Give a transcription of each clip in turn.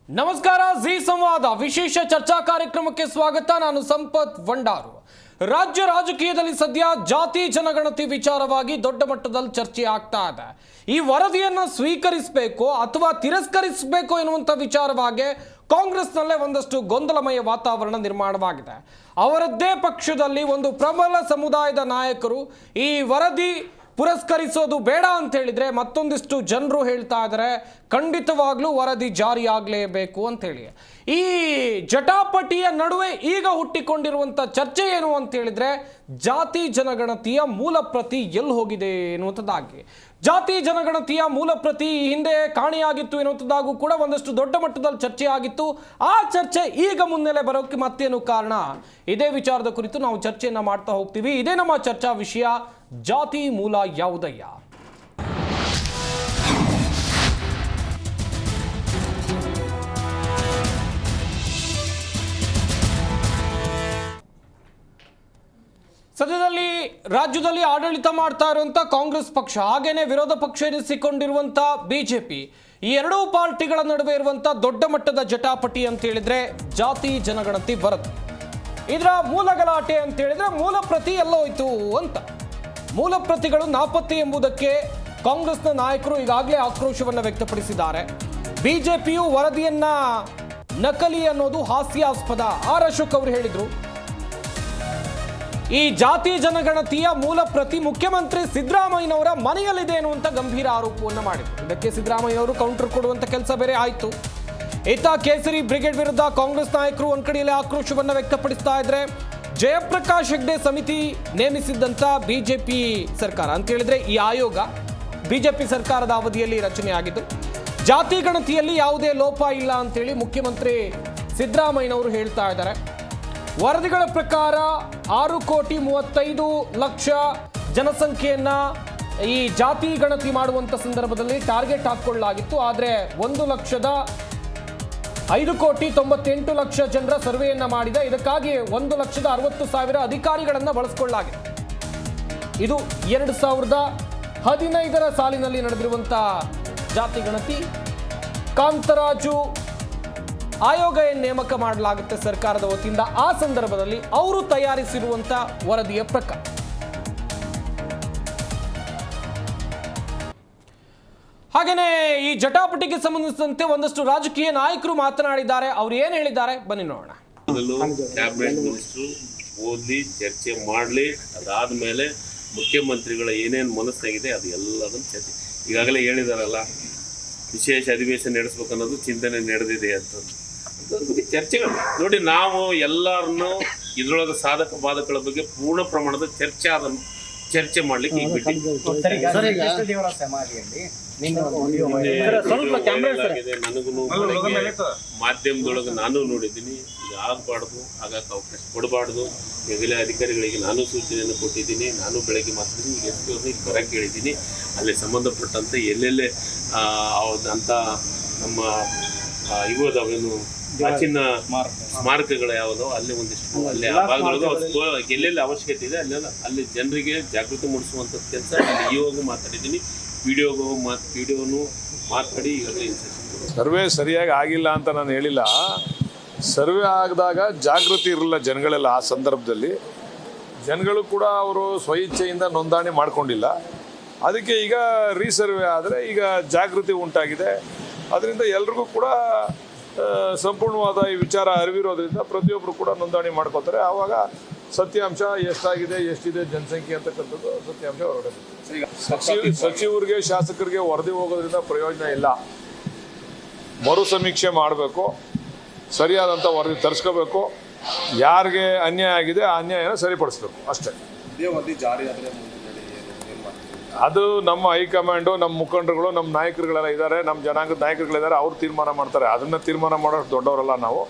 ನಮಸ್ಕಾರ ಜಿ ಸಂವಾದ ವಿಶೇಷ ಚರ್ಚಾ ಕಾರ್ಯಕ್ರಮಕ್ಕೆ ಸ್ವಾಗತ. ನಾನು ಸಂಪತ್ ಭಂಡಾರು. ರಾಜ್ಯ ರಾಜಕೀಯದಲ್ಲಿ ಸದ್ಯ ಜಾತಿ ಜನಗಣತಿ ವಿಚಾರವಾಗಿ ದೊಡ್ಡ ಮಟ್ಟದಲ್ಲಿ ಚರ್ಚೆ ಆಗ್ತಾ ಇದೆ. ಈ ವರದಿಯನ್ನು ಸ್ವೀಕರಿಸಬೇಕು ಅಥವಾ ತಿರಸ್ಕರಿಸಬೇಕು ಎನ್ನುವಂಥ ವಿಚಾರವಾಗಿ ಕಾಂಗ್ರೆಸ್ನಲ್ಲೇ ಒಂದಷ್ಟು ಗೊಂದಲಮಯ ವಾತಾವರಣ ನಿರ್ಮಾಣವಾಗಿದೆ. ಅವರದ್ದೇ ಪಕ್ಷದಲ್ಲಿ ಒಂದು ಪ್ರಬಲ ಸಮುದಾಯದ ನಾಯಕರು ಈ ವರದಿ ಪುರಸ್ಕರಿಸೋದು ಬೇಡ ಅಂತ ಹೇಳಿದ್ರೆ ಮತ್ತೊಂದಿಷ್ಟು ಜನರು ಹೇಳ್ತಾ ಇದ್ದಾರೆ ಖಂಡಿತವಾಗ್ಲೂ ವರದಿ ಜಾರಿಯಾಗಲೇಬೇಕು ಅಂತ ಹೇಳಿ. ಈ ಜಟಾಪಟಿಯ ನಡುವೆ ಈಗ ಹುಟ್ಟಿಕೊಂಡಿರುವಂಥ ಚರ್ಚೆ ಏನು ಅಂತ ಹೇಳಿದ್ರೆ ಜಾತಿ ಜನಗಣತಿಯ ಮೂಲ ಪ್ರತಿ ಎಲ್ಲಿ ಹೋಗಿದೆ ಎನ್ನುವಂಥದ್ದಾಗಿ. ಜಾತಿ ಜನಗಣತಿಯ ಮೂಲ ಪ್ರತಿ ಹಿಂದೆ ಕಾಣೆಯಾಗಿತ್ತು ಎನ್ನುವಂಥದ್ದಾಗೂ ಕೂಡ ಒಂದಷ್ಟು ದೊಡ್ಡ ಮಟ್ಟದಲ್ಲಿ ಚರ್ಚೆ ಆಗಿತ್ತು. ಆ ಚರ್ಚೆ ಈಗ ಮುನ್ನೆಲೆ ಬರೋಕ್ಕೆ ಮತ್ತೇನು ಕಾರಣ? ಇದೇ ವಿಚಾರದ ಕುರಿತು ನಾವು ಚರ್ಚೆಯನ್ನು ಮಾಡ್ತಾ ಹೋಗ್ತೀವಿ. ಇದೇ ನಮ್ಮ ಚರ್ಚಾ ವಿಷಯ, ಜಾತಿ ಮೂಲ ಯಾವುದಯ್ಯ. ಸದ್ಯದಲ್ಲಿ ರಾಜ್ಯದಲ್ಲಿ ಆಡಳಿತ ಮಾಡ್ತಾ ಇರುವಂಥ ಕಾಂಗ್ರೆಸ್ ಪಕ್ಷ ಹಾಗೇನೆ ವಿರೋಧ ಪಕ್ಷ ಎನಿಸಿಕೊಂಡಿರುವಂಥ ಬಿಜೆಪಿ, ಈ ಎರಡೂ ಪಾರ್ಟಿಗಳ ನಡುವೆ ಇರುವಂಥ ದೊಡ್ಡ ಮಟ್ಟದ ಜಟಾಪಟಿ ಅಂತ ಹೇಳಿದ್ರೆ ಜಾತಿ ಜನಗಣತಿ ವರದಿ. ಇದರ ಮೂಲ ಗಲಾಟೆ ಅಂತ ಹೇಳಿದ್ರೆ ಮೂಲ ಪ್ರತಿ ಎಲ್ಲೋಯ್ತು ಅಂತ. ಮೂಲ ಪ್ರತಿಗಳು ನಾಪತ್ತೆ ಎಂಬುದಕ್ಕೆ ಕಾಂಗ್ರೆಸ್ನ ನಾಯಕರು ಈಗಾಗಲೇ ಆಕ್ರೋಶವನ್ನು ವ್ಯಕ್ತಪಡಿಸಿದ್ದಾರೆ. ಬಿಜೆಪಿಯು ವರದಿಯನ್ನ ನಕಲಿ ಅನ್ನೋದು ಹಾಸ್ಯಾಸ್ಪದ. ಆರ್ ಅಶೋಕ್ ಅವರು ಹೇಳಿದ್ರು, ಈ ಜಾತಿ ಜನಗಣತಿಯ ಮೂಲ ಪ್ರತಿ ಮುಖ್ಯಮಂತ್ರಿ ಸಿದ್ದರಾಮಯ್ಯನವರ ಮನೆಯಲ್ಲಿದೆ ಅನ್ನುವಂಥ ಗಂಭೀರ ಆರೋಪವನ್ನು ಮಾಡಿದ್ರು. ಇದಕ್ಕೆ ಸಿದ್ದರಾಮಯ್ಯನವರು ಕೌಂಟರ್ ಕೊಡುವಂಥ ಕೆಲಸ ಬೇರೆ ಆಯಿತು. ಇತ್ತ ಕೇಸರಿ ಬ್ರಿಗೇಡ್ ವಿರುದ್ಧ ಕಾಂಗ್ರೆಸ್ ನಾಯಕರು ಒಂದ್ ಕಡೆಯಲ್ಲಿ ಆಕ್ರೋಶವನ್ನು ವ್ಯಕ್ತಪಡಿಸ್ತಾ ಇದ್ರೆ, ಜಯಪ್ರಕಾಶ್ ಹೆಗ್ಡೆ ಸಮಿತಿ ನೇಮಿಸಿದ್ದಂಥ ಬಿಜೆಪಿ ಸರ್ಕಾರ ಅಂತ ಹೇಳಿದ್ರೆ ಈ ಆಯೋಗ ಬಿಜೆಪಿ ಸರ್ಕಾರದ ಅವಧಿಯಲ್ಲಿ ರಚನೆಯಾಗಿದ್ದು, ಜಾತಿ ಗಣತಿಯಲ್ಲಿ ಯಾವುದೇ ಲೋಪ ಇಲ್ಲ ಅಂತೇಳಿ ಮುಖ್ಯಮಂತ್ರಿ ಸಿದ್ದರಾಮಯ್ಯನವರು ಹೇಳ್ತಾ ಇದ್ದಾರೆ. ವರದಿಗಳ ಪ್ರಕಾರ 6,35,00,000 ಜನಸಂಖ್ಯೆಯನ್ನ ಈ ಜಾತಿ ಗಣತಿ ಮಾಡುವಂಥ ಸಂದರ್ಭದಲ್ಲಿ ಟಾರ್ಗೆಟ್ ಹಾಕೊಳ್ಳಲಾಗಿತ್ತು. ಆದರೆ 1,05,98,00,000 ಜನರ ಸರ್ವೆಯನ್ನ ಮಾಡಿದೆ. ಇದಕ್ಕಾಗಿ 1,60,000 ಅಧಿಕಾರಿಗಳನ್ನು ಬಳಸಿಕೊಳ್ಳಲಾಗಿದೆ. ಇದು 2015ರ ಸಾಲಿನಲ್ಲಿ ನಡೆದಿರುವಂಥ ಜಾತಿ ಗಣತಿ. ಕಾಂತರಾಜು ಆಯೋಗ ನೇಮಕ ಮಾಡಲಾಗುತ್ತೆ ಸರ್ಕಾರದ ವತಿಯಿಂದ. ಆ ಸಂದರ್ಭದಲ್ಲಿ ಅವರು ತಯಾರಿಸಿರುವಂಥ ವರದಿಯ ಪ್ರಕಾರ ಹಾಗೇನೆ ಈ ಜಟಾಪಟಿಗೆ ಸಂಬಂಧಿಸಿದಂತೆ ಒಂದಷ್ಟು ರಾಜಕೀಯ ನಾಯಕರು ಮಾತನಾಡಿದ್ದಾರೆ. ಅವ್ರು ಏನ್ ಹೇಳಿದ್ದಾರೆ ಬನ್ನಿ ನೋಡೋಣ. ಕ್ಯಾಬಿನೆಟ್ ಮಿನಿಸ್ಟರ್ ಓದಿ ಚರ್ಚೆ ಮಾಡಲಿ, ಅದಾದ್ಮೇಲೆ ಮುಖ್ಯಮಂತ್ರಿಗಳ ಏನೇನು ಮನಸ್ಸಾಗಿದೆ ಅದು ಎಲ್ಲದನ್ನು ಚರ್ಚೆ. ಈಗಾಗಲೇ ಹೇಳಿದಾರಲ್ಲ, ವಿಶೇಷ ಅಧಿವೇಶನ ನಡೆಸಬೇಕನ್ನೋದು ಚಿಂತನೆ ನಡೆದಿದೆ ಅಂತ. ಚರ್ಚೆಗಳು ನೋಡಿ, ನಾವು ಎಲ್ಲರನ್ನು ಇದ್ರೊಳಗೆ ಸಾಧಕ ಬಾಧಕಗಳ ಬಗ್ಗೆ ಪೂರ್ಣ ಪ್ರಮಾಣದ ಚರ್ಚೆ ಮಾಡ್ಲಿಕ್ಕೆ ಈಗ ನನಗೂ ಮಾಧ್ಯಮದೊಳಗೆ ನಾನು ನೋಡಿದ್ದೀನಿ. ಇದು ಆಗಬಾರ್ದು, ಆಗಕ್ಕೆ ಅವಕಾಶ ಕೊಡಬಾರ್ದು. ಈಗಲೇ ಅಧಿಕಾರಿಗಳಿಗೆ ನಾನು ಸೂಚನೆಯನ್ನು ಕೊಟ್ಟಿದ್ದೀನಿ. ನಾನು ಬೆಳಗ್ಗೆ ಮಾತಾಡಿದ್ದೀನಿ, ಈಗ ಎಷ್ಟು ಈಗ ಬರಕ್ಕೆ ಹೇಳಿದ್ದೀನಿ. ಅಲ್ಲಿ ಸಂಬಂಧಪಟ್ಟಂತೆ ಎಲ್ಲೆಲ್ಲೇ ಅಂತ ನಮ್ಮ ಇವುದಾವೇನು ಪ್ರಾಚೀನ ಸ್ಮಾರಕಗಳು ಯಾವುದೋ ಅಲ್ಲಿ ಒಂದಿಷ್ಟು ಅಲ್ಲಿ ಆ ಭಾಗದೊಳಗೆ ಎಲ್ಲೆಲ್ಲಿ ಅವಶ್ಯಕತೆ ಇದೆ ಅಲ್ಲಿ ಜನರಿಗೆ ಜಾಗೃತಿ ಮೂಡಿಸುವಂಥ ಕೆಲಸ ಅಲ್ಲಿ ಇವಾಗ ಮಾತಾಡಿದ್ದೀನಿ. ವಿಡಿಯೋನು ಮಾತಾಡಿ ಈಗಾಗಲೇ ಸರ್ವೆ ಸರಿಯಾಗಿ ಆಗಿಲ್ಲ ಅಂತ ನಾನು ಹೇಳಿಲ್ಲ. ಸರ್ವೆ ಆಗಿದಾಗ ಜಾಗೃತಿ ಇರಲಿಲ್ಲ ಜನಗಳೆಲ್ಲ. ಆ ಸಂದರ್ಭದಲ್ಲಿ ಜನಗಳು ಕೂಡ ಅವರು ಸ್ವಇಚ್ಛೆಯಿಂದ ನೋಂದಣಿ ಮಾಡ್ಕೊಂಡಿಲ್ಲ. ಅದಕ್ಕೆ ಈಗ ರೀಸರ್ವೆ ಆದರೆ ಈಗ ಜಾಗೃತಿ ಉಂಟಾಗಿದೆ. ಅದರಿಂದ ಎಲ್ರಿಗೂ ಕೂಡ ಸಂಪೂರ್ಣವಾದ ಈ ವಿಚಾರ ಅರಿವಿರೋದ್ರಿಂದ ಪ್ರತಿಯೊಬ್ಬರು ಕೂಡ ನೋಂದಣಿ ಮಾಡ್ಕೋತಾರೆ. ಆವಾಗ ಸತ್ಯಾಂಶ ಎಷ್ಟಾಗಿದೆ, ಎಷ್ಟಿದೆ ಜನಸಂಖ್ಯೆ ಅಂತಕ್ಕಂಥದ್ದು ಸತ್ಯಾಂಶ ಹೊರಗಡೆ. ಸಚಿವರಿಗೆ ಶಾಸಕರಿಗೆ ವರದಿ ಹೋಗೋದ್ರಿಂದ ಪ್ರಯೋಜನ ಇಲ್ಲ. ಮರು ಸಮೀಕ್ಷೆ ಮಾಡಬೇಕು, ಸರಿಯಾದಂಥ ವರದಿ ತರಿಸ್ಕೋಬೇಕು. ಯಾರಿಗೆ ಅನ್ಯಾಯ ಆಗಿದೆ ಆ ಅನ್ಯಾಯನ ಸರಿಪಡಿಸ್ಬೇಕು ಅಷ್ಟೇ. ಅದು ನಮ್ಮ ಹೈಕಮಾಂಡು, ನಮ್ಮ ಮುಖಂಡರುಗಳು, ನಮ್ಮ ನಾಯಕರುಗಳೆಲ್ಲ ಇದ್ದಾರೆ, ನಮ್ಮ ಜನಾಂಗದ ನಾಯಕರುಗಳಿದ್ದಾರೆ. ಅವ್ರು ತೀರ್ಮಾನ ಮಾಡ್ತಾರೆ. ಅದನ್ನು ತೀರ್ಮಾನ ಮಾಡೋಷ್ಟು ದೊಡ್ಡವರಲ್ಲ ನಾವು.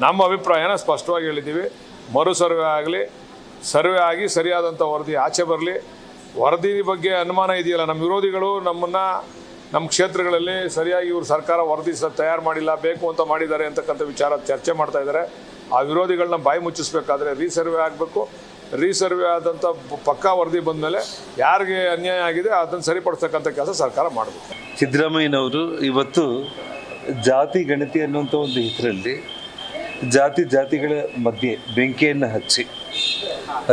ನಮ್ಮ ಅಭಿಪ್ರಾಯನ ಸ್ಪಷ್ಟವಾಗಿ ಹೇಳಿದ್ದೀವಿ. ಮರು ಸರ್ವೆ ಆಗಲಿ, ಸರ್ವೆ ಆಗಿ ಸರಿಯಾದಂಥ ವರದಿ ಆಚೆ ಬರಲಿ. ವರದಿ ಬಗ್ಗೆ ಅನುಮಾನ ಇದೆಯಲ್ಲ, ನಮ್ಮ ವಿರೋಧಿಗಳು ನಮ್ಮ ಕ್ಷೇತ್ರಗಳಲ್ಲಿ ಸರಿಯಾಗಿ ಇವರು ಸರ್ಕಾರ ವರದಿ ತಯಾರು ಮಾಡಿಲ್ಲ, ಬೇಕು ಅಂತ ಮಾಡಿದ್ದಾರೆ ಅಂತಕ್ಕಂಥ ವಿಚಾರ ಚರ್ಚೆ ಮಾಡ್ತಾ ಇದ್ದಾರೆ. ಆ ವಿರೋಧಿಗಳನ್ನ ಬಾಯಿ ಮುಚ್ಚಿಸ್ಬೇಕಾದ್ರೆ ರೀಸರ್ವೆ ಆಗಬೇಕು. ರೀಸರ್ವೆ ಆದಂಥ ಪಕ್ಕಾ ವರದಿ ಬಂದ ಮೇಲೆ ಯಾರಿಗೆ ಅನ್ಯಾಯ ಆಗಿದೆ ಅದನ್ನು ಸರಿಪಡಿಸ್ತಕ್ಕಂಥ ಕೆಲಸ ಸರ್ಕಾರ ಮಾಡಬೇಕು. ಸಿದ್ದರಾಮಯ್ಯನವರು ಇವತ್ತು ಜಾತಿ ಗಣತಿ ಅನ್ನುವಂಥ ಒಂದು ಹೆಸರಲ್ಲಿ ಜಾತಿಗಳ ಮಧ್ಯೆ ಬೆಂಕಿಯನ್ನು ಹಚ್ಚಿ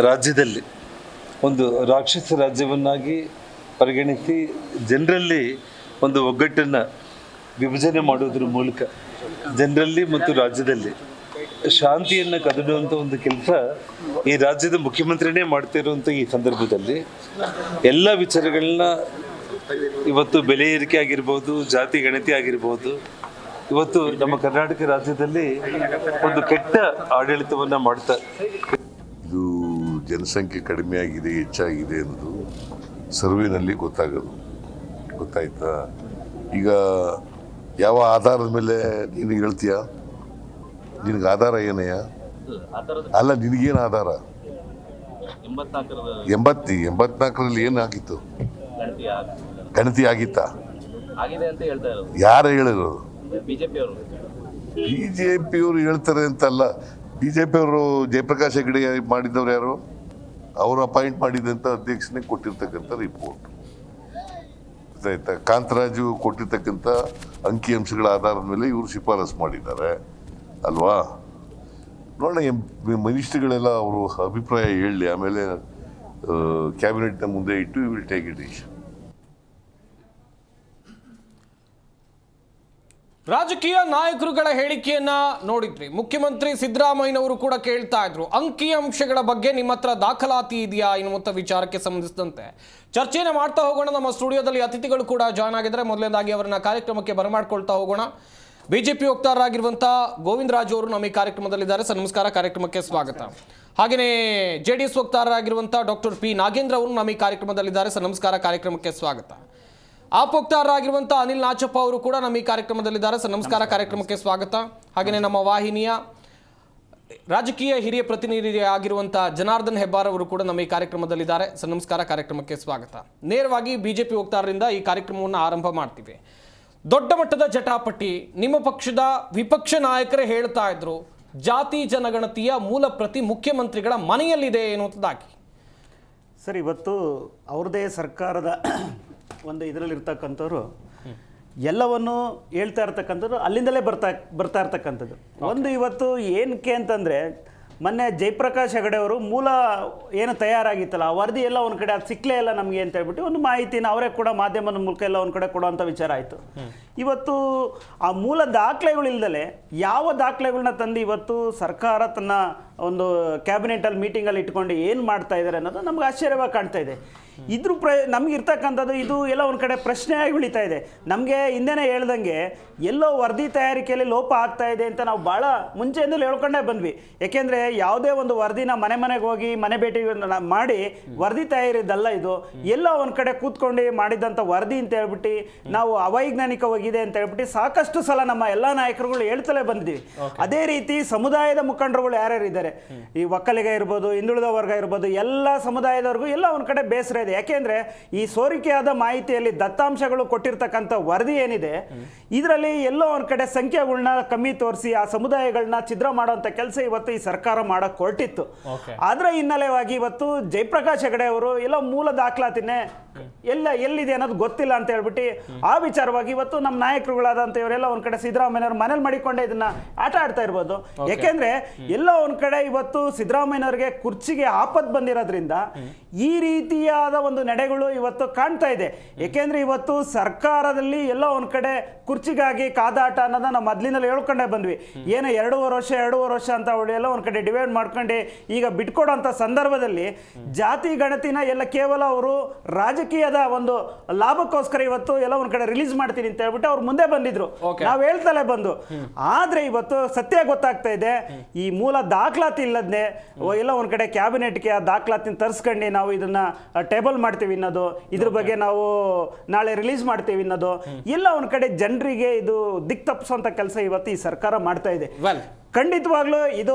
ರಾಜ್ಯದಲ್ಲಿ ಒಂದು ರಾಕ್ಷಸ ರಾಜ್ಯವನ್ನಾಗಿ ಪರಿಗಣಿಸಿ ಜನರಲ್ಲಿ ಒಂದು ಒಗ್ಗಟ್ಟನ್ನು ವಿಭಜನೆ ಮಾಡೋದ್ರ ಮೂಲಕ ಜನರಲ್ಲಿ ಮತ್ತು ರಾಜ್ಯದಲ್ಲಿ ಶಾಂತಿಯನ್ನು ಕದಡುವಂಥ ಒಂದು ಕೆಲಸ ಈ ರಾಜ್ಯದ ಮುಖ್ಯಮಂತ್ರಿನೇ ಮಾಡ್ತಿರುವಂಥ ಈ ಸಂದರ್ಭದಲ್ಲಿ ಎಲ್ಲ ವಿಚಾರಗಳನ್ನ ಇವತ್ತು ಬೆಲೆ ಏರಿಕೆ ಆಗಿರ್ಬೋದು, ಜಾತಿ ಗಣತಿ ಆಗಿರ್ಬೋದು, ಇವತ್ತು ನಮ್ಮ ಕರ್ನಾಟಕ ರಾಜ್ಯದಲ್ಲಿ ಒಂದು ಕೆಟ್ಟ ಆಡಳಿತವನ್ನು ಮಾಡ್ತಾ ಇದು ಜನಸಂಖ್ಯೆ ಕಡಿಮೆ ಆಗಿದೆ ಹೆಚ್ಚಾಗಿದೆ ಅನ್ನೋದು ಸರ್ವೆನಲ್ಲಿ ಗೊತ್ತಾಯ್ತಾ. ಈಗ ಯಾವ ಆಧಾರದ ಮೇಲೆ ನೀನು ಹೇಳ್ತೀಯ? ನಿನಗೆ ಆಧಾರ ಏನಯ್ಯ? ಅಲ್ಲ, ನಿನಗೇನು ಆಧಾರ? 84ರಲ್ಲಿ ಏನು ಆಗಿತ್ತು? ಗಣತಿ ಆಗಿತ್ತಾ? ಯಾರು ಹೇಳಿರೋದು? ಬಿಜೆಪಿಯವರು ಹೇಳ್ತಾರೆ ಅಂತಲ್ಲ. ಬಿಜೆಪಿಯವರು ಜಯಪ್ರಕಾಶ್ ಹೆಗಡೆ ಮಾಡಿದವ್ರು ಯಾರು? ಅವರು ಅಪಾಯಿಂಟ್ ಮಾಡಿದಂಥ ಅಧ್ಯಕ್ಷನೇ ಕೊಟ್ಟಿರ್ತಕ್ಕಂಥ ರಿಪೋರ್ಟ್ ಆಯ್ತಾ. ಕಾಂತರಾಜು ಕೊಟ್ಟಿರ್ತಕ್ಕಂಥ ಅಂಕಿಅಂಶಗಳ ಆಧಾರದ ಮೇಲೆ ಇವರು ಶಿಫಾರಸು ಮಾಡಿದ್ದಾರೆ ಅಲ್ವಾ? ನೋಡೋಣ, ಮಿನಿಸ್ಟ್ರಿಗಳೆಲ್ಲ ಅವರು ಅಭಿಪ್ರಾಯ ಹೇಳಲಿ, ಆಮೇಲೆ ಕ್ಯಾಬಿನೆಟ್ನ ಮುಂದೆ ಇಟ್ಟು ವಿಲ್ ಟೇಕ್ ಇಟ್ ಡಿಸಿಷನ್. ರಾಜಕೀಯ ನಾಯಕರುಗಳ ಹೇಳಿಕೆಯನ್ನ ನೋಡಿದ್ರಿ. ಮುಖ್ಯಮಂತ್ರಿ ಸಿದ್ದರಾಮಯ್ಯನವರು ಕೂಡ ಕೇಳ್ತಾ ಇದ್ರು, ಅಂಕಿಅಂಶಗಳ ಬಗ್ಗೆ ನಿಮ್ಮ ಹತ್ರ ದಾಖಲಾತಿ ಇದೆಯಾ ಎನ್ನುವಂಥ ವಿಚಾರಕ್ಕೆ ಸಂಬಂಧಿಸಿದಂತೆ ಚರ್ಚೆಯನ್ನು ಮಾಡ್ತಾ ಹೋಗೋಣ. ನಮ್ಮ ಸ್ಟುಡಿಯೋದಲ್ಲಿ ಅತಿಥಿಗಳು ಕೂಡ ಜಾಯ್ನ್ ಆಗಿದ್ದಾರೆ. ಮೊದಲನೇದಾಗಿ ಅವರನ್ನ ಕಾರ್ಯಕ್ರಮಕ್ಕೆ ಬರಮಾಡ್ಕೊಳ್ತಾ ಹೋಗೋಣ. ಬಿಜೆಪಿ ವಕ್ತಾರರಾಗಿರುವಂಥ ಗೋವಿಂದರಾಜು ಅವರು ನಮ್ಮ ಈ ಕಾರ್ಯಕ್ರಮದಲ್ಲಿದ್ದಾರೆ. ಸರ್ ನಮಸ್ಕಾರ, ಕಾರ್ಯಕ್ರಮಕ್ಕೆ ಸ್ವಾಗತ. ಹಾಗೆಯೇ JDS ವಕ್ತಾರರಾಗಿರುವಂಥ ಡಾಕ್ಟರ್ P ನಾಗೇಂದ್ರ ಅವರು ನಮ್ಮ ಈ ಕಾರ್ಯಕ್ರಮದಲ್ಲಿದ್ದಾರೆ. ಸರ್ ನಮಸ್ಕಾರ, ಕಾರ್ಯಕ್ರಮಕ್ಕೆ ಸ್ವಾಗತ. ಆಪ್ ವಕ್ತಾರರಾಗಿರುವಂಥ ಅನಿಲ್ ನಾಚಪ್ಪ ಅವರು ಕೂಡ ನಮ್ಮ ಈ ಕಾರ್ಯಕ್ರಮದಲ್ಲಿದ್ದಾರೆ. ಸರ್ ನಮಸ್ಕಾರ, ಕಾರ್ಯಕ್ರಮಕ್ಕೆ ಸ್ವಾಗತ. ಹಾಗೆಯೇ ನಮ್ಮ ವಾಹಿನಿಯ ರಾಜಕೀಯ ಹಿರಿಯ ಪ್ರತಿನಿಧಿ ಆಗಿರುವಂಥ ಜನಾರ್ದನ್ ಹೆಬ್ಬಾರ್ ಅವರು ಕೂಡ ನಮ್ಮ ಈ ಕಾರ್ಯಕ್ರಮದಲ್ಲಿದ್ದಾರೆ. ಸರ್ ನಮಸ್ಕಾರ, ಕಾರ್ಯಕ್ರಮಕ್ಕೆ ಸ್ವಾಗತ. ನೇರವಾಗಿ ಬಿಜೆಪಿ ವಕ್ತಾರರಿಂದ ಈ ಕಾರ್ಯಕ್ರಮವನ್ನು ಆರಂಭ ಮಾಡ್ತೀವಿ. ದೊಡ್ಡ ಮಟ್ಟದ ಜಟಾಪಟಿ, ನಿಮ್ಮ ಪಕ್ಷದ ವಿಪಕ್ಷ ನಾಯಕರೇ ಹೇಳ್ತಾ ಇದ್ರು, ಜಾತಿ ಜನಗಣತಿಯ ಮೂಲ ಪ್ರತಿ ಮುಖ್ಯಮಂತ್ರಿಗಳ ಮನೆಯಲ್ಲಿದೆ ಎನ್ನುವಂಥದ್ದಾಗಿ. ಸರ್, ಇವತ್ತು ಅವ್ರದ್ದೇ ಸರ್ಕಾರದ ಒಂದು ಇದರಲ್ಲಿರ್ತಕ್ಕಂಥವ್ರು ಎಲ್ಲವನ್ನು ಹೇಳ್ತಾ ಇರ್ತಕ್ಕಂಥದ್ದು ಅಲ್ಲಿಂದಲೇ ಬರ್ತಾ ಇರ್ತಕ್ಕಂಥದ್ದು. ಒಂದು ಇವತ್ತು ಏನಕ್ಕೆ ಅಂತಂದರೆ, ಮೊನ್ನೆ ಜಯಪ್ರಕಾಶ್ ಹೆಗಡೆ ಅವರು ಮೂಲ ಏನು ತಯಾರಾಗಿತ್ತಲ್ಲ ಆ ವರದಿ ಎಲ್ಲ ಒಂದು ಕಡೆ ಅದು ಸಿಕ್ಕಲೇ ಇಲ್ಲ ನಮಗೆ ಅಂತ ಹೇಳ್ಬಿಟ್ಟು ಒಂದು ಮಾಹಿತಿನ ಅವರೇ ಕೂಡ ಮಾಧ್ಯಮದ ಮೂಲಕ ಎಲ್ಲ ಒಂದು ಕಡೆ ಕೊಡುವಂಥ ವಿಚಾರ ಆಯಿತು. ಇವತ್ತು ಆ ಮೂಲ ದಾಖಲೆಗಳಿಲ್ದಲೆ ಯಾವ ದಾಖಲೆಗಳನ್ನ ತಂದು ಇವತ್ತು ಸರ್ಕಾರ ತನ್ನ ಒಂದು ಕ್ಯಾಬಿನೆಟಲ್ಲಿ ಮೀಟಿಂಗಲ್ಲಿ ಇಟ್ಕೊಂಡು ಏನು ಮಾಡ್ತಾ ಇದ್ದಾರೆ ಅನ್ನೋದು ನಮ್ಗೆ ಆಶ್ಚರ್ಯವಾಗಿ ಕಾಣ್ತಾ ಇದೆ. ಇದ್ರ ನಮ್ಗೆ ಇರ್ತಕ್ಕಂಥದ್ದು ಇದು ಎಲ್ಲ ಒಂದು ಕಡೆ ಪ್ರಶ್ನೆಯಾಗಿ ಉಳಿತಾ ಇದೆ. ನಮಗೆ ಹಿಂದೆನೇ ಹೇಳ್ದಂಗೆ ಎಲ್ಲೋ ವರದಿ ತಯಾರಿಕೆಯಲ್ಲಿ ಲೋಪ ಆಗ್ತಾ ಇದೆ ಅಂತ ನಾವು ಭಾಳ ಮುಂಚೆಯಿಂದಲೂ ಹೇಳ್ಕೊಂಡೇ ಬಂದ್ವಿ. ಯಾಕೆಂದರೆ ಯಾವುದೇ ಒಂದು ವರದಿನ ಮನೆಗೆ ಹೋಗಿ ಮನೆ ಭೇಟಿ ಮಾಡಿ ವರದಿ ತಯಾರಿದ್ದಲ್ಲ ಇದು. ಎಲ್ಲೋ ಒಂದು ಕಡೆ ಕೂತ್ಕೊಂಡು ಮಾಡಿದಂಥ ವರದಿ ಅಂತ ಹೇಳ್ಬಿಟ್ಟು ನಾವು ಅವೈಜ್ಞಾನಿಕವಾಗಿದೆ ಅಂತ ಹೇಳ್ಬಿಟ್ಟು ಸಾಕಷ್ಟು ಸಲ ನಮ್ಮ ಎಲ್ಲ ನಾಯಕರುಗಳು ಹೇಳ್ತಲೇ ಬಂದಿದ್ದೀವಿ. ಅದೇ ರೀತಿ ಸಮುದಾಯದ ಮುಖಂಡರುಗಳು ಯಾರ್ಯಾರು ಇದ್ದಾರೆ, ಈ ಒಕ್ಕಲಿಗ ಇರ್ಬೋದು, ಹಿಂದುಳಿದ ವರ್ಗ ಇರ್ಬೋದು, ಎಲ್ಲ ಸಮುದಾಯದವ್ರಿಗೂ ಎಲ್ಲ ಒಂದು ಕಡೆ ಬೇಸರ ಇದೆ. ಯಾಕೆಂದ್ರೆ ಈ ಸೋರಿಕೆಯಾದ ಮಾಹಿತಿಯಲ್ಲಿ ದತ್ತಾಂಶಗಳು ಕೊಟ್ಟಿರ್ತಕ್ಕಂಥ ವರದಿ ಏನಿದೆ ಇದರಲ್ಲಿ ಎಲ್ಲೋ ಒಂದ್ ಕಡೆ ಸಂಖ್ಯೆಗಳನ್ನ ಕಮ್ಮಿ ತೋರಿಸಿ ಆ ಸಮುದಾಯಗಳನ್ನ ಛಿದ್ರ ಮಾಡುವಂತ ಕೆಲಸ ಇವತ್ತು ಈ ಸರ್ಕಾರ ಮಾಡಕ್ ಹೊರಟಿತ್ತು. ಅದರ ಹಿನ್ನೆಲೆಯಾಗಿ ಇವತ್ತು ಜಯಪ್ರಕಾಶ್ ಹೆಗಡೆ ಅವರು ಎಲ್ಲ ಮೂಲ ದಾಖಲಾತಿನೇ ಎಲ್ಲಿದೆ ಅನ್ನೋದು ಗೊತ್ತಿಲ್ಲ ಅಂತ ಹೇಳ್ಬಿಟ್ಟು ಆ ವಿಚಾರವಾಗಿ ಇವತ್ತು ನಮ್ಮ ನಾಯಕರುಗಳಾದಂತ ಇವರೆಲ್ಲ ಒಂದ್ ಕಡೆ ಸಿದ್ದರಾಮಯ್ಯವ್ರ ಮನೇಲಿ ಮಾಡಿಕೊಂಡೇ ಇದನ್ನ ಆಟ ಆಡ್ತಾ ಇರ್ಬೋದು. ಯಾಕೆಂದ್ರೆ ಎಲ್ಲ ಒಂದ್ ಕಡೆ ಇವತ್ತು ಸಿದ್ದರಾಮಯ್ಯವ್ರಿಗೆ ಕುರ್ಚಿಗೆ ಆಪತ್ ಬಂದಿರೋದ್ರಿಂದ ಈ ರೀತಿಯಾದ ಒಂದು ನಡೆಗಳು ಇವತ್ತು ಕಾಣ್ತಾ ಇದೆ. ಯಾಕೆಂದ್ರೆ ಇವತ್ತು ಸರ್ಕಾರದಲ್ಲಿ ಎಲ್ಲ ಒಂದ್ ಕಡೆ ಕುರ್ಚಿಗಾಗಿ ಕಾದಾಟ ಅನ್ನೋದನ್ನ ನಾವು ಮೊದಲಿನಲ್ಲಿ ಹೇಳ್ಕೊಂಡೇ ಬಂದ್ವಿ. ಏನೋ 2.5 ವರ್ಷ ಅಂತ ಅವಳು ಎಲ್ಲ ಒಂದ್ ಕಡೆ ಡಿವೈಡ್ ಮಾಡ್ಕೊಂಡು ಈಗ ಬಿಟ್ಕೊಡೋಂಥ ಸಂದರ್ಭದಲ್ಲಿ ಜಾತಿ ಗಣತಿನ ಎಲ್ಲ ಕೇವಲ ಅವರು ರಾಜಕೀಯದ ಒಂದು ಲಾಭಕ್ಕೋಸ್ಕರ ಇವತ್ತು ಎಲ್ಲ ಒಂದ್ ಕಡೆ ರಿಲೀಸ್ ಮಾಡ್ತೀನಿ ಅಂತ ಹೇಳ್ಬಿಟ್ಟು ಅವ್ರು ಮುಂದೆ ಬಂದಿದ್ರು. ನಾವ್ ಹೇಳ್ತಲೇ ಬಂದು ಆದ್ರೆ ಇವತ್ತು ಸತ್ಯ ಗೊತ್ತಾಗ್ತಾ ಇದೆ, ಈ ಮೂಲ ದಾಖಲಾತಿ ಇಲ್ಲದ್ನೆ ಎಲ್ಲ ಒಂದ್ ಕಡೆ ಕ್ಯಾಬಿನೆಟ್ಗೆ ಆ ದಾಖಲಾತಿನ ತರಿಸ್ಕೊಂಡು ನಾವು ಇದನ್ನ ಟೇಬಲ್ ಮಾಡ್ತೀವಿ ಅನ್ನೋದು, ಇದ್ರ ಬಗ್ಗೆ ನಾವು ನಾಳೆ ರಿಲೀಸ್ ಮಾಡ್ತೀವಿ ಅನ್ನೋದು ಎಲ್ಲ ಒಂದ್ ಕಡೆ ಜನರಿಗೆ ಇದು ದಿಕ್ ತಪ್ಪಿಸುವಂತ ಕೆಲಸ ಇವತ್ತು ಈ ಸರ್ಕಾರ ಮಾಡ್ತಾ ಇದೆ. ಖಂಡಿತವಾಗ್ಲೂ ಇದು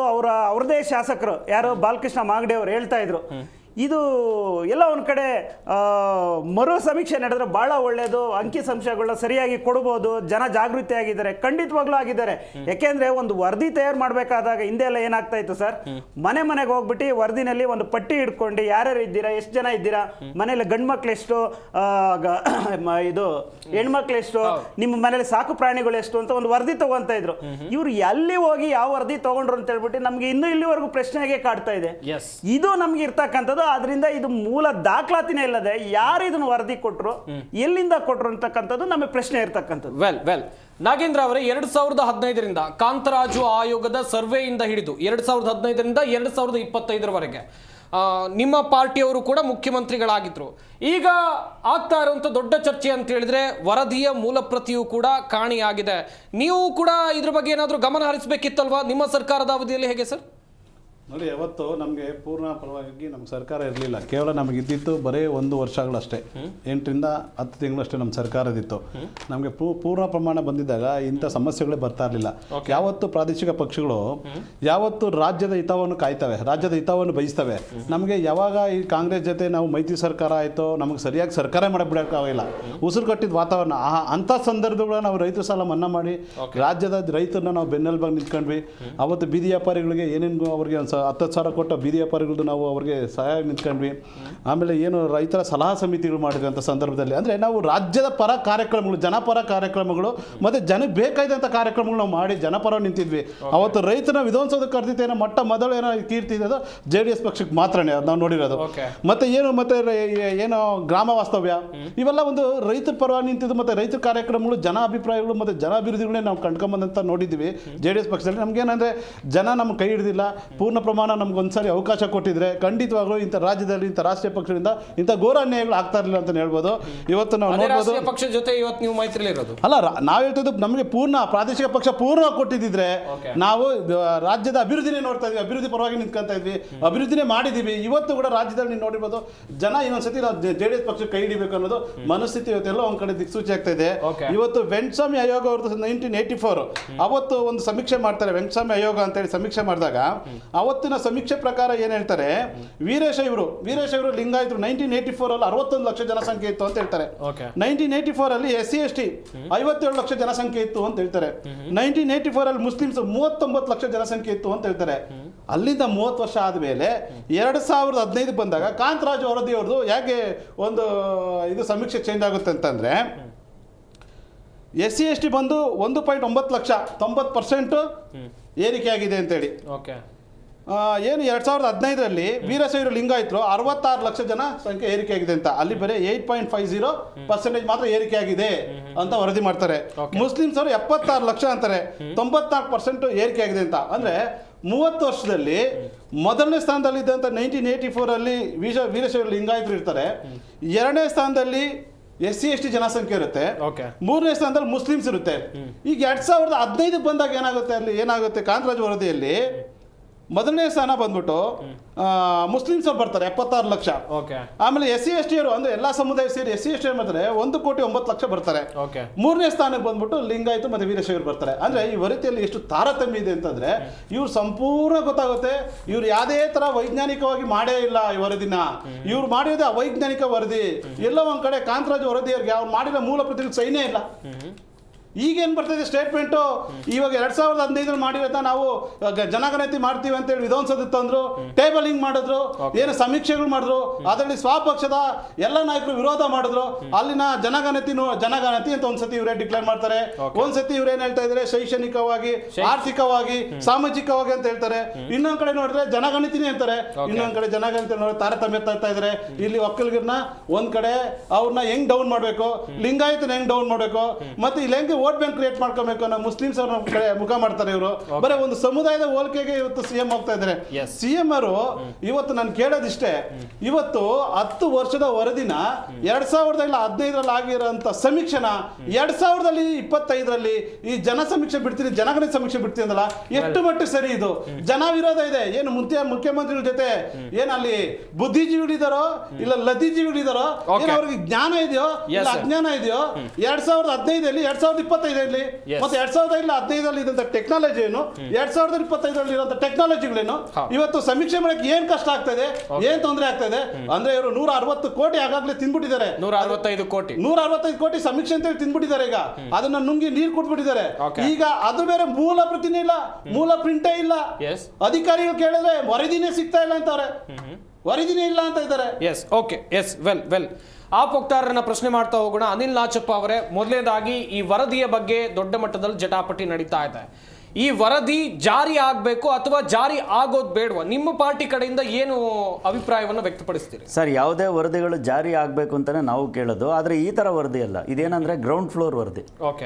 ಅವ್ರದೇ ಶಾಸಕರು ಯಾರು ಬಾಲಕೃಷ್ಣ ಮಾಗಡೆ ಅವರು ಹೇಳ್ತಾ ಇದ್ರು, ಇದು ಎಲ್ಲ ಒಂದು ಕಡೆ ಮರು ಸಮೀಕ್ಷೆ ನಡೆದ್ರೆ ಭಾಳ ಒಳ್ಳೆಯದು. ಅಂಕಿ ಸಂಖ್ಯೆಗಳನ್ನ ಸರಿಯಾಗಿ ಕೊಡ್ಬೋದು. ಜನ ಜಾಗೃತಿ ಆಗಿದ್ದಾರೆ, ಖಂಡಿತವಾಗ್ಲೂ ಆಗಿದ್ದಾರೆ. ಯಾಕೆಂದ್ರೆ ಒಂದು ವರದಿ ತಯಾರು ಮಾಡಬೇಕಾದಾಗ ಹಿಂದೆ ಎಲ್ಲ ಏನಾಗ್ತಾ ಇತ್ತು ಸರ್, ಮನೆಗೆ ಹೋಗ್ಬಿಟ್ಟು ವರದಿನಲ್ಲಿ ಒಂದು ಪಟ್ಟಿ ಇಟ್ಕೊಂಡು ಯಾರ್ಯಾರು ಇದ್ದೀರಾ, ಎಷ್ಟು ಜನ ಇದ್ದೀರಾ, ಮನೇಲಿ ಗಂಡು ಮಕ್ಳು ಎಷ್ಟು, ಇದು ಹೆಣ್ಮಕ್ಳು ಎಷ್ಟು, ನಿಮ್ಮ ಮನೇಲಿ ಸಾಕು ಪ್ರಾಣಿಗಳು ಎಷ್ಟು ಅಂತ ಒಂದು ವರದಿ ತಗೊಂತ ಇದ್ರು. ಇವ್ರು ಎಲ್ಲಿ ಹೋಗಿ ಯಾವ ವರದಿ ತಗೊಂಡ್ರು ಅಂತ ಹೇಳ್ಬಿಟ್ಟು ನಮ್ಗೆ ಇನ್ನೂ ಇಲ್ಲಿವರೆಗೂ ಪ್ರಶ್ನೆಗೆ ಕಾಡ್ತಾ ಇದೆ. ಇದು ನಮ್ಗೆ ಇರ್ತಕ್ಕಂಥದ್ದು. ಆದ್ರಿಂದ ಇದು ಮೂಲ ದಾಖಲಾತಿನೇ ಇಲ್ಲದೆ ಯಾರು ಇದನ್ನ ವರದಿ ಕೊಟ್ರು, ಎಲ್ಲಿಂದ ಕೊಟ್ರು ಅಂತಕ್ಕಂಥದ್ದು ನಮಗೆ ಪ್ರಶ್ನೆ ಇರ್ತಕ್ಕಂಥದ್ದು. ವೆಲ್ ನಾಗೇಂದ್ರ ಅವರೇ, 2015ರಿಂದ ಕಾಂತರಾಜು ಆಯೋಗದ ಸರ್ವೆಯಿಂದ ಹಿಡಿದು 2015ರಿಂದ 2025ರವರೆಗೆ ನಿಮ್ಮ ಪಾರ್ಟಿಯವರು ಕೂಡ ಮುಖ್ಯಮಂತ್ರಿಗಳಾಗಿದ್ರು. ಈಗ ಆಗ್ತಾ ಇರುವಂಥ ದೊಡ್ಡ ಚರ್ಚೆ ಅಂತ ಹೇಳಿದ್ರೆ ವರದಿಯ ಮೂಲ ಪ್ರತಿಯೂ ಕೂಡ ಕಾಣೆಯಾಗಿದೆ. ನೀವು ಕೂಡ ಇದ್ರ ಬಗ್ಗೆ ಏನಾದರೂ ಗಮನ ಹರಿಸಬೇಕಿತ್ತಲ್ವಾ ನಿಮ್ಮ ಸರ್ಕಾರದ ಅವಧಿಯಲ್ಲಿ? ಹೇಗೆ ಸರ್? ನೋಡಿ, ಯಾವತ್ತು ನಮಗೆ ಪೂರ್ಣ ಪರವಾಗಿ ನಮ್ಮ ಸರ್ಕಾರ ಇರಲಿಲ್ಲ. ಕೇವಲ ನಮಗೆ ಇದ್ದಿತ್ತು ಬರೀ 1 ವರ್ಷಗಳಷ್ಟೇ, 8ರಿಂದ 10 ತಿಂಗಳಷ್ಟೇ ನಮ್ಮ ಸರ್ಕಾರದಿತ್ತು. ನಮಗೆ ಪೂರ್ಣ ಪ್ರಮಾಣ ಬಂದಿದ್ದಾಗ ಇಂಥ ಸಮಸ್ಯೆಗಳೇ ಬರ್ತಾ ಇರಲಿಲ್ಲ. ಯಾವತ್ತು ಪ್ರಾದೇಶಿಕ ಪಕ್ಷಗಳು ಯಾವತ್ತು ರಾಜ್ಯದ ಹಿತವನ್ನು ಕಾಯ್ತವೆ, ರಾಜ್ಯದ ಹಿತವನ್ನು ಬಯಸ್ತವೆ. ನಮಗೆ ಯಾವಾಗ ಈ ಕಾಂಗ್ರೆಸ್ ಜೊತೆ ನಾವು ಮೈತ್ರಿ ಸರ್ಕಾರ ಆಯಿತೋ, ನಮಗೆ ಸರಿಯಾಗಿ ಸರ್ಕಾರ ಮಾಡಬಿಡೋಕ್ಕಾಗಿಲ್ಲ. ಉಸಿರು ಕಟ್ಟಿದ ವಾತಾವರಣ. ಅಂಥ ಸಂದರ್ಭಗಳು ನಾವು ರೈತರ ಸಾಲ ಮನ್ನಾ ಮಾಡಿ ರಾಜ್ಯದ ರೈತರನ್ನ ನಾವು ಬೆನ್ನೆಲುಬಾಗಿ ನಿಂತ್ಕೊಂಡ್ವಿ. ಅವತ್ತು ಬೀದಿ ವ್ಯಾಪಾರಿಗಳಿಗೆ ಏನೇನು ಅವ್ರಿಗೆ 10,000 ಕೊಟ್ಟ ಬೀದಿ ವ್ಯಾಪಾರಿಗಳದ್ದು ನಾವು ಅವ್ರಿಗೆ ಸಹಾಯ ನಿಂತ್ಕೊಂಡ್ವಿ. ಆಮೇಲೆ ಏನು ರೈತರ ಸಲಹಾ ಸಮಿತಿಗಳು ಮಾಡಿದಂಥ ಸಂದರ್ಭದಲ್ಲಿ ಅಂದರೆ ನಾವು ರಾಜ್ಯದ ಪರ ಕಾರ್ಯಕ್ರಮಗಳು, ಜನಪರ ಕಾರ್ಯಕ್ರಮಗಳು ಮತ್ತು ಜನಕ್ಕೆ ಬೇಕಾದಂಥ ಕಾರ್ಯಕ್ರಮಗಳು ನಾವು ಮಾಡಿ ಜನಪರ ನಿಂತಿದ್ವಿ. ಅವತ್ತು ರೈತನ ವಿಧಾನಸೌಧ ಕರೆದಿದ್ದೇನೋ ಮೊಟ್ಟ ಮೊದಲು ಏನೋ ಕೀರ್ತಿ ಇರೋದು JDS ಪಕ್ಷಕ್ಕೆ ಮಾತ್ರನೇ ಅದು ನಾವು ನೋಡಿರೋದು. ಮತ್ತೆ ಏನು ಗ್ರಾಮ ವಾಸ್ತವ್ಯ ಇವೆಲ್ಲ ಒಂದು ರೈತರ ಪರವಾಗಿ ನಿಂತಿದ್ದು ಮತ್ತು ರೈತರ ಕಾರ್ಯಕ್ರಮಗಳು, ಜನ ಅಭಿಪ್ರಾಯಗಳು ಮತ್ತು ಜನ ಅಭಿವೃದ್ಧಿಗಳೇ ನಾವು ಕಂಡ್ಕೊಂಬಂದಂತ ನೋಡಿದ್ದೀವಿ JDS ಪಕ್ಷದಲ್ಲಿ. ನಮಗೇನಂದರೆ ಜನ ನಮ್ಮ ಕೈ ಹಿಡಿದಿಲ್ಲ, ಪೂರ್ಣ ಪ್ರಮಾಣ ನಮ್ಗೆ ಒಂದ್ಸರಿ ಅವಕಾಶ ಕೊಟ್ಟಿದ್ರೆ ಖಂಡಿತವಾಗ್ಲೂ ಇಂಥ ರಾಜ್ಯದಲ್ಲಿ ಇಂಥ ರಾಷ್ಟ್ರೀಯ ಪಕ್ಷದಿಂದ ಇಂಥ ಘೋರ ಅನ್ಯಾಯಗಳು ಆಗ್ತಾ ಇರಲಿಲ್ಲ ಅಂತ ಹೇಳ್ಬೋದು. ಇವತ್ತು ನಾವು ನೋಡ್ಬೋದು ಪಕ್ಷದ ಜೊತೆ ಇವತ್ತು ನೀವು ಮೈತ್ರಿಲಿ ಇರೋದು ಅಲ್ಲ, ನಾವು ಹೇಳ್ತಿದ್ದು ನಮಗೆ ಪೂರ್ಣ ಪ್ರಾದೇಶಿಕ ಪಕ್ಷ ಪೂರ್ಣ ಕೊಟ್ಟಿದ್ದಿದ್ರೆ ನಾವು ರಾಜ್ಯದ ಅಭಿವೃದ್ಧಿನೇ ನೋಡ್ತಾ ಇದ್ವಿ, ಅಭಿವೃದ್ಧಿ ಪರವಾಗಿ ನಿಂತ್ಕೊಂತ ಇದ್ವಿ, ಅಭಿವೃದ್ಧಿನೇ ಮಾಡಿದೀವಿ. ಇವತ್ತು ಕೂಡ ರಾಜ್ಯದಲ್ಲಿ ನೀವು ನೋಡಿರ್ಬೋದು ಜನ ಇನ್ನೊಂದ್ಸತಿ ನಾವು JDS ಪಕ್ಷಕ್ಕೆ ಕೈ ಹಿಡಿಬೇಕು ಅನ್ನೋದು ಮನಸ್ಥಿತಿ ಇವತ್ತೆಲ್ಲ ಒಂದ್ ಕಡೆ ದಿಕ್ಸೂಚಿ ಆಗ್ತಾ ಇದೆ. ಇವತ್ತು ವೆಂಕಟಸ್ವಾಮಿ ಆಯೋಗ ಅವ್ರದ್ದು 1984 ಅವತ್ತು ಒಂದು ಸಮೀಕ್ಷೆ ಮಾಡ್ತಾರೆ. ವೆಂಕಟಸ್ವಾಮಿ ಆಯೋಗ ಅಂತೇಳಿ ಸಮೀಕ್ಷೆ ಮಾಡಿದಾಗ ಅವತ್ತಿನ ಸಮೀಕ್ಷೆ ಪ್ರಕಾರ ಏನ್ ಹೇಳ್ತಾರೆ, ವೀರೇಶ ಇವರು ಲಿಂಗಾಯತರು 1984 ಅಲ್ಲಿ 61 ಲಕ್ಷ ಜನಸಂಖ್ಯೆ ಇತ್ತು ಅಂತ ಹೇಳ್ತಾರೆ. 1984 ಅಲ್ಲಿ SC/ST 57 ಲಕ್ಷ ಜನಸಂಖ್ಯೆ ಇತ್ತು ಅಂತ ಹೇಳ್ತಾರೆ. 1984 ಅಲ್ಲಿ ಮುಸ್ಲಿಮ್ಸ್ 39 ಲಕ್ಷ ಜನಸಂಖ್ಯೆ ಇತ್ತು ಅಂತ ಹೇಳ್ತಾರೆ. ಅಲ್ಲಿಂದ 30 ವರ್ಷ ಆದಮೇಲೆ 2015 ಬಂದಾಗ ಕಾಂತರಾಜು ವರದಿ ಅವ್ರದ್ದು ಯಾಕೆ ಒಂದು ಇದು ಸಮೀಕ್ಷೆ ಚೇಂಜ್ ಆಗುತ್ತೆ ಅಂತಂದ್ರೆ SC/ST ಬಂದು 1.9 ಲಕ್ಷ 90% ಏರಿಕೆ ಆಗಿದೆ ಅಂತೇಳಿ. ಏನು 2015ರಲ್ಲಿ ವೀರಶೈವರು ಲಿಂಗಾಯತರು 66 ಲಕ್ಷ ಜನ ಸಂಖ್ಯೆ ಏರಿಕೆ ಆಗಿದೆ ಅಂತ, ಅಲ್ಲಿ ಬರೀ 8.50% ಮಾತ್ರ ಏರಿಕೆ ಆಗಿದೆ ಅಂತ ವರದಿ ಮಾಡ್ತಾರೆ. ಮುಸ್ಲಿಮ್ಸ್ ಅವರು 76 ಲಕ್ಷ ಅಂತಾರೆ, 94% ಏರಿಕೆ ಆಗಿದೆ ಅಂತ. ಅಂದ್ರೆ 30 ವರ್ಷದಲ್ಲಿ ಮೊದಲನೇ ಸ್ಥಾನದಲ್ಲಿ ಇದ್ದಂತ 1984 ಅಲ್ಲಿ ವೀರಶೈವರು ಲಿಂಗಾಯತರು ಇರ್ತಾರೆ, 2ನೇ ಸ್ಥಾನದಲ್ಲಿ SC/ST ಜನಸಂಖ್ಯೆ ಇರುತ್ತೆ, 3ನೇ ಸ್ಥಾನದಲ್ಲಿ ಮುಸ್ಲಿಮ್ಸ್ ಇರುತ್ತೆ. ಈಗ 2015 ಬಂದಾಗ ಏನಾಗುತ್ತೆ ಕಾಂತರಾಜು ವರದಿಯಲ್ಲಿ ಮೊದಲನೇ ಸ್ಥಾನ ಬಂದ್ಬಿಟ್ಟು ಮುಸ್ಲಿಮ್ಸ್ ಅವ್ರು ಬರ್ತಾರೆ 76 ಲಕ್ಷ. ಆಮೇಲೆ SC/ST ಅವರು ಅಂದ್ರೆ ಎಲ್ಲಾ ಸಮುದಾಯ ಸೇರಿ SC/ST ಬರ್ತಾರೆ 1,09,00,000 ಬರ್ತಾರೆ. 3ನೇ ಸ್ಥಾನಕ್ಕೆ ಬಂದ್ಬಿಟ್ಟು ಲಿಂಗಾಯತ ಮತ್ತೆ ವೀರಶೈವರು ಬರ್ತಾರೆ. ಅಂದ್ರೆ ಈ ವರದಿಯಲ್ಲಿ ಎಷ್ಟು ತಾರತಮ್ಯ ಇದೆ ಅಂತಂದ್ರೆ ಇವ್ರು ಸಂಪೂರ್ಣ ಗೊತ್ತಾಗುತ್ತೆ. ಇವ್ರು ಯಾವುದೇ ತರ ವೈಜ್ಞಾನಿಕವಾಗಿ ಮಾಡೇ ಇಲ್ಲ ಈ ವರದಿನ, ಇವ್ರು ಮಾಡಿರೋದೇ ಅವೈಜ್ಞಾನಿಕ ವರದಿ. ಎಲ್ಲೋ ಒಂದ್ ಕಡೆ ಕಾಂತರಾಜು ವರದಿಯವ್ರಿಗೆ ಅವ್ರು ಮಾಡಿರೋ ಮೂಲ ಪ್ರತಿಗಳು ಸೈನೇ ಇಲ್ಲ. ಈಗೇನು ಬರ್ತದೆ ಸ್ಟೇಟ್ಮೆಂಟು, ಇವಾಗ 2015 ಮಾಡಿರೋದ ನಾವು ಜನಗಣತಿ ಮಾಡ್ತೀವಿ ಅಂತೇಳಿ ವಿಧಾನಸೌಧ ತಂದ್ರು, ಟೇಬಲಿಂಗ್ ಮಾಡಿದ್ರು, ಏನು ಸಮೀಕ್ಷೆಗಳು ಮಾಡಿದ್ರು, ಅದರಲ್ಲಿ ಸ್ವಪಕ್ಷದ ಎಲ್ಲ ನಾಯಕರು ವಿರೋಧ ಮಾಡಿದ್ರು. ಅಲ್ಲಿನ ಜನಗಣತಿ ಅಂತ ಒಂದ್ಸತಿ ಇವರೇ ಡಿಕ್ಲೇರ್ ಮಾಡ್ತಾರೆ, ಒಂದ್ಸತಿ ಇವ್ರೇನ್ ಹೇಳ್ತಾ ಇದಾರೆ ಶೈಕ್ಷಣಿಕವಾಗಿ, ಆರ್ಥಿಕವಾಗಿ, ಸಾಮಾಜಿಕವಾಗಿ ಅಂತ ಹೇಳ್ತಾರೆ. ಇನ್ನೊಂದ್ ಕಡೆ ನೋಡಿದ್ರೆ ಜನಗಣತಿನೇ ಅಂತಾರೆ, ಇನ್ನೊಂದ್ ಕಡೆ ಜನಗಣತಿ ನೋಡಿದ್ರೆ ತಾರತಮ್ಯ ತರ್ತಾ ಇದಾರೆ. ಇಲ್ಲಿ ಒಕ್ಕಲಿಗರನ್ನ ಒಂದ್ ಕಡೆ ಅವ್ರನ್ನ ಹೆಂಗ್ ಡೌನ್ ಮಾಡ್ಬೇಕು, ಲಿಂಗಾಯತನ ಹೆಂಗ್ ಡೌನ್ ಮಾಡ್ಬೇಕು, ಮತ್ತೆ ಇಲ್ಲಿ ಹೆಂಗೆ ವೋಟ್ ಬ್ಯಾಂಕ್ ಕ್ರಿಯೇಟ್ ಮಾಡ್ಕೋಬೇಕು ಅನ್ನೋ ಮುಸ್ಲಿಮ್ಸ್ ಅವ್ರ ಕಡೆ ಮುಖ ಮಾಡ್ತಾರೆ ಇವರು. ಬರೀ ಒಂದು ಸಮುದಾಯದ ಹೋಲಿಕೆಗೆ ಇವತ್ತು CM ಹೋಗ್ತಾ ಇದ್ದಾರೆ. CM ಅವರು ಇವತ್ತು ನಾನು ಕೇಳೋದಿಷ್ಟೇ, ಇವತ್ತು 10 ವರ್ಷದ ವರದಿನ 2015 ಆಗಿರೋಂಥ ಸಮೀಕ್ಷೆನ 2025 ಈ ಜನಗಣತಿ ಸಮೀಕ್ಷೆ ಬಿಡ್ತೀನಿ ಅಂದಲ್ಲ, ಎಷ್ಟು ಮಟ್ಟಿಗೆ ಸರಿ ಇದು? ಜನ ವಿರೋಧ ಇದೆ. ಏನು ಮುಖ್ಯಮಂತ್ರಿಗಳ ಜೊತೆ ಏನಲ್ಲಿ ಬುದ್ಧಿಜೀವಿಗಳಿದಾರೋ ಇಲ್ಲ ಲದ್ದಿಜೀವಿಗಳಿದಾರೋ, ಅವ್ರಿಗೆ ಜ್ಞಾನ ಇದೆಯೋ ಇಲ್ಲ ಅಜ್ಞಾನ ಇದೆಯೋ? 2015 2025 2025 Yes. ಮತ್ತೆ 2015 ಇದ್ದಂತ ಟೆಕ್ನಾಲಜಿ ಏನು, 2025 ಇರುವಂತ ಟೆಕ್ನಾಲಜಿಗಳೇನು, ಇವತ್ತು ಸಮೀಕ್ಷೆ ಮಾಡಕ್ಕೆ ಏನ್ ಕಷ್ಟ ಆಗ್ತಾ ಇದೆ, ಏನ್ ತೊಂದರೆ ಆಗ್ತಾ ಇದೆ ಅಂದ್ರೆ ಇವರು 160 ಕೋಟಿ ಆಗಾಗ್ಲೇ ತಿಂದ್ಬಿಟ್ಟಿದ್ದಾರೆ. 165 ಕೋಟಿ ಸಮೀಕ್ಷೆ ಅಂತ ಹೇಳಿ ತಿಂದ್ಬಿಟ್ಟಿದ್ದಾರೆ. ಈಗ ಅದನ್ನ ನುಂಗಿ ನೀರು ಕುಟ್ಬಿಟ್ಟಿದ್ದಾರೆ. ಈಗ ಅದು ಬೇರೆ ಮೂಲ ಪ್ರತಿನೇ ಇಲ್ಲ, ಮೂಲ ಪ್ರಿಂಟೇ ಇಲ್ಲ. ಅಧಿಕಾರಿಗಳು ಕೇಳಿದ್ರೆ ವರದಿನೇ ಸಿಗ್ತಾ ಇಲ್ಲ ಅಂತವ್ರೆ, ವರದಿನೇ ಇಲ್ಲ ಅಂತ ಇದ್ದಾರೆ. ವೆಲ್ ಆಪ್ ವಕ್ತಾರರನ್ನ ಪ್ರಶ್ನೆ ಮಾಡ್ತಾ ಹೋಗೋಣ. ಅನಿಲ್ ನಾಚಪ್ಪ ಅವರೇ, ಮೊದಲನೇದಾಗಿ ಈ ವರದಿಯ ಬಗ್ಗೆ ದೊಡ್ಡ ಮಟ್ಟದಲ್ಲಿ ಜಟಾಪಟಿ ನಡೀತಾ ಇದೆ. ಈ ವರದಿ ಜಾರಿ ಆಗಬೇಕು ಅಥವಾ ಜಾರಿ ಆಗೋದು ಬೇಡವಾ? ನಿಮ್ಮ ಪಾರ್ಟಿ ಕಡೆಯಿಂದ ಏನು ಅಭಿಪ್ರಾಯವನ್ನು ವ್ಯಕ್ತಪಡಿಸ್ತೀರಿ? ಸರ್, ಯಾವುದೇ ವರದಿಗಳು ಜಾರಿ ಆಗಬೇಕು ಅಂತಾನೆ ನಾವು ಕೇಳೋದು. ಆದರೆ ಈ ಥರ ವರದಿ ಅಲ್ಲ. ಇದೇನಂದ್ರೆ ಗ್ರೌಂಡ್ ಫ್ಲೋರ್ ವರದಿ.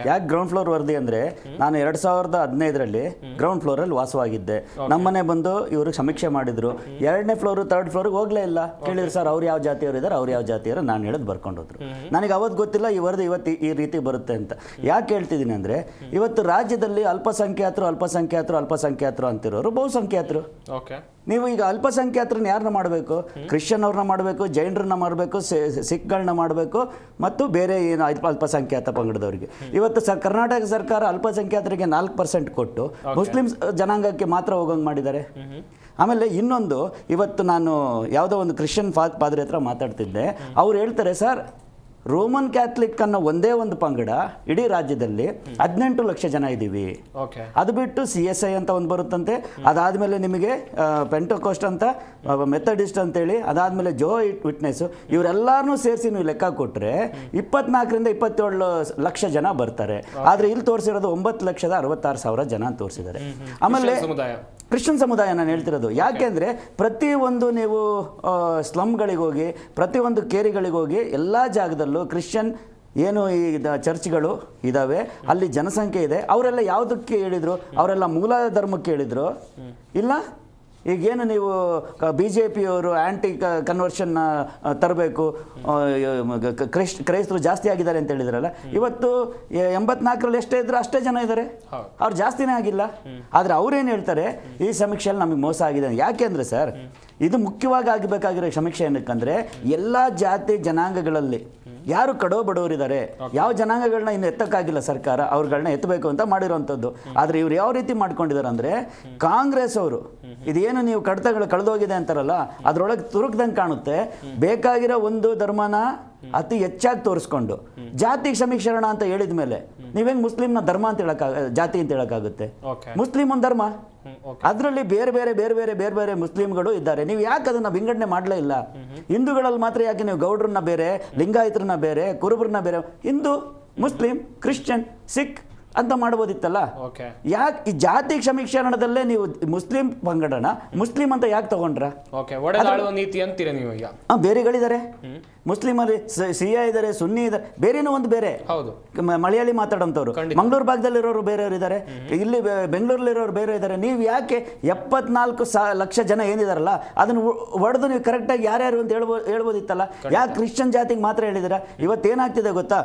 ಯಾಕೆ ಗ್ರೌಂಡ್ ಫ್ಲೋರ್ ವರದಿ ಅಂದರೆ, ನಾನು 2015 ಗ್ರೌಂಡ್ ಫ್ಲೋರಲ್ಲಿ ವಾಸವಾಗಿದ್ದೆ. ನಮ್ಮನೆ ಬಂದು ಇವರು ಸಮೀಕ್ಷೆ ಮಾಡಿದ್ರು. 2ನೇ ಫ್ಲೋರು 3rd ಫ್ಲೋರ್ಗೆ ಹೋಗಲೇ ಇಲ್ಲ. ಕೇಳಿದ್ರು ಸರ್ ಅವ್ರು ಯಾವ ಜಾತಿಯವರು ಇದ್ದಾರೆ, ಅವ್ರು ಯಾವ ಜಾತಿಯವರು, ನಾನು ಹೇಳೋದು ಬರ್ಕೊಂಡೋದ್ರು. ನನಗೆ ಅವತ್ತು ಗೊತ್ತಿಲ್ಲ ಈ ವರದಿ ಇವತ್ತು ಈ ರೀತಿ ಬರುತ್ತೆ ಅಂತ. ಯಾಕೆ ಹೇಳ್ತಿದ್ದೀನಿ ಅಂದರೆ, ಇವತ್ತು ರಾಜ್ಯದಲ್ಲಿ ಅಲ್ಪಸಂಖ್ಯಾತರು ಅಂತಿರೋರು ಬಹುಸಂಖ್ಯಾತರು. ನೀವು ಈಗ ಅಲ್ಪಸಂಖ್ಯಾತರನ್ನ ಯಾರನ್ನ ಮಾಡಬೇಕು? ಕ್ರಿಶ್ಚಿಯನ್ ಅವ್ರನ್ನ ಮಾಡಬೇಕು, ಜೈನರನ್ನ ಮಾಡಬೇಕು, ಸಿಖ್ಗಳನ್ನ ಮಾಡಬೇಕು, ಮತ್ತು ಬೇರೆ ಏನು ಅಲ್ಪಸಂಖ್ಯಾತ ಪಂಗಡದವರಿಗೆ. ಇವತ್ತು ಕರ್ನಾಟಕ ಸರ್ಕಾರ ಅಲ್ಪಸಂಖ್ಯಾತರಿಗೆ 4% ಕೊಟ್ಟು ಮುಸ್ಲಿಂ ಜನಾಂಗಕ್ಕೆ ಮಾತ್ರ ಹೋಗಂಗೆ ಮಾಡಿದ್ದಾರೆ. ಆಮೇಲೆ ಇನ್ನೊಂದು, ಇವತ್ತು ನಾನು ಯಾವುದೋ ಒಂದು ಕ್ರಿಶ್ಚಿಯನ್ ಪಾದ್ರಿ ಹತ್ರ ಮಾತಾಡ್ತಿದ್ದೆ. ಅವ್ರು ಹೇಳ್ತಾರೆ, ಸರ್ ರೋಮನ್ ಕ್ಯಾಥಲಿಕ್ ಅನ್ನೋ ಒಂದೇ ಒಂದು ಪಂಗಡ ಇಡೀ ರಾಜ್ಯದಲ್ಲಿ 18 ಲಕ್ಷ ಜನ ಇದ್ದೀವಿ. ಅದು ಬಿಟ್ಟು CSI ಅಂತ ಒಂದು ಬರುತ್ತಂತೆ, ಅದಾದಮೇಲೆ ನಿಮಗೆ ಪೆಂಟಕೋಸ್ಟ್ ಅಂತ, ಮೆಥಡಿಸ್ಟ್ ಅಂತೇಳಿ, ಅದಾದಮೇಲೆ ಜೋ ವಿಟ್ನೆಸ್, ಇವರೆಲ್ಲರೂ ಸೇರಿಸಿ ನೀವು ಲೆಕ್ಕ ಕೊಟ್ಟರೆ 24ರಿಂದ 27 ಲಕ್ಷ ಜನ ಬರ್ತಾರೆ. ಆದರೆ ಇಲ್ಲಿ ತೋರಿಸಿರೋದು 9,66,000 ಜನ ಅಂತ ತೋರಿಸಿದ್ದಾರೆ. ಆಮೇಲೆ ಕ್ರಿಶ್ಚಿಯನ್ ಸಮುದಾಯ ನಾನು ಹೇಳ್ತಿರೋದು. ಯಾಕೆಂದರೆ ಪ್ರತಿಯೊಂದು ನೀವು ಸ್ಲಮ್ಗಳಿಗೆ ಹೋಗಿ, ಪ್ರತಿಯೊಂದು ಕೇರಿಗಳಿಗೆ ಹೋಗಿ, ಎಲ್ಲ ಜಾಗದಲ್ಲೂ ಕ್ರಿಶ್ಚಿಯನ್ ಏನು ಈ ಚರ್ಚ್ಗಳು ಇದ್ದಾವೆ, ಅಲ್ಲಿ ಜನಸಂಖ್ಯೆ ಇದೆ. ಅವರೆಲ್ಲ ಯಾವುದಕ್ಕೆ ಹೇಳಿದರು? ಅವರೆಲ್ಲ ಮೂಲ ಧರ್ಮಕ್ಕೆ ಹೇಳಿದರು. ಇಲ್ಲ, ಈಗೇನು ನೀವು BJPಯವರು ಆ್ಯಂಟಿ ಕನ್ವರ್ಷನ್ ತರಬೇಕು, ಕ್ರೈಸ್ತರು ಜಾಸ್ತಿ ಆಗಿದ್ದಾರೆ ಅಂತ ಹೇಳಿದ್ರಲ್ಲ, ಇವತ್ತು 84ರಲ್ಲಿ ಎಷ್ಟೇ ಇದ್ರು ಅಷ್ಟೇ ಜನ ಇದ್ದಾರೆ, ಅವ್ರು ಜಾಸ್ತಿನೇ ಆಗಿಲ್ಲ. ಆದರೆ ಅವ್ರೇನು ಹೇಳ್ತಾರೆ, ಈ ಸಮೀಕ್ಷೆಯಲ್ಲಿ ನಮಗೆ ಮೋಸ ಆಗಿದೆ. ಯಾಕೆಂದರೆ ಸರ್, ಇದು ಮುಖ್ಯವಾಗಿ ಆಗಬೇಕಾಗಿರೋ ಸಮೀಕ್ಷೆ ಏನಕ್ಕಂದರೆ, ಎಲ್ಲ ಜಾತಿ ಜನಾಂಗಗಳಲ್ಲಿ ಯಾರು ಕಡೋ ಬಡವರಿದ್ದಾರೆ, ಯಾವ ಜನಾಂಗಗಳನ್ನ ಇನ್ನು ಎತ್ತಕ್ಕಾಗಿಲ್ಲ ಸರ್ಕಾರ, ಅವ್ರುಗಳನ್ನ ಎತ್ತಬೇಕು ಅಂತ ಮಾಡಿರೋವಂಥದ್ದು. ಆದರೆ ಇವ್ರು ಯಾವ ರೀತಿ ಮಾಡ್ಕೊಂಡಿದ್ದಾರೆ ಅಂದರೆ, ಕಾಂಗ್ರೆಸ್ ಅವರು ಇದೇನು ನೀವು ಕಡತಗಳು ಕಳೆದೋಗಿದೆ ಅಂತಾರಲ್ಲ, ಅದರೊಳಗೆ ತುರುಕ್ದಂಗೆ ಕಾಣುತ್ತೆ. ಬೇಕಾಗಿರೋ ಒಂದು ಧರ್ಮನ ಅತಿ ಹೆಚ್ಚಾಗಿ ತೋರಿಸ್ಕೊಂಡು ಜಾತಿ ಸಮೀಕ್ಷರಣ ಅಂತ ಹೇಳಿದ ಮೇಲೆ ನೀವೇನು ಮುಸ್ಲಿಮ್ನ ಧರ್ಮ ಅಂತ ಜಾತಿ ಅಂತ ಹೇಳೋಕ್ಕಾಗುತ್ತೆ? ಮುಸ್ಲಿಂ ಒಂದು ಧರ್ಮ, ಅದರಲ್ಲಿ ಬೇರೆ ಬೇರೆ ಮುಸ್ಲಿಂಗಳು ಇದ್ದಾರೆ. ನೀವು ಯಾಕೆ ಅದನ್ನ ವಿಂಗಡಣೆ ಮಾಡಲೇ ಇಲ್ಲ? ಹಿಂದೂಗಳಲ್ಲಿ ಮಾತ್ರ ಯಾಕೆ ನೀವು ಗೌಡ್ರನ್ನ ಬೇರೆ, ಲಿಂಗಾಯತರನ್ನ ಬೇರೆ, ಕುರುಬರನ್ನ ಬೇರೆ, ಹಿಂದೂ, ಮುಸ್ಲಿಂ, ಕ್ರಿಶ್ಚಿಯನ್, ಸಿಖ್ ಅಂತ ಮಾಡ್ಬೋದಿತ್ತಲ್ಲ? ಯಾಕೆ ಈ ಜಾತಿ ಸಮೀಕ್ಷರಣದಲ್ಲೇ ನೀವು ಮುಸ್ಲಿಂ ಪಂಗಡನ ಮುಸ್ಲಿಂ ಅಂತ ಯಾಕೆ ತಗೊಂಡ್ರ? ನೀತಿ ಅಂತೀರ ನೀವು? ಈಗ ಬೇರೆಗಳಿದ್ದಾರೆ, ಮುಸ್ಲಿಮಲ್ಲಿ ಸಿಯಾ ಇದ್ದಾರೆ, ಸುನ್ನಿ ಇದ್ದಾರೆ, ಬೇರೆನೂ ಒಂದು ಬೇರೆ. ಮಲಯಾಳಿ ಮಾತಾಡೋಂಥವ್ರು, ಮಂಗಳೂರು ಭಾಗದಲ್ಲಿರೋರು ಬೇರೆಯವರು ಇದ್ದಾರೆ, ಇಲ್ಲಿ ಬೆಂಗಳೂರಲ್ಲಿರೋರು ಬೇರೆ ಇದ್ದಾರೆ. ನೀವು ಯಾಕೆ 74 ಲಕ್ಷ ಜನ ಏನಿದಾರಲ್ಲ ಅದನ್ನು ಹೊಡೆದು ನೀವು ಕರೆಕ್ಟಾಗಿ ಯಾರ್ಯಾರು ಅಂತ ಹೇಳ್ಬೋದಿತ್ತಲ್ಲ? ಯಾಕೆ ಕ್ರಿಶ್ಚಿಯನ್ ಜಾತಿಗೆ ಮಾತ್ರ ಹೇಳಿದಿರ? ಇವತ್ತೇನಾಗ್ತಿದೆ ಗೊತ್ತಾ,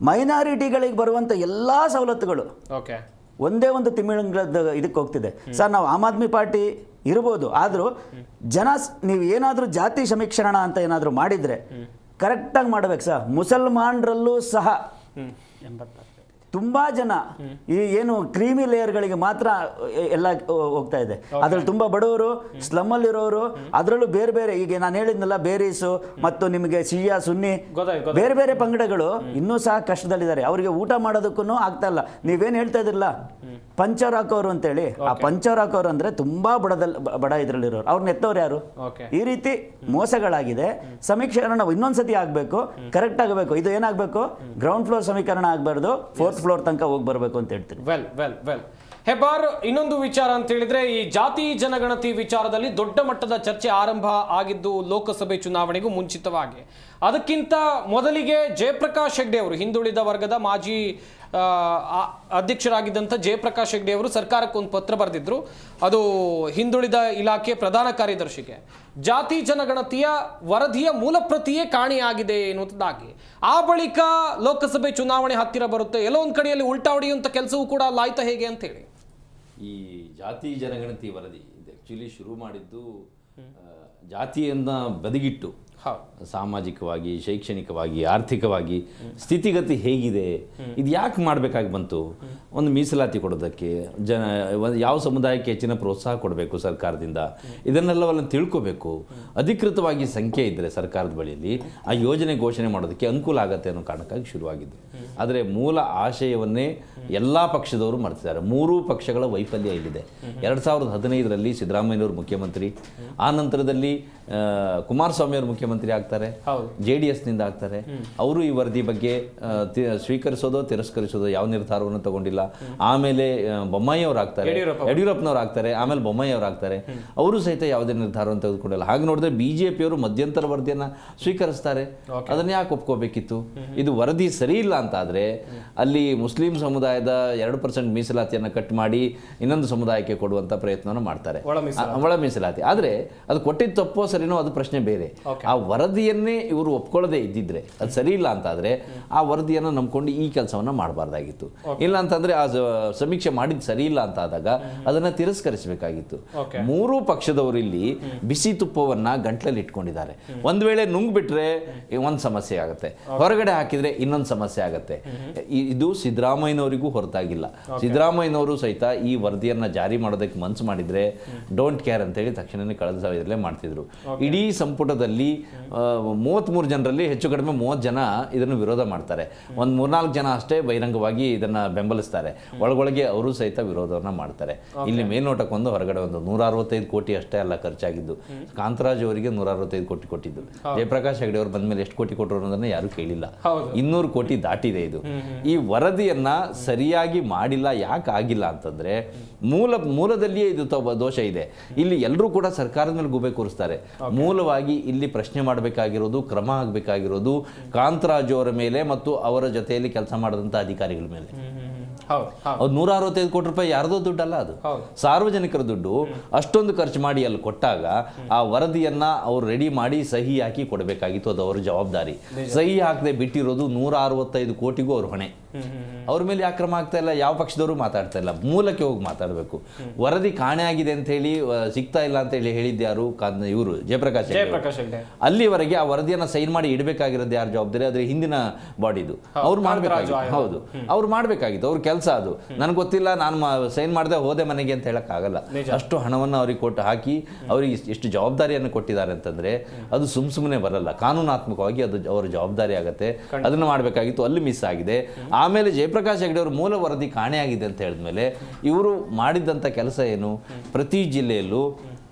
ಮೈನಾರಿಟಿಗಳಿಗೆ ಬರುವಂಥ ಎಲ್ಲ ಸವಲತ್ತುಗಳು ಒಂದೇ ಒಂದು ತಿಂಗಳದ ಇದಕ್ಕೆ ಹೋಗ್ತಿದೆ. ಸರ್, ನಾವು ಆಮ್ ಆದ್ಮಿ ಪಾರ್ಟಿ ಇರ್ಬೋದು, ಆದರೂ ಜನ ನೀವು ಏನಾದರೂ ಜಾತಿ ಸಮೀಕ್ಷರಣ ಅಂತ ಏನಾದರೂ ಮಾಡಿದರೆ ಕರೆಕ್ಟಾಗಿ ಮಾಡ್ಬೇಕು ಸರ್. ಮುಸಲ್ಮಾನರಲ್ಲೂ ಸಹ ತುಂಬ ಜನ ಈ ಏನು ಕ್ರೀಮಿ ಲೇಯರ್ಗಳಿಗೆ ಮಾತ್ರ ಎಲ್ಲ ಹೋಗ್ತಾ ಇದೆ. ಅದ್ರಲ್ಲಿ ತುಂಬ ಬಡವರು, ಸ್ಲಮ್ಮಲ್ಲಿರೋರು, ಅದರಲ್ಲೂ ಬೇರೆ ಬೇರೆ, ಈಗ ನಾನು ಹೇಳಿದ್ನಲ್ಲ, ಬೇರೀಸು ಮತ್ತು ನಿಮಗೆ ಶಿಯಾ, ಸುನ್ನಿ, ಬೇರೆ ಬೇರೆ ಪಂಗಡಗಳು ಇನ್ನೂ ಸಹ ಕಷ್ಟದಲ್ಲಿದ್ದಾರೆ. ಅವರಿಗೆ ಊಟ ಮಾಡೋದಕ್ಕೂ ಆಗ್ತಾ ಇಲ್ಲ. ನೀವೇನು ಹೇಳ್ತಾ ಇದ್ರಲ್ಲ ಪಂಚರ್ ಹಾಕೋರು ಅಂತೇಳಿ, ಆ ಪಂಚರ್ ಹಾಕೋರು ಅಂದರೆ ತುಂಬ ಬಡ ಇದರಲ್ಲಿರೋರು, ಅವ್ರನ್ನ ಎತ್ತವ್ರು ಯಾರು? ಈ ರೀತಿ ಮೋಸಗಳಾಗಿದೆ. ಸಮೀಕರಣ ಇನ್ನೊಂದ್ಸತಿ ಆಗಬೇಕು, ಕರೆಕ್ಟ್ ಆಗಬೇಕು. ಇದು ಏನಾಗಬೇಕು, ಗ್ರೌಂಡ್ ಫ್ಲೋರ್ ಸಮೀಕರಣ ಆಗಬಾರ್ದು, 4th ಫ್ಲೋರ್ ತನಕ ಹೋಗಿ ಬರಬೇಕು ಅಂತ ಹೇಳ್ತೀವಿ. ವೆಲ್ ಹೆಬ್ಬಾರ್, ಇನ್ನೊಂದು ವಿಚಾರ ಅಂತ ಹೇಳಿದ್ರೆ, ಈ ಜಾತಿ ಜನಗಣತಿ ವಿಚಾರದಲ್ಲಿ ದೊಡ್ಡ ಮಟ್ಟದ ಚರ್ಚೆ ಆರಂಭ ಆಗಿದ್ದು ಲೋಕಸಭೆ ಚುನಾವಣೆಗೂ ಮುಂಚಿತವಾಗಿ. ಅದಕ್ಕಿಂತ ಮೊದಲಿಗೆ ಜಯಪ್ರಕಾಶ್ ಹೆಗ್ಡೆ ಅವರು, ಹಿಂದುಳಿದ ವರ್ಗದ ಮಾಜಿ ಅಧ್ಯಕ್ಷರಾಗಿದ್ದಂಥ ಜಯಪ್ರಕಾಶ್ ಹೆಗ್ಡೆ ಅವರು ಸರ್ಕಾರಕ್ಕೆ ಒಂದು ಪತ್ರ ಬರೆದಿದ್ರು. ಅದು ಹಿಂದುಳಿದ ಇಲಾಖೆ ಪ್ರಧಾನ ಕಾರ್ಯದರ್ಶಿಗೆ. ಜಾತಿ ಜನಗಣತಿಯ ವರದಿಯ ಮೂಲ ಪ್ರತಿಯೇ ಕಾಣೆಯಾಗಿದೆ ಎನ್ನುವುದಾಗಿ. ಆ ಬಳಿಕ ಲೋಕಸಭೆ ಚುನಾವಣೆ ಹತ್ತಿರ ಬರುತ್ತೆ, ಎಲ್ಲೋ ಒಂದು ಕಡೆಯಲ್ಲಿ ಉಲ್ಟಾ ಹೊಡೆಯುವಂಥ ಕೆಲಸವೂ ಕೂಡ ಅಲ್ಲಾಯ್ತಾ ಹೇಗೆ ಅಂತ ಹೇಳಿ. ಈ ಜಾತಿ ಜನಗಣತಿ ವರದಿ ಆ್ಯಕ್ಚುಲಿ ಶುರು ಮಾಡಿದ್ದು ಜಾತಿಯನ್ನು ಬದಿಗಿಟ್ಟು ಹೌದು. ಸಾಮಾಜಿಕವಾಗಿ, ಶೈಕ್ಷಣಿಕವಾಗಿ, ಆರ್ಥಿಕವಾಗಿ ಸ್ಥಿತಿಗತಿ ಹೇಗಿದೆ, ಇದು ಯಾಕೆ ಮಾಡಬೇಕಾಗಿ ಬಂತು? ಒಂದು ಮೀಸಲಾತಿ ಕೊಡೋದಕ್ಕೆ ಯಾವ ಸಮುದಾಯಕ್ಕೆ ಹೆಚ್ಚಿನ ಪ್ರೋತ್ಸಾಹ ಕೊಡಬೇಕು ಸರ್ಕಾರದಿಂದ, ಇದನ್ನೆಲ್ಲವನ್ನ ತಿಳ್ಕೋಬೇಕು. ಅಧಿಕೃತವಾಗಿ ಸಂಖ್ಯೆ ಇದ್ದರೆ ಸರ್ಕಾರದ ಬಳಿಯಲ್ಲಿ ಆ ಯೋಜನೆ ಘೋಷಣೆ ಮಾಡೋದಕ್ಕೆ ಅನುಕೂಲ ಆಗತ್ತೆ ಅನ್ನೋ ಕಾರಣಕ್ಕಾಗಿ ಶುರುವಾಗಿದ್ದು. ಆದರೆ ಮೂಲ ಆಶಯವನ್ನೇ ಎಲ್ಲ ಪಕ್ಷದವರು ಮರೆತಿದ್ದಾರೆ. ಮೂರೂ ಪಕ್ಷಗಳ ವೈಫಲ್ಯ ಇಲ್ಲಿದೆ. 2015ರಲ್ಲಿ ಸಿದ್ದರಾಮಯ್ಯನವರು ಮುಖ್ಯಮಂತ್ರಿ, ಆ ನಂತರದಲ್ಲಿ ಕುಮಾರಸ್ವಾಮಿ ಅವರು ಮುಖ್ಯಮಂತ್ರಿ ಆಗ್ತಾರೆ, JDSನಿಂದ ಆಗ್ತಾರೆ. ಅವರು ಈ ವರದಿ ಬಗ್ಗೆ ಸ್ವೀಕರಿಸೋದೋ ತಿರಸ್ಕರಿಸೋದೋ ಯಾವ ನಿರ್ಧಾರವನ್ನು ತಗೊಂಡಿಲ್ಲ. ಆಮೇಲೆ ಬೊಮ್ಮಾಯಿ ಅವರು ಆಗ್ತಾರೆ, ಯಡಿಯೂರಪ್ಪನವ್ರು ಆಗ್ತಾರೆ, ಆಮೇಲೆ ಬೊಮ್ಮಾಯಿ ಅವರು ಆಗ್ತಾರೆ. ಅವರು ಸಹಿತ ಯಾವುದೇ ನಿರ್ಧಾರವನ್ನು ತೆಗೆದುಕೊಂಡಿಲ್ಲ. ಹಾಗೆ ನೋಡಿದ್ರೆ BJPಯವರು ಮಧ್ಯಂತರ ವರದಿಯನ್ನು ಸ್ವೀಕರಿಸ್ತಾರೆ. ಅದನ್ನ ಯಾಕೆ ಒಪ್ಕೋಬೇಕಿತ್ತು? ಇದು ವರದಿ ಸರಿ ಇಲ್ಲ ಅಂತ ಆದರೆ ಅಲ್ಲಿ ಮುಸ್ಲಿಂ ಸಮುದಾಯದ 2% ಮೀಸಲಾತಿಯನ್ನು ಕಟ್ ಮಾಡಿ ಇನ್ನೊಂದು ಸಮುದಾಯಕ್ಕೆ ಕೊಡುವಂಥ ಪ್ರಯತ್ನವನ್ನು ಮಾಡ್ತಾರೆ, ಒಳ ಮೀಸಲಾತಿ. ಆದರೆ ಅದು ಕೊಟ್ಟಿದ್ದು ತಪ್ಪೋ ಸರಿನೋ ಅದು ಪ್ರಶ್ನೆ ಬೇರೆ. ಆ ವರದಿಯನ್ನೇ ಇವರು ಒಪ್ಕೊಳ್ಳದೆ ಇದ್ದಿದ್ರೆ, ಅದು ಸರಿ ಇಲ್ಲ ಅಂತಾದರೆ ಆ ವರದಿಯನ್ನು ನಂಬ್ಕೊಂಡು ಈ ಕೆಲಸವನ್ನು ಮಾಡಬಾರ್ದಾಗಿತ್ತು. ಇಲ್ಲ ಅಂತಂದರೆ ಆ ಸಮೀಕ್ಷೆ ಮಾಡಿದ್ದು ಸರಿ ಇಲ್ಲ ಅಂತ ಆದಾಗ ಅದನ್ನು ತಿರಸ್ಕರಿಸಬೇಕಾಗಿತ್ತು. ಮೂರೂ ಪಕ್ಷದವರು ಇಲ್ಲಿ ಬಿಸಿ ತುಪ್ಪವನ್ನು ಗಂಟ್ಲಲ್ಲಿ ಇಟ್ಕೊಂಡಿದ್ದಾರೆ. ಒಂದು ವೇಳೆ ನುಂಗ್ಬಿಟ್ರೆ ಒಂದು ಸಮಸ್ಯೆ ಆಗುತ್ತೆ, ಹೊರಗಡೆ ಹಾಕಿದರೆ ಇನ್ನೊಂದು ಸಮಸ್ಯೆ ಆಗುತ್ತೆ. ಇದು ಸಿದ್ದರಾಮಯ್ಯನವರಿಗೂ ಹೊರತಾಗಿಲ್ಲ. ಸಿದ್ದರಾಮಯ್ಯನವರು ಸಹಿತ ಈ ವರದಿಯನ್ನು ಜಾರಿ ಮಾಡೋದಕ್ಕೆ ಮನಸ್ಸು ಮಾಡಿದರೆ ಡೋಂಟ್ ಕೇರ್ ಅಂತೇಳಿ ತಕ್ಷಣವೇ ಕಳೆದ ಸಾವಿರದಲ್ಲೇ ಮಾಡ್ತಿದ್ರು. ಇಡೀ ಸಂಪುಟದಲ್ಲಿ 33 ಜನರಲ್ಲಿ ಹೆಚ್ಚು ಕಡಿಮೆ 30 ಜನ ಇದನ್ನು ವಿರೋಧ ಮಾಡ್ತಾರೆ. ಒಂದು 3-4 ಜನ ಅಷ್ಟೇ ಬಹಿರಂಗವಾಗಿ ಇದನ್ನು ಬೆಂಬಲಿಸ್ತಾರೆ. ಒಳಗೊಳಗೆ ಅವರು ಸಹಿತ ವಿರೋಧವನ್ನು ಮಾಡ್ತಾರೆ. ಇಲ್ಲಿ ಮೇಲ್ನೋಟಕ್ಕೆ ಒಂದು, ಹೊರಗಡೆ ಒಂದು. 165 ಕೋಟಿ ಅಷ್ಟೇ ಅಲ್ಲ ಖರ್ಚಾಗಿದ್ದು. ಕಾಂತರಾಜ್ ಅವರಿಗೆ 165 ಕೋಟಿ ಕೊಟ್ಟಿದ್ದು. ಜಯಪ್ರಕಾಶ್ ಹೆಗಡೆ ಅವರು ಬಂದ ಮೇಲೆ ಎಷ್ಟು ಕೋಟಿ ಕೊಟ್ಟರು ಅನ್ನೋದನ್ನ ಯಾರು ಕೇಳಿಲ್ಲ. 200 ಕೋಟಿ ದಾಟಿದೆ ಇದು. ಈ ವರದಿಯನ್ನ ಸರಿಯಾಗಿ ಮಾಡಿಲ್ಲ. ಯಾಕೆ ಆಗಿಲ್ಲ ಅಂತಂದ್ರೆ ಮೂಲದಲ್ಲಿಯೇ ಇದು ದೋಷ ಇದೆ. ಇಲ್ಲಿ ಎಲ್ಲರೂ ಕೂಡ ಸರ್ಕಾರದ ಮೇಲೆ ಗೂಬೆ ಕೂರಿಸ್ತಾರೆ. ಮೂಲವಾಗಿ ಇಲ್ಲಿ ಪ್ರಶ್ನೆ ಮಾಡಬೇಕಾಗಿರೋದು, ಕ್ರಮ ಆಗಬೇಕಾಗಿರೋದು ಕಾಂತರಾಜು ಅವರ ಮೇಲೆ ಮತ್ತು ಅವರ ಜೊತೆಯಲ್ಲಿ ಕೆಲಸ ಮಾಡಿದಂಥ ಅಧಿಕಾರಿಗಳ ಮೇಲೆ. ಅದು 165 ಕೋಟಿ ರೂಪಾಯಿ ಯಾರ್ದೋ ದುಡ್ಡಲ್ಲ, ಅದು ಸಾರ್ವಜನಿಕರ ದುಡ್ಡು. ಅಷ್ಟೊಂದು ಖರ್ಚು ಮಾಡಿ ಅಲ್ಲಿ ಕೊಟ್ಟಾಗ ಆ ವರದಿಯನ್ನ ಅವ್ರು ರೆಡಿ ಮಾಡಿ ಸಹಿ ಹಾಕಿ ಕೊಡಬೇಕಾಗಿತ್ತು. ಅದು ಅವರ ಜವಾಬ್ದಾರಿ. ಸಹಿ ಹಾಕದೆ ಬಿಟ್ಟಿರೋದು 165 ಕೋಟಿಗೂ ಅವ್ರ ಹೊಣೆ. ಅವ್ರ ಮೇಲೆ ಯಾಕೆ ಕ್ರಮ ಆಗ್ತಾ ಇಲ್ಲ? ಯಾವ ಪಕ್ಷದವರು ಮಾತಾಡ್ತಾ ಇಲ್ಲ. ಮೂಲಕ್ಕೆ ಹೋಗಿ ಮಾತಾಡಬೇಕು. ವರದಿ ಕಾಣೆ ಆಗಿದೆ ಅಂತ ಹೇಳಿ ಸಿಗ್ತಾ ಇಲ್ಲ ಅಂತ ಹೇಳಿ ಹೇಳಿದ್ಯಾರು? ಇವರು ಜಯಪ್ರಕಾಶ್ ಹೆಗಡೆ. ಅಲ್ಲಿವರೆಗೆ ಆ ವರದಿಯನ್ನ ಸೈನ್ ಮಾಡಿ ಇಡಬೇಕಾಗಿರೋದು ಯಾರ ಜವಾಬ್ದಾರಿ? ಅದ್ರ ಹಿಂದಿನ ಬಾಡಿದು ಅವ್ರು ಮಾಡ್ಬೇಕಾಗಿತ್ತು. ಹೌದು, ಅವ್ರು ಮಾಡ್ಬೇಕಾಗಿತ್ತು. ಅವ್ರ ಕೆಲಸ ಅದು. ನನಗೆ ಗೊತ್ತಿಲ್ಲ, ನಾನು ಸೈನ್ ಮಾಡದೆ ಹೋದೆ ಮನೆಗೆ ಅಂತ ಹೇಳಕ್ ಆಗಲ್ಲ. ಅಷ್ಟು ಹಣವನ್ನು ಅವ್ರಿಗೆ ಕೊಟ್ಟು ಹಾಕಿ ಅವ್ರಿಗೆ ಎಷ್ಟು ಜವಾಬ್ದಾರಿಯನ್ನು ಕೊಟ್ಟಿದ್ದಾರೆ ಅಂತಂದ್ರೆ ಅದು ಸುಮ್ಮನೆ ಬರಲ್ಲ. ಕಾನೂನಾತ್ಮಕವಾಗಿ ಅದು ಅವರ ಜವಾಬ್ದಾರಿ ಆಗತ್ತೆ. ಅದನ್ನು ಮಾಡಬೇಕಾಗಿತ್ತು. ಅಲ್ಲಿ ಮಿಸ್ ಆಗಿದೆ. ಆಮೇಲೆ ಜಯಪ್ರಕಾಶ್ ಹೆಗಡೆ ಅವರು ಮೂಲ ವರದಿ ಕಾಣೆಯಾಗಿದೆ ಅಂತ ಹೇಳಿದ್ಮೇಲೆ ಇವರು ಮಾಡಿದಂಥ ಕೆಲಸ ಏನು? ಪ್ರತಿ ಜಿಲ್ಲೆಯಲ್ಲೂ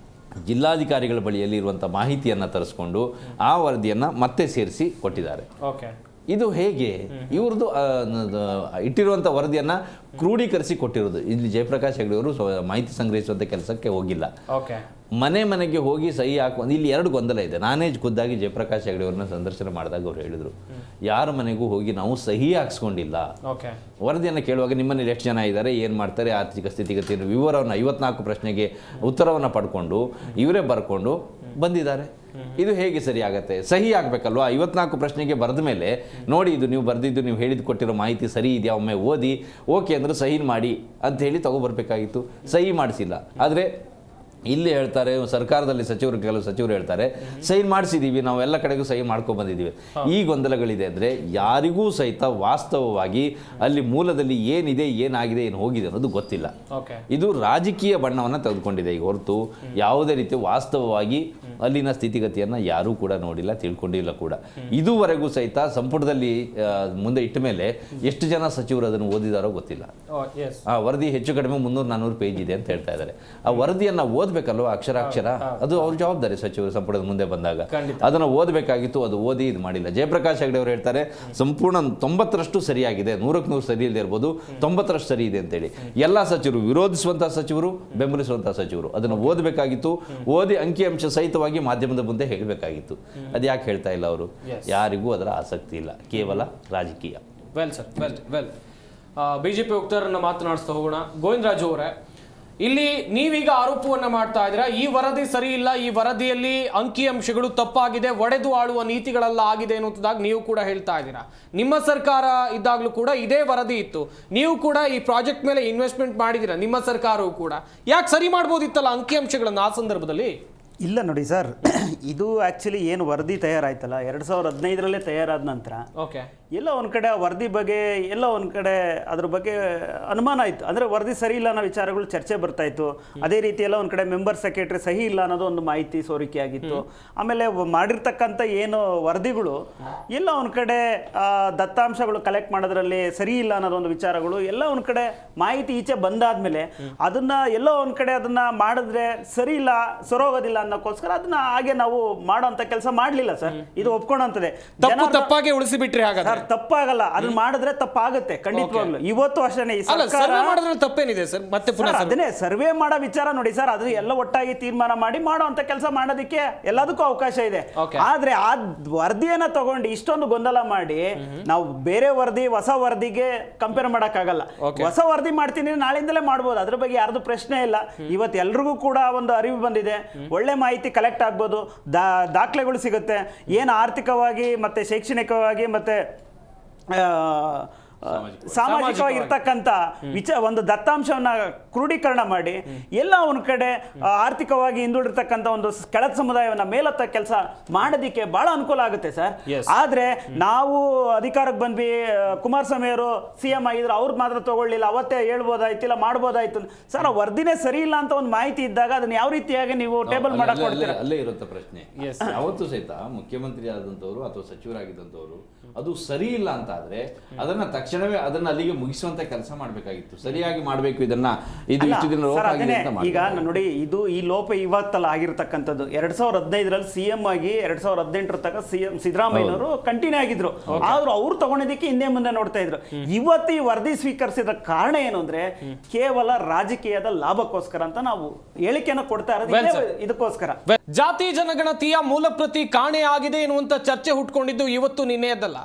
ಜಿಲ್ಲಾಧಿಕಾರಿಗಳ ಬಳಿಯಲ್ಲಿ ಇರುವಂಥ ಮಾಹಿತಿಯನ್ನು ತರಿಸ್ಕೊಂಡು ಆ ವರದಿಯನ್ನು ಮತ್ತೆ ಸೇರಿಸಿ ಕೊಟ್ಟಿದ್ದಾರೆ. ಇದು ಹೇಗೆ? ಇವ್ರದ್ದು ಇಟ್ಟಿರುವಂಥ ವರದಿಯನ್ನು ಕ್ರೋಢೀಕರಿಸಿ ಕೊಟ್ಟಿರೋದು. ಇಲ್ಲಿ ಜಯಪ್ರಕಾಶ್ ಹೆಗಡೆ ಅವರು ಮಾಹಿತಿ ಸಂಗ್ರಹಿಸುವಂಥ ಕೆಲಸಕ್ಕೆ ಹೋಗಿಲ್ಲ. ಮನೆ ಮನೆಗೆ ಹೋಗಿ ಸಹಿ ಹಾಕುವಂತ. ಇಲ್ಲಿ 2 ಗೊಂದಲ ಇದೆ. ನಾನೇ ಖುದ್ದಾಗಿ ಜಯಪ್ರಕಾಶ್ ಹೆಗಡೆ ಅವ್ರನ್ನ ಸಂದರ್ಶನ ಮಾಡಿದಾಗ ಅವ್ರು ಹೇಳಿದ್ರು, ಯಾರ ಮನೆಗೂ ಹೋಗಿ ನಾವು ಸಹಿ ಹಾಕ್ಸ್ಕೊಂಡಿಲ್ಲ. ವರದಿಯನ್ನು ಕೇಳುವಾಗ ನಿಮ್ಮನೇಲಿ ಎಷ್ಟು ಜನ ಇದ್ದಾರೆ, ಏನು ಮಾಡ್ತಾರೆ, ಆರ್ಥಿಕ ಸ್ಥಿತಿಗತಿಯನ್ನು ವಿವರವನ್ನು 54 ಪ್ರಶ್ನೆಗೆ ಉತ್ತರವನ್ನು ಪಡ್ಕೊಂಡು ಇವರೇ ಬರ್ಕೊಂಡು ಬಂದಿದ್ದಾರೆ. ಇದು ಹೇಗೆ ಸರಿ ಆಗತ್ತೆ? ಸಹಿ ಆಗಬೇಕಲ್ವಾ? 54 ಪ್ರಶ್ನೆಗೆ ಬರೆದ ಮೇಲೆ ನೋಡಿ, ಇದು ನೀವು ಬರೆದಿದ್ದು, ನೀವು ಹೇಳಿದ್ದು ಕೊಟ್ಟಿರೋ ಮಾಹಿತಿ ಸರಿ ಇದೆಯಾ, ಒಮ್ಮೆ ಓದಿ ಓಕೆ ಅಂದ್ರೆ ಸಹಿ ಮಾಡಿ ಅಂತ ಹೇಳಿ ತಗೊಬರ್ಬೇಕಾಗಿತ್ತು. ಸಹಿ ಮಾಡಿಸಿಲ್ಲ. ಆದರೆ ಇಲ್ಲಿ ಹೇಳ್ತಾರೆ, ಸರ್ಕಾರದಲ್ಲಿ ಕೆಲವು ಸಚಿವರು ಹೇಳ್ತಾರೆ ಸೈನ್ ಮಾಡಿಸಿದ್ದೀವಿ, ನಾವು ಎಲ್ಲ ಕಡೆಗೂ ಸಹಿ ಮಾಡ್ಕೊಂಡು ಬಂದಿದ್ದೀವಿ. ಈ ಗೊಂದಲಗಳಿದೆ ಅಂದರೆ ಯಾರಿಗೂ ಸಹಿತ ವಾಸ್ತವವಾಗಿ ಅಲ್ಲಿ ಮೂಲದಲ್ಲಿ ಏನಿದೆ, ಏನಾಗಿದೆ, ಏನು ಹೋಗಿದೆ ಅನ್ನೋದು ಗೊತ್ತಿಲ್ಲ. ಇದು ರಾಜಕೀಯ ಬಣ್ಣವನ್ನು ತೆಗೆದುಕೊಂಡಿದೆ ಈಗ ಹೊರತು ಯಾವುದೇ ರೀತಿ ವಾಸ್ತವವಾಗಿ ಅಲ್ಲಿನ ಸ್ಥಿತಿಗತಿಯನ್ನು ಯಾರೂ ಕೂಡ ನೋಡಿಲ್ಲ, ತಿಳ್ಕೊಂಡಿಲ್ಲ ಕೂಡ. ಇದುವರೆಗೂ ಸಹಿತ ಸಂಪುಟದಲ್ಲಿ ಮುಂದೆ ಇಟ್ಟ ಮೇಲೆ ಎಷ್ಟು ಜನ ಸಚಿವರು ಅದನ್ನು ಓದಿದಾರೋ ಗೊತ್ತಿಲ್ಲ. ಆ ವರದಿ ಹೆಚ್ಚು ಕಡಿಮೆ 300-400 ಪೇಜ್ ಇದೆ ಅಂತ ಹೇಳ್ತಾ ಇದ್ದಾರೆ. ಆ ವರದಿಯನ್ನು ಓದಬೇಕಲ್ವ ಅಕ್ಷರ, ಅದು ಅವ್ರ ಜವಾಬ್ದಾರಿ. ಸಚಿವರು ಸಂಪುಟದ ಮುಂದೆ ಬಂದಾಗ ಅದನ್ನು ಓದಬೇಕಾಗಿತ್ತು. ಅದು ಓದಿ ಇದು ಮಾಡಿಲ್ಲ. ಜಯಪ್ರಕಾಶ್ ಹೆಗಡೆ ಅವರು ಹೇಳ್ತಾರೆ ಸಂಪೂರ್ಣ 90% ಸರಿಯಾಗಿದೆ, 100ಕ್ಕೆ 100 ಸರಿ ಇಲ್ಲದೆ ಇರ್ಬೋದು, 90% ಸರಿ ಇದೆ ಅಂತೇಳಿ. ಎಲ್ಲ ಸಚಿವರು, ವಿರೋಧಿಸುವಂತಹ ಸಚಿವರು, ಬೆಂಬಲಿಸುವಂತಹ ಸಚಿವರು ಅದನ್ನು ಓದಬೇಕಾಗಿತ್ತು. ಓದಿ ಅಂಕಿಅಂಶ ಸಹಿತವಾಗಿ ಮಾಧ್ಯಮದ ಮುಂದೆ ಹೇಳಬೇಕಾಗಿತ್ತು. ಅದು ಯಾಕೆ ಹೇಳ್ತಾ ಇಲ್ಲ ಅವರು? ಯಾರಿಗೂ ಅದರ ಆಸಕ್ತಿ ಇಲ್ಲ, ಕೇವಲ ರಾಜಕೀಯ. ವೆಲ್ ಸರ್, ವೆಲ್ ಬಿಜೆಪಿ ವಕ್ತಾರರನ್ನ ಮಾತನಾಡಿಸ್ತಾ ಹೋಗೋಣ. ಗೋವಿಂದರಾಜು ಅವರೇ, ಇಲ್ಲಿ ನೀವೀಗ ಆರೋಪವನ್ನ ಮಾಡ್ತಾ ಇದ್ದೀರಾ, ಈ ವರದಿ ಸರಿ ಇಲ್ಲ, ಈ ವರದಿಯಲ್ಲಿ ಅಂಕಿಅಂಶಗಳು ತಪ್ಪಾಗಿದೆ, ಒಡೆದು ಆಳುವ ನೀತಿಗಳೆಲ್ಲ ಆಗಿದೆ ಅನ್ನೋದಾಗಿ ನೀವು ಕೂಡ ಹೇಳ್ತಾ ಇದ್ದೀರಾ. ನಿಮ್ಮ ಸರ್ಕಾರ ಇದ್ದಾಗಲೂ ಕೂಡ ಇದೇ ವರದಿ ಇತ್ತು, ನೀವು ಕೂಡ ಈ ಪ್ರಾಜೆಕ್ಟ್ ಮೇಲೆ ಇನ್ವೆಸ್ಟ್ಮೆಂಟ್ ಮಾಡಿದ್ದೀರಾ, ನಿಮ್ಮ ಸರ್ಕಾರವು ಕೂಡ. ಯಾಕೆ ಸರಿ ಮಾಡ್ಬೋದಿತ್ತಲ್ಲ ಅಂಕಿಅಂಶಗಳನ್ನು ಆ ಸಂದರ್ಭದಲ್ಲಿ? ಇಲ್ಲ ನೋಡಿ ಸರ್, ಇದು ಆ್ಯಕ್ಚುಲಿ ಏನು ವರದಿ ತಯಾರಾಯ್ತಲ್ಲ 2015ರಲ್ಲೇ ತಯಾರಾದ ನಂತರ ಓಕೆ, ಎಲ್ಲ ಒಂದು ಕಡೆ ಆ ವರದಿ ಬಗ್ಗೆ ಎಲ್ಲ ಒಂದು ಕಡೆ ಅದ್ರ ಬಗ್ಗೆ ಅನುಮಾನ ಆಯಿತು. ಅಂದರೆ ವರದಿ ಸರಿ ಇಲ್ಲ ಅನ್ನೋ ವಿಚಾರಗಳು ಚರ್ಚೆ ಬರ್ತಾಯಿತ್ತು. ಅದೇ ರೀತಿ ಎಲ್ಲ ಒಂದು ಕಡೆ ಮೆಂಬರ್ ಸೆಕ್ರೆಟರಿ ಸಹಿ ಇಲ್ಲ ಅನ್ನೋದು ಒಂದು ಮಾಹಿತಿ ಸೋರಿಕೆ ಆಗಿತ್ತು. ಆಮೇಲೆ ಮಾಡಿರ್ತಕ್ಕಂಥ ಏನು ವರದಿಗಳು ಎಲ್ಲ ಒಂದು ಕಡೆ ದತ್ತಾಂಶಗಳು ಕಲೆಕ್ಟ್ ಮಾಡೋದ್ರಲ್ಲಿ ಸರಿ ಇಲ್ಲ ಅನ್ನೋದೊಂದು ವಿಚಾರಗಳು ಎಲ್ಲ ಒಂದು ಕಡೆ ಮಾಹಿತಿ ಈಚೆ ಬಂದಾದ್ಮೇಲೆ ಅದನ್ನ ಎಲ್ಲೋ ಒಂದು ಕಡೆ ಅದನ್ನ ಮಾಡಿದ್ರೆ ಸರಿ ಇಲ್ಲ, ಸರೋಗೋದಿಲ್ಲ ಅನ್ನೋಕ್ಕೋಸ್ಕರ ಅದನ್ನ ಹಾಗೆ ನಾವು ಮಾಡೋಂಥ ಕೆಲಸ ಮಾಡಲಿಲ್ಲ ಸರ್. ಇದು ಒಪ್ಕೊಂಡಂತದೆ. ತಪ್ಪಾಗಿ ಉಳಿಸಿಬಿಟ್ರಿ. ಹಾಗಾದ್ರೆ ತಪ್ಪಾಗಲ್ಲ, ಅದನ್ನ ಮಾಡಿದ್ರೆ ತಪ್ಪಾಗುತ್ತೆ ಖಂಡಿತವಾಗ್ಲು. ಇವತ್ತು ಅಷ್ಟೇ ಈ ಸರ್ಕಾರ ಮಾಡಿದ್ರೆ ತಪ್ಪೇನಿದೆ ಸರ್? ಮತ್ತೆ ಪುನಃ ಅದನ್ನೇ ಸರ್ವೆ ಮಾಡೋ ವಿಚಾರ ನೋಡಿ ಸರ್, ಅದು ಎಲ್ಲ ಒಟ್ಟಾಗಿ ತೀರ್ಮಾನ ಮಾಡಿ ಮಾಡುವಂತ ಕೆಲಸ ಮಾಡೋದಕ್ಕೆ ಎಲ್ಲದಕ್ಕೂ ಅವಕಾಶ ಇದೆ. ಆದ್ರೆ ಆ ವರದಿಯನ್ನ ತಗೊಂಡು ಇಷ್ಟೊಂದು ಗೊಂದಲ ಮಾಡಿ ನಾವು ಬೇರೆ ವರದಿ ಹೊಸ ವರದಿಗೆ ಕಂಪೇರ್ ಮಾಡಕ್ಕಾಗಲ್ಲ. ಹೊಸ ವರದಿ ಮಾಡ್ತೀನಿ ನಾಳಿಂದಲೇ ಮಾಡ್ಬೋದು, ಅದ್ರ ಬಗ್ಗೆ ಯಾರ್ದು ಪ್ರಶ್ನೆ ಇಲ್ಲ. ಇವತ್ತು ಎಲ್ರಿಗೂ ಕೂಡ ಒಂದು ಅರಿವು ಬಂದಿದೆ, ಒಳ್ಳೆ ಮಾಹಿತಿ ಕಲೆಕ್ಟ್ ಆಗ್ಬೋದು, ದಾಖಲೆಗಳು ಸಿಗುತ್ತೆ, ಏನು ಆರ್ಥಿಕವಾಗಿ ಮತ್ತೆ ಶೈಕ್ಷಣಿಕವಾಗಿ ಮತ್ತೆ ಸಾಮಾಜಿಕವಾಗಿ ಇರ್ತಕ್ಕಂಥ ಒಂದು ದತ್ತಾಂಶವನ್ನ ಕ್ರೋಢೀಕರಣ ಮಾಡಿ ಎಲ್ಲ ಒಂದು ಕಡೆ ಆರ್ಥಿಕವಾಗಿ ಹಿಂದುಳಿರ್ತಕ್ಕಂಥ ಒಂದು ಕೆಳದ ಸಮುದಾಯವನ್ನ ಮೇಲೆತ್ತ ಕೆಲಸ ಮಾಡೋದಿಕ್ಕೆ ಬಹಳ ಅನುಕೂಲ ಆಗುತ್ತೆ ಸರ್. ಆದ್ರೆ ನಾವು ಅಧಿಕಾರಕ್ಕೆ ಬಂದ್ವಿ, ಕುಮಾರಸ್ವಾಮಿ ಅವರು CM ಆಗಿದ್ರು, ಅವ್ರು ಮಾತ್ರ ತಗೊಳ್ಳಿಲ್ಲ, ಅವತ್ತೇ ಹೇಳ್ಬೋದಾಯ್ತು, ಇಲ್ಲ ಮಾಡ್ಬೋದಾಯ್ತು ಸರ್. ವರದಿನೇ ಸರಿ ಇಲ್ಲ ಅಂತ ಒಂದು ಮಾಹಿತಿ ಇದ್ದಾಗ ಅದನ್ನ ಯಾವ ರೀತಿಯಾಗಿ ನೀವು ಟೇಬಲ್ ಮಾಡಕ್ ಕೊಡ್ತೀರಾ? ಅಲ್ಲೇ ಇರುತ್ತೆ ಪ್ರಶ್ನೆ. ಯಾವತ್ತೂ ಸಹಿತ ಮುಖ್ಯಮಂತ್ರಿ ಆದಂಥವ್ರು ಅಥವಾ ಸಚಿವರಾಗಿದ್ದಂಥವ್ರು ಅದು ಸರಿ ಇಲ್ಲ ಅಂತ ಆದ್ರೆ ಅದನ್ನ ತಕ್ಷಣವೇ ಅದನ್ನ ಅಲ್ಲಿಗೆ ಮುಗಿಸುವಂತ ಕೆಲಸ ಮಾಡಬೇಕಾಗಿತ್ತು. ಸರಿಯಾಗಿ ಮಾಡಬೇಕು ಇದನ್ನ. ಇದು ಇಷ್ಟು ದಿನ ಲೋಪ ಆಗಿದೆ ಅಂತ ಮಾಡಿ. ಈಗ ನೋಡಿ, ಇದು ಈ ಲೋಪ ಇವತ್ತಲ್ಲ ಆಗಿರ್ತಕ್ಕಂಥದ್ದು. 2015ರಲ್ಲಿ CM ಆಗಿ 2018 ತನಕ CM ಸಿದ್ದರಾಮಯ್ಯನವರು ಕಂಟಿನ್ಯೂ ಆಗಿದ್ರು. ಆದ್ರೂ ಅವ್ರು ತಗೊಂಡಿದ್ದಕ್ಕೆ ಹಿಂದೆ ಮುಂದೆ ನೋಡ್ತಾ ಇದ್ರು. ಇವತ್ತು ಈ ವರದಿ ಸ್ವೀಕರಿಸಿದ ಕಾರಣ ಏನು ಅಂದ್ರೆ ಕೇವಲ ರಾಜಕೀಯದ ಲಾಭಕ್ಕೋಸ್ಕರ ಅಂತ ನಾವು ಹೇಳಿಕೆಯನ್ನು ಕೊಡ್ತಾ ಇರೋದು ಇದಕ್ಕೋಸ್ಕರ. ಜಾತಿ ಜನಗಣತಿಯ ಮೂಲ ಪ್ರತಿ ಕಾಣೆ ಆಗಿದೆ ಎನ್ನುವಂತ ಚರ್ಚೆ ಹುಟ್ಕೊಂಡಿದ್ದು ಇವತ್ತು ನಿನ್ನೆಯದಲ್ಲ.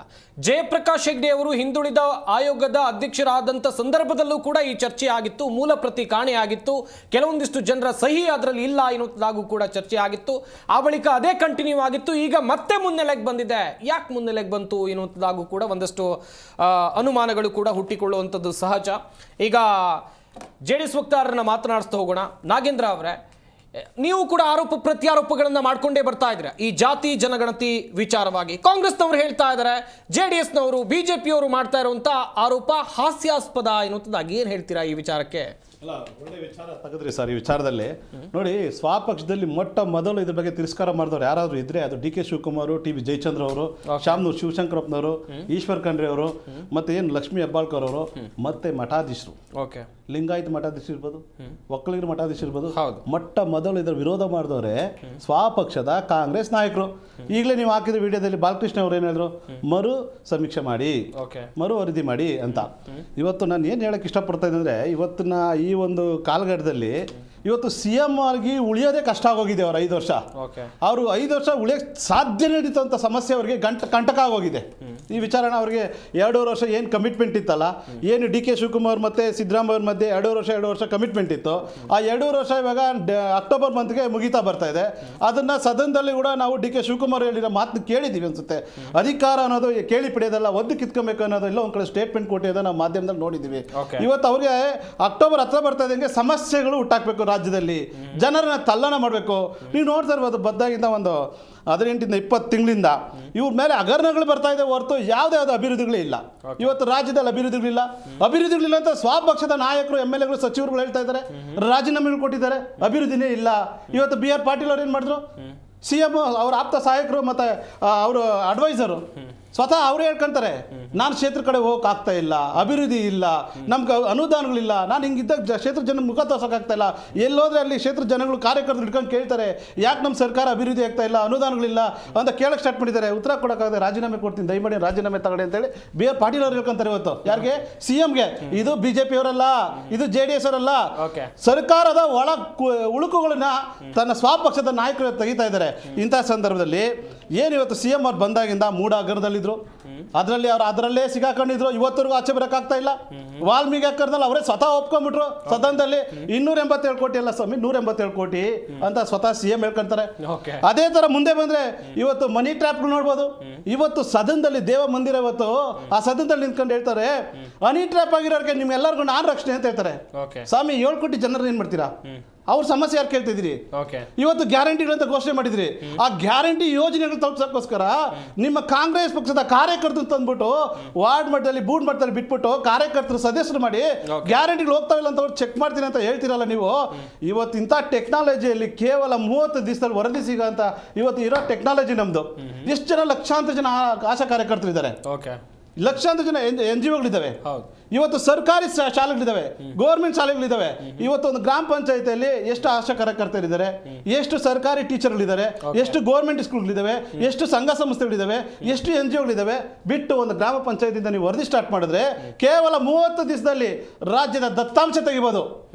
ಜಯಪ್ರಕಾಶ್ ಹೆಗ್ಡೆ ಅವರು ಹಿಂದುಳಿದ ಆಯೋಗದ ಅಧ್ಯಕ್ಷರಾದಂಥ ಸಂದರ್ಭದಲ್ಲೂ ಕೂಡ ಈ ಚರ್ಚೆ ಆಗಿತ್ತು. ಮೂಲ ಪ್ರತಿ ಕಾಣೆಯಾಗಿತ್ತು, ಕೆಲವೊಂದಿಷ್ಟು ಜನರ ಸಹಿ ಅದರಲ್ಲಿ ಇಲ್ಲ ಎನ್ನುವುದಾಗೂ ಕೂಡ ಚರ್ಚೆ ಆಗಿತ್ತು. ಆ ಬಳಿಕ ಅದೇ ಕಂಟಿನ್ಯೂ ಆಗಿತ್ತು. ಈಗ ಮತ್ತೆ ಮುನ್ನೆಲೆಗೆ ಬಂದಿದೆ. ಯಾಕೆ ಮುನ್ನೆಲೆಗೆ ಬಂತು ಎನ್ನುವುದಾಗೂ ಕೂಡ ಒಂದಷ್ಟು ಅನುಮಾನಗಳು ಕೂಡ ಹುಟ್ಟಿಕೊಳ್ಳುವಂಥದ್ದು ಸಹಜ. ಈಗ JDS ವಕ್ತಾರರನ್ನ ಮಾತನಾಡಿಸ್ತಾ ಹೋಗೋಣ. ನಾಗೇಂದ್ರ ಅವರೇ, ನೀವು ಕೂಡ ಆರೋಪ ಪ್ರತ್ಯಾರೋಪಗಳನ್ನ ಮಾಡ್ಕೊಂಡೇ ಬರ್ತಾ ಇದ್ರೆ ಈ ಜಾತಿ ಜನಗಣತಿ ವಿಚಾರವಾಗಿ. ಕಾಂಗ್ರೆಸ್ನವರು ಹೇಳ್ತಾ ಇದ್ದಾರೆ, JDSನವರು BJPಯವರು ಮಾಡ್ತಾ ಇರುವಂತ ಆರೋಪ ಹಾಸ್ಯಾಸ್ಪದ ಎನ್ನುವಂಥದ್ದಾಗಿ ಏನ್ ಹೇಳ್ತೀರಾ ಈ ವಿಚಾರಕ್ಕೆ? ಅಲ್ಲ, ಒಳ್ಳೆ ವಿಚಾರ ತೆಗೆದ್ರಿ ಸರ್. ಈ ವಿಚಾರದಲ್ಲಿ ನೋಡಿ, ಸ್ವಪಕ್ಷದಲ್ಲಿ ಮೊಟ್ಟ ಮೊದಲು ಇದ್ರ ಬಗ್ಗೆ ತಿರಸ್ಕಾರ ಮಾಡಿದವರು ಯಾರಾದರೂ ಇದ್ರೆ ಅದು DK ಶಿವಕುಮಾರ್, TB ಜಯಚಂದ್ರ ಅವರು, ಶಾಮನೂರು ಶಿವಶಂಕರಪ್ಪನವರು, ಈಶ್ವರ್ ಖಂಡ್ರೆ ಅವರು, ಮತ್ತೆ ಏನು ಲಕ್ಷ್ಮೀ ಹೆಬ್ಬಾಳ್ಕರ್ ಅವರು, ಮತ್ತೆ ಮಠಾಧೀಶರು, ಲಿಂಗಾಯತ ಮಠಾಧೀಶ ಇರ್ಬೋದು, ಒಕ್ಕಲಿಗರ ಮಠಾಧೀಶ ಇರ್ಬೋದು, ಮೊಟ್ಟ ಮೊದಲು ಇದರ ವಿರೋಧ ಮಾಡಿದವರೇ ಸ್ವಪಕ್ಷದ ಕಾಂಗ್ರೆಸ್ ನಾಯಕರು. ಈಗಲೇ ನೀವು ಹಾಕಿದ ವಿಡಿಯೋದಲ್ಲಿ ಬಾಲಕೃಷ್ಣ ಅವರು ಏನು ಹೇಳಿದ್ರು, ಮರು ಸಮೀಕ್ಷೆ ಮಾಡಿ, ಮರು ವರದಿ ಮಾಡಿ ಅಂತ. ಇವತ್ತು ನಾನು ಏನು ಹೇಳಕ್ಕೆ ಇಷ್ಟಪಡ್ತಾ ಇದ್ದೆ ಅಂದರೆ, ಇವತ್ತಿನ ಈ ಒಂದು ಕಾಲಘಟ್ಟದಲ್ಲಿ ಇವತ್ತು CM ಆಗಿ ಉಳಿಯೋದೇ ಕಷ್ಟ ಆಗೋಗಿದೆ. ಅವ್ರು 5 ವರ್ಷ, ಅವರು 5 ವರ್ಷ ಉಳಿಯೋಕ್ಕೆ ಸಾಧ್ಯ ನಡೀತಂಥ ಸಮಸ್ಯೆ ಅವರಿಗೆ ಕಂಟಕ ಆಗೋಗಿದೆ. ಈ ವಿಚಾರಣ ಅವರಿಗೆ 2.5 ವರ್ಷ ಏನು ಕಮಿಟ್ಮೆಂಟ್ ಇತ್ತಲ್ಲ, ಏನು DK ಶಿವಕುಮಾರ್ ಮತ್ತು ಸಿದ್ದರಾಮಯ್ಯ ಅವ್ರ ಮಧ್ಯೆ 2 ವರ್ಷ ಕಮಿಟ್ಮೆಂಟ್ ಇತ್ತು, ಆ 2.5 ವರ್ಷ ಇವಾಗ ಅಕ್ಟೋಬರ್ ಮಂತ್ಗೆ ಮುಗಿತಾ ಬರ್ತಾ ಇದೆ. ಅದನ್ನು ಸದನದಲ್ಲಿ ಕೂಡ ನಾವು DK ಶಿವಕುಮಾರ್ ಹೇಳಿರೋ ಮಾತನ್ನ ಕೇಳಿದ್ದೀವಿ ಅನ್ಸುತ್ತೆ. ಅಧಿಕಾರ ಅನ್ನೋದು ಕೇಳಿ ಪಡೆಯೋದಲ್ಲ, ಒದ್ದು ಕಿತ್ಕೊಬೇಕು ಅನ್ನೋದು ಎಲ್ಲ ಒಂದು ಕಡೆ ಸ್ಟೇಟ್ಮೆಂಟ್ ಕೊಟ್ಟಿರೋದು ನಾವು ಮಾಧ್ಯಮದಲ್ಲಿ ನೋಡಿದ್ದೀವಿ. ಇವತ್ತು ಅವ್ರಿಗೆ ಅಕ್ಟೋಬರ್ ಹತ್ರ ಬರ್ತಾ ಇದ್ದಂಗೆ ಸಮಸ್ಯೆಗಳು ಹುಟ್ಟಾಕಬೇಕು, ರಾಜ್ಯದಲ್ಲಿ ಜನರನ್ನ ತಲ್ಲಣ ಮಾಡಬೇಕು. ನೀವು ನೋಡ್ತಾ ಇರ್ಬೋದು, ಬದ್ದಾಗಿಂದ ಒಂದು 18-20 ತಿಂಗಳಿಂದ ಇವ್ರ ಮೇಲೆ ಹಗರಣಗಳು ಬರ್ತಾ ಇದೆ ಹೊರತು ಯಾವುದೇ ಅಭಿವೃದ್ಧಿಗಳೇ ಇಲ್ಲ. ಇವತ್ತು ರಾಜ್ಯದಲ್ಲಿ ಅಭಿವೃದ್ಧಿಗಳಿಲ್ಲ ಅಂತ ಸ್ವಪಕ್ಷದ ನಾಯಕರು, MLAಗಳು, ಸಚಿವರುಗಳು ಹೇಳ್ತಾ ಇದ್ದಾರೆ. ರಾಜೀನಾಮೆಗಳು ಕೊಟ್ಟಿದ್ದಾರೆ, ಅಭಿವೃದ್ಧಿನೇ ಇಲ್ಲ. ಇವತ್ತು BR ಪಾಟೀಲ್ ಅವ್ರು ಏನು ಮಾಡಿದ್ರು, CM ಅವ್ರ ಆಪ್ತ ಸಹಾಯಕರು ಮತ್ತು ಅವರು ಅಡ್ವೈಸರು ಸ್ವತಃ ಅವ್ರು ಹೇಳ್ಕೊಂತಾರೆ, ನಾನು ಕ್ಷೇತ್ರ ಕಡೆ ಹೋಗಕ್ಕೆ ಆಗ್ತಾ ಇಲ್ಲ, ಅಭಿವೃದ್ಧಿ ಇಲ್ಲ, ನಮ್ಗೆ ಅನುದಾನಗಳಿಲ್ಲ, ನಾನು ಹಿಂಗಿದ್ದಾಗ ಕ್ಷೇತ್ರ ಜನ ಮುಖ ತೋರ್ಸೋಕ್ಕಾಗ್ತಾ ಇಲ್ಲ. ಎಲ್ಲೋದ್ರೆ ಅಲ್ಲಿ ಕ್ಷೇತ್ರ ಜನಗಳು ಕಾರ್ಯಕರ್ತರು ಹಿಡ್ಕೊಂಡು ಕೇಳ್ತಾರೆ, ಯಾಕೆ ನಮ್ಮ ಸರ್ಕಾರ ಅಭಿವೃದ್ಧಿ ಆಗ್ತಾ ಇಲ್ಲ, ಅನುದಾನಗಳಿಲ್ಲ ಅಂತ ಕೇಳಕ್ಕೆ ಸ್ಟಾರ್ಟ್ ಮಾಡಿದ್ದಾರೆ. ಉತ್ತರ ಕೊಡೋಕ್ಕಾಗದೆ ರಾಜೀನಾಮೆ ಕೊಡ್ತೀನಿ, ದಯಮಾಡಿ ರಾಜೀನಾಮೆ ತಗೊಳ್ಳಿ ಅಂತೇಳಿ BR ಪಾಟೀಲ್ ಅವ್ರು ಹೇಳ್ಕೊಂತಾರೆ. ಇವತ್ತು ಯಾರಿಗೆ? CMಗೆ. ಇದು BJP ಅವರಲ್ಲ, ಇದು JDS ಅವರಲ್ಲ. ಸರ್ಕಾರದ ಒಳ ಉಳುಕುಗಳನ್ನ ತನ್ನ ಸ್ವಪಕ್ಷದ ನಾಯಕರು ತೆಗಿತಾ ಇದ್ದಾರೆ. ಇಂಥ ಸಂದರ್ಭದಲ್ಲಿ ಏನು ಇವತ್ತು CM ಅವ್ರು ಬಂದಾಗಿಂದ ಮೂಡ ಹಗರಣದಲ್ಲಿ ಅದರಲ್ಲೇ ಸಿಗಾಕೊಂಡಿದ್ರು. ಇವತ್ತರೆಗೂ ಆಚೆ ಬರೋಕ್ಕಾಗ್ತಾ ಇಲ್ಲ. ವಾಲ್ಮೀಕಿ ಕರ್ನಲ್ಲಿ ಅವರೇ ಸ್ವತಃ ಒಪ್ಕೊಂಡ್ಬಿಟ್ರು ಸದನದಲ್ಲಿ. 287 ಕೋಟಿ ಅಲ್ಲ ಸ್ವಾಮಿ, 187 ಕೋಟಿ ಅಂತ ಸ್ವತಃ CM ಹೇಳ್ಕೊಂತಾರೆ. ಅದೇ ತರ ಮುಂದೆ ಬಂದ್ರೆ ಇವತ್ತು ಮನಿ ಟ್ರ್ಯಾಪ್ಗಳು ನೋಡ್ಬೋದು. ಇವತ್ತು ಸದನದಲ್ಲಿ ದೇವ ಮಂದಿರ, ಇವತ್ತು ಆ ಸದನದಲ್ಲಿ ನಿಂತ್ಕೊಂಡು ಹೇಳ್ತಾರೆ, ಹನಿ ಟ್ರ್ಯಾಪ್ ಆಗಿರೋರಿಗೆ ನಿಮ್ಗೆಲ್ಲರಿಗೂ ನಾನು ರಕ್ಷಣೆ ಅಂತ ಹೇಳ್ತಾರೆ. ಸ್ವಾಮಿ, 7 ಕೋಟಿ ಜನರನ್ನ ಏನ್ ಮಾಡ್ತೀರಾ? ಅವ್ರ ಸಮಸ್ಯೆ ಯಾರು ಕೇಳ್ತಿದ್ದೀರಿ? ಓಕೆ. ಇವತ್ತು ಗ್ಯಾರಂಟಿಗಳಂತ ಘೋಷಣೆ ಮಾಡಿದ್ರಿ. ಆ ಗ್ಯಾರಂಟಿ ಯೋಜನೆಗಳು ತಲುಪಿಸೋಕ್ಕೋಸ್ಕರ ನಿಮ್ಮ ಕಾಂಗ್ರೆಸ್ ಪಕ್ಷದ ಕಾರ್ಯಕರ್ತರು ತಂದ್ಬಿಟ್ಟು ವಾರ್ಡ್ ಮಟ್ಟದಲ್ಲಿ ಬೂಡ್ ಮಟ್ಟದಲ್ಲಿ ಬಿಟ್ಬಿಟ್ಟು ಕಾರ್ಯಕರ್ತರು ಸದಸ್ಯರು ಮಾಡಿ ಗ್ಯಾರಂಟಿಗಳು ಹೋಗ್ತಾವಿಲ್ಲ ಅಂತ ಅವ್ರು ಚೆಕ್ ಮಾಡ್ತೀನಿ ಅಂತ ಹೇಳ್ತಿರಲ್ಲ ನೀವು. ಇವತ್ತು ಇಂಥ ಟೆಕ್ನಾಲಜಿಯಲ್ಲಿ ಕೇವಲ 30 ದಿವಸದಲ್ಲಿ ವರದಿ ಸಿಗೋ ಅಂತ ಇವತ್ತು ಇರೋ ಟೆಕ್ನಾಲಜಿ ನಮ್ದು. ಎಷ್ಟು ಜನ ಲಕ್ಷಾಂತರ ಜನ ಆಶಾ ಕಾರ್ಯಕರ್ತರು ಇದ್ದಾರೆ, ಓಕೆ, ಲಕ್ಷಾಂತರ ಜನ NGOಗಳಿದ್ದಾವೆ. ಹೌದು. ಇವತ್ತು ಸರ್ಕಾರಿ ಶಾಲೆಗಳಿದ್ದಾವೆ, ಗೌರ್ಮೆಂಟ್ ಶಾಲೆಗಳಿದ್ದಾವೆ. ಇವತ್ತು ಒಂದು ಗ್ರಾಮ ಪಂಚಾಯತಿಯಲ್ಲಿ ಎಷ್ಟು ಆಶಾ ಕಾರ್ಯಕರ್ತರಿದ್ದಾರೆ, ಎಷ್ಟು ಸರ್ಕಾರಿ ಟೀಚರ್ಗಳಿದ್ದಾರೆ, ಎಷ್ಟು ಗೌರ್ಮೆಂಟ್ ಸ್ಕೂಲ್ಗಳಿದ್ದಾವೆ, ಎಷ್ಟು ಸಂಘ ಸಂಸ್ಥೆಗಳಿದ್ದಾವೆ, ಎಷ್ಟು NGOಗಳಿದ್ದಾವೆ. ಬಿಟ್ಟು ಒಂದು ಗ್ರಾಮ ಪಂಚಾಯತಿಯಿಂದ ನೀವು ವರದಿ ಸ್ಟಾರ್ಟ್ ಮಾಡಿದ್ರೆ ಕೇವಲ 30 ದಿವಸದಲ್ಲಿ ರಾಜ್ಯದ ದತ್ತಾಂಶ ತೆಗಿಬೋದು.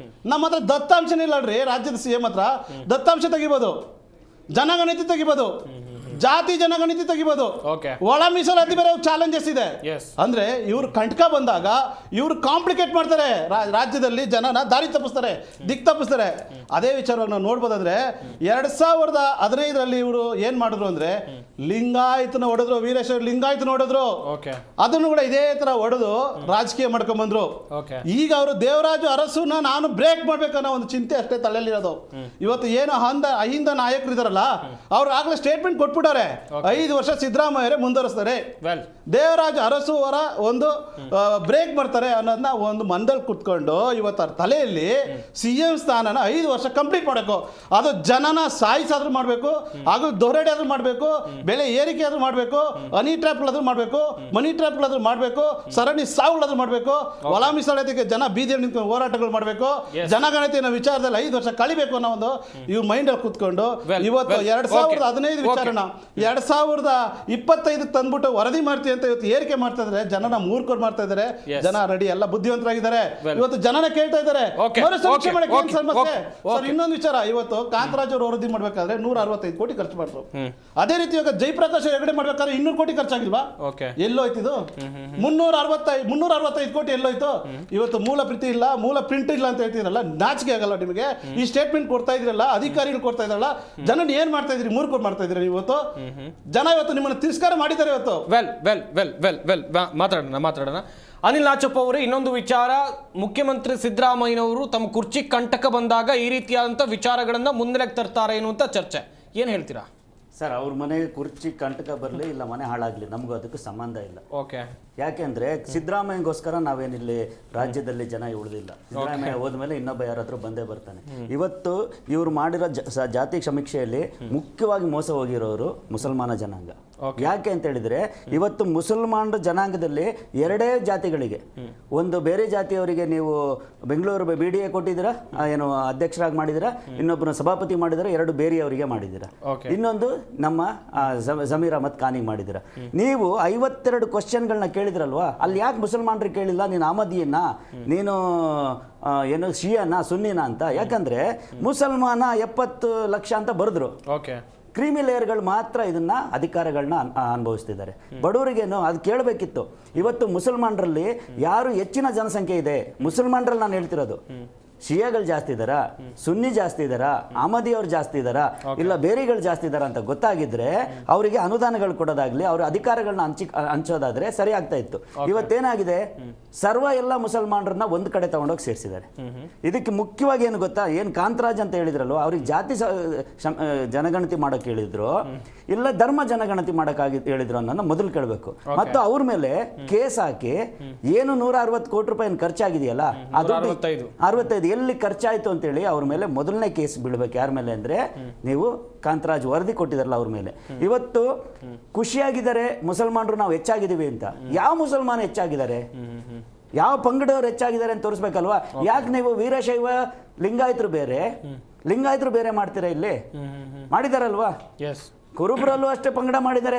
ನಮ್ಮ ಹತ್ರ ದತ್ತಾಂಶನೇ ಇಲ್ಲ ರೀ. ರಾಜ್ಯದ CM ಹತ್ರ ದತ್ತಾಂಶ ತೆಗಿಬೋದು, ಜನಗಣತಿ ತೆಗಿಬೋದು, ಜಾತಿ ಜನಗಣತಿ ತೆಗಿಬೋದು. ಒಳ ಮೀಸಲಾತಿ ಬೇರೆ ಚಾಲೆಂಜಸ್ ಇದೆ. ಅಂದ್ರೆ ಇವ್ರು ಕಂಟಕ ಬಂದಾಗ ಇವ್ರು ಕಾಂಪ್ಲಿಕೇಟ್ ಮಾಡ್ತಾರೆ, ರಾಜ್ಯದಲ್ಲಿ ಜನನ ದಾರಿ ತಪ್ಪಿಸ್ತಾರೆ, ದಿಕ್ ತಪ್ಪಿಸ್ತಾರೆ. ಅದೇ ವಿಚಾರವಾಗಿ ನಾವು ನೋಡ್ಬೋದಂದ್ರೆ 2015ರಲ್ಲಿ ಇವರು ಏನ್ ಮಾಡಿದ್ರು ಅಂದ್ರೆ ಲಿಂಗಾಯತನ ಹೊಡೆದ್ರು, ವೀರೇಶ್ವರ ಲಿಂಗಾಯತನ ಹೊಡೆದ್ರು. ಅದನ್ನು ಕೂಡ ಇದೇ ತರ ಹೊಡೆದು ರಾಜಕೀಯ ಮಾಡ್ಕೊಂಡ್ ಬಂದ್ರು. ಈಗ ಅವರು ದೇವರಾಜು ಅರಸುನ ನಾನು ಬ್ರೇಕ್ ಮಾಡ್ಬೇಕನ್ನೋ ಒಂದು ಚಿಂತೆ ಅಷ್ಟೇ ತಲೆಯಲ್ಲಿರೋದು. ಇವತ್ತು ಏನು ಅಹಿಂದ ನಾಯಕರು ಇದಾರಲ್ಲ, ಅವ್ರು ಆಗ್ಲೇ ಸ್ಟೇಟ್ಮೆಂಟ್ ಕೊಟ್ಬಿಟ್ಟು 5 ವರ್ಷ ಸಿದ್ದರಾಮಯ್ಯರೇ ಮುಂದುವರಿಸ್ತಾರೆ, ದೇವರಾಜ್ ಅರಸು ಅವರ ಒಂದು ಬ್ರೇಕ್ ಮಾಡ್ತಾರೆ ಅನ್ನೋದನ್ನ ಒಂದು ಮನದಲ್ಲಿ ಕುತ್ಕೊಂಡು ಇವತ್ತು ತಲೆಯಲ್ಲಿ CM ಸ್ಥಾನನ 5 ವರ್ಷ ಕಂಪ್ಲೀಟ್ ಮಾಡಬೇಕು. ಅದು ಜನನ ಸಾಯಿಸಾದ್ರೂ ಮಾಡಬೇಕು, ಹಾಗೂ ದೊರಡೆ ಆದ್ರೂ ಮಾಡಬೇಕು, ಬೆಲೆ ಏರಿಕೆ ಆದ್ರೂ ಮಾಡಬೇಕು, ಹನಿ ಟ್ರ್ಯಾಪ್ಗಳಾದ್ರೂ ಮಾಡಬೇಕು, ಮನಿ ಟ್ರ್ಯಾಪ್ಗಳಾದ್ರೂ ಮಾಡಬೇಕು, ಸರಣಿ ಸಾವುಗಳಾದ್ರೂ ಮಾಡಬೇಕು, ಒಳ ಮೀಸಲಾತಿಗೆ ಜನ ಬೀದಿಯಲ್ಲಿ ನಿಂತ್ಕೊಂಡು ಹೋರಾಟಗಳು ಮಾಡಬೇಕು, ಜನಗಣತಿಯ ವಿಚಾರದಲ್ಲಿ 5 ವರ್ಷ ಕಳಿಬೇಕು ಅನ್ನೋ ಒಂದು ಇವ್ರ ಮೈಂಡಲ್ಲಿ ಕುತ್ಕೊಂಡು ಇವತ್ತು 2015 ವಿಚಾರಣ 2025 ತಂದ್ಬಿಟ್ಟು ವರದಿ ಮಾಡ್ತೀವಿ ಅಂತ ಇವತ್ತು ಏರಿಕೆ ಮಾಡ್ತಾ ಇದ್ದಾರೆ. ಜನನ ಮೂರ್ಖರು ಮಾಡ್ತಾ ಇದ್ದಾರೆ. ಜನ ರೆಡಿ ಎಲ್ಲ ಬುದ್ಧಿವಂತರಾಗಿದ್ದಾರೆ. ಇವತ್ತು ಜನನ ಕೇಳ್ತಾ ಇದ್ದಾರೆ ಇನ್ನೊಂದು ವಿಚಾರ. ಇವತ್ತು ಕಾಂತರಾಜ್ ಅವರು ವರದಿ ಮಾಡ್ಬೇಕಾದ್ರೆ 165 ಕೋಟಿ ಖರ್ಚು ಮಾಡಿದ್ರು. ಅದೇ ರೀತಿ ಇವಾಗ ಜಯಪ್ರಕಾಶ್ ಹೆಗಡೆ ಮಾಡ್ಬೇಕಾದ್ರೆ 200 ಕೋಟಿ ಖರ್ಚಾಗಿಲ್ವಾ? ಎಲ್ಲೋಯ್ತಿದು? 365 ಕೋಟಿ ಎಲ್ಲೋಯ್ತು? ಇವತ್ತು ಮೂಲ ಪ್ರೀತಿ ಇಲ್ಲ, ಮೂಲ ಪ್ರಿಂಟ್ ಇಲ್ಲ ಅಂತ ಹೇಳ್ತಿದ್ರಲ್ಲ, ನಾಚಿಕೆ ಆಗಲ್ಲ ನಿಮಗೆ? ಈ ಸ್ಟೇಟ್ಮೆಂಟ್ ಕೊಡ್ತಾ ಇದ್ರಲ್ಲ, ಅಧಿಕಾರಿಗಳು ಕೊಡ್ತಾ ಇದ್ರಲ್ಲ, ಜನನ ಏನ್ ಮಾಡ್ತಾ ಇದ್ರಿ? ಮೂರ್ಖರು ಮಾಡ್ತಾ ಇದ್ರಿ ಇವತ್ತು. ಜನ ಇವತ್ತು ನಿಮ್ಮನ್ನು ತಿರಸ್ಕಾರ ಮಾಡಿದ್ದಾರೆ ಇವತ್ತು. ಮಾತಾಡೋಣ. ಅನಿಲ್ ನಾಚಪ್ಪ ಅವರೇ, ಇನ್ನೊಂದು ವಿಚಾರ, ಮುಖ್ಯಮಂತ್ರಿ ಸಿದ್ದರಾಮಯ್ಯನವರು ತಮ್ಮ ಕುರ್ಚಿ ಕಂಟಕ ಬಂದಾಗ ಈ ರೀತಿಯಾದಂಥ ವಿಚಾರಗಳನ್ನ ಮುನ್ನೆಲೆಗೆ ತರ್ತಾರೆ ಎನ್ನುವಂಥ ಚರ್ಚೆ, ಏನು ಹೇಳ್ತೀರಾ ಸರ್? ಅವ್ರ ಮನೆಗೆ ಕುರ್ಚಿ ಕಂಟಕ ಬರಲಿ ಇಲ್ಲ ಮನೆ ಹಾಳಾಗಲಿ, ನಮಗೂ ಅದಕ್ಕೆ ಸಂಬಂಧ ಇಲ್ಲ. ಯಾಕೆಂದ್ರೆ ಸಿದ್ದರಾಮಯ್ಯಗೋಸ್ಕರ ನಾವೇನಿಲ್ಲಿ ರಾಜ್ಯದಲ್ಲಿ ಜನ ಉಳಿದಿಲ್ಲ. ಸಿದ್ದರಾಮಯ್ಯ ಹೋದ್ಮೇಲೆ ಇನ್ನೊಬ್ಬ ಯಾರಾದ್ರೂ ಬಂದೇ ಬರ್ತಾನೆ. ಇವತ್ತು ಇವರು ಮಾಡಿರೋ ಜಾತಿ ಸಮೀಕ್ಷೆಯಲ್ಲಿ ಮುಖ್ಯವಾಗಿ ಮೋಸ ಹೋಗಿರೋರು ಮುಸಲ್ಮಾನ ಜನಾಂಗ. ಯಾಕೆ ಅಂತ ಹೇಳಿದ್ರೆ ಇವತ್ತು ಮುಸಲ್ಮಾನರ ಜನಾಂಗದಲ್ಲಿ 2 ಜಾತಿಗಳಿಗೆ, ಒಂದು ಬೇರೆ ಜಾತಿಯವರಿಗೆ ನೀವು ಬೆಂಗಳೂರು BDA ಕೊಟ್ಟಿದ್ದೀರಾ, ಏನು ಅಧ್ಯಕ್ಷರಾಗಿ ಮಾಡಿದ್ದೀರಾ, ಇನ್ನೊಬ್ಬನ ಸಭಾಪತಿ ಮಾಡಿದ್ದೀರಾ, 2 ಬೇರೆಯವರಿಗೆ ಮಾಡಿದ್ದೀರಾ, ಇನ್ನೊಂದು ನಮ್ಮ ಜಮೀರ್ ಅಹಮದ್ ಖಾನಿಗೆ ಮಾಡಿದ್ದೀರಾ. ನೀವು 52 ಕ್ವಶನ್ಗಳನ್ನ ಕೇಳಿದ್ರಲ್ವಾ, ಅಲ್ಲಿ ಯಾಕೆ ಮುಸಲ್ಮಾನರಿಗೆ ಕೇಳಿಲ್ಲ? ನೀನು ಅಹಮದಿಯನ್ನ, ನೀನು ಏನು ಶಿಯಾನ, ಸುನ್ನಿನ ಅಂತ? ಯಾಕಂದ್ರೆ ಮುಸಲ್ಮಾನ 70 ಲಕ್ಷ ಅಂತ ಬರೆದ್ರು. ಕ್ರೀಮಿ ಲೇಯರ್ಗಳು ಮಾತ್ರ ಇದನ್ನ ಅಧಿಕಾರಗಳನ್ನ ಅನುಭವಿಸ್ತಿದ್ದಾರೆ. ಬಡವರಿಗೇನು ಅದು ಕೇಳಬೇಕಿತ್ತು. ಇವತ್ತು ಮುಸಲ್ಮಾನರಲ್ಲಿ ಯಾರು ಹೆಚ್ಚಿನ ಜನಸಂಖ್ಯೆ ಇದೆ? ಮುಸಲ್ಮಾನರಲ್ಲಿ ನಾನು ಹೇಳ್ತಿರೋದು, ಶಿಯಾಗಳು ಜಾಸ್ತಿ ಇದ್ದಾರಾ, ಸುನ್ನಿ ಜಾಸ್ತಿ ಇದ್ದಾರಾ, ಅಹಮದಿ ಅವ್ರು ಜಾಸ್ತಿ ಇದ್ದಾರಾ, ಇಲ್ಲ ಬೇರೆಗಳು ಜಾಸ್ತಿ ಇದ್ದಾರಾ ಅಂತ ಗೊತ್ತಾಗಿದ್ರೆ ಅವರಿಗೆ ಅನುದಾನಗಳು ಕೊಡೋದಾಗ್ಲಿ, ಅವ್ರ ಅಧಿಕಾರಗಳನ್ನ ಹಂಚೋದಾದ್ರೆ ಸರಿ ಆಗ್ತಾ ಇತ್ತು. ಇವತ್ತೇನಾಗಿದೆ, ಸರ್ವ ಎಲ್ಲ ಮುಸಲ್ಮಾನರನ್ನ ಒಂದು ಕಡೆ ತಗೊಂಡೋಗಿ ಸೇರಿಸಿದ್ದಾರೆ. ಇದಕ್ಕೆ ಮುಖ್ಯವಾಗಿ ಏನು ಗೊತ್ತಾ, ಏನು ಕಾಂತರಾಜ್ ಅಂತ ಹೇಳಿದ್ರಲ್ವ, ಅವ್ರಿಗೆ ಜಾತಿ ಜನಗಣತಿ ಮಾಡೋಕೆ ಹೇಳಿದ್ರು, ಇಲ್ಲ ಧರ್ಮ ಜನಗಣತಿ ಮಾಡೋಕ್ಕಾಗಿ ಹೇಳಿದ್ರು ಅನ್ನೋದನ್ನ ಮೊದಲು ಕೇಳಬೇಕು. ಮತ್ತು ಅವ್ರ ಮೇಲೆ ಕೇಸ್ ಹಾಕಿ ಏನು 160 ಕೋಟಿ ರೂಪಾಯಿ ಖರ್ಚಾಗಿದೆಯಲ್ಲ, ಅದು 65 ಎಲ್ಲಿ ಖರ್ಚಾಯ್ತು ಅಂತೇಳಿ ಅವ್ರ ಮೇಲೆ ಮೊದಲನೇ ಕೇಸ್ ಬೀಳ್ಬೇಕು. ಯಾರ ಮೇಲೆ ಅಂದ್ರೆ, ನೀವು ಕಾಂತರಾಜ್ ವರದಿ ಕೊಟ್ಟಿದಾರಲ್ಲ ಅವ್ರ ಮೇಲೆ. ಇವತ್ತು ಖುಷಿಯಾಗಿದ್ದಾರೆ ಮುಸಲ್ಮಾನರು ನಾವು ಹೆಚ್ಚಾಗಿದ್ದೀವಿ ಅಂತ. ಯಾವ ಮುಸಲ್ಮಾನ ಹೆಚ್ಚಾಗಿದ್ದಾರೆ? ಯಾವ ಪಂಗಡವರು ಹೆಚ್ಚಾಗಿದ್ದಾರೆ ಅಂತ ತೋರಿಸ್ಬೇಕಲ್ವಾ? ಯಾಕೆ ನೀವು ವೀರಶೈವ ಲಿಂಗಾಯತರು ಬೇರೆ ಮಾಡ್ತೀರಾ? ಇಲ್ಲಿ ಮಾಡಿದಾರಲ್ವಾ? ಕುರುಬರಲ್ಲೂ ಅಷ್ಟೇ ಪಂಗಡ ಮಾಡಿದ್ದಾರೆ,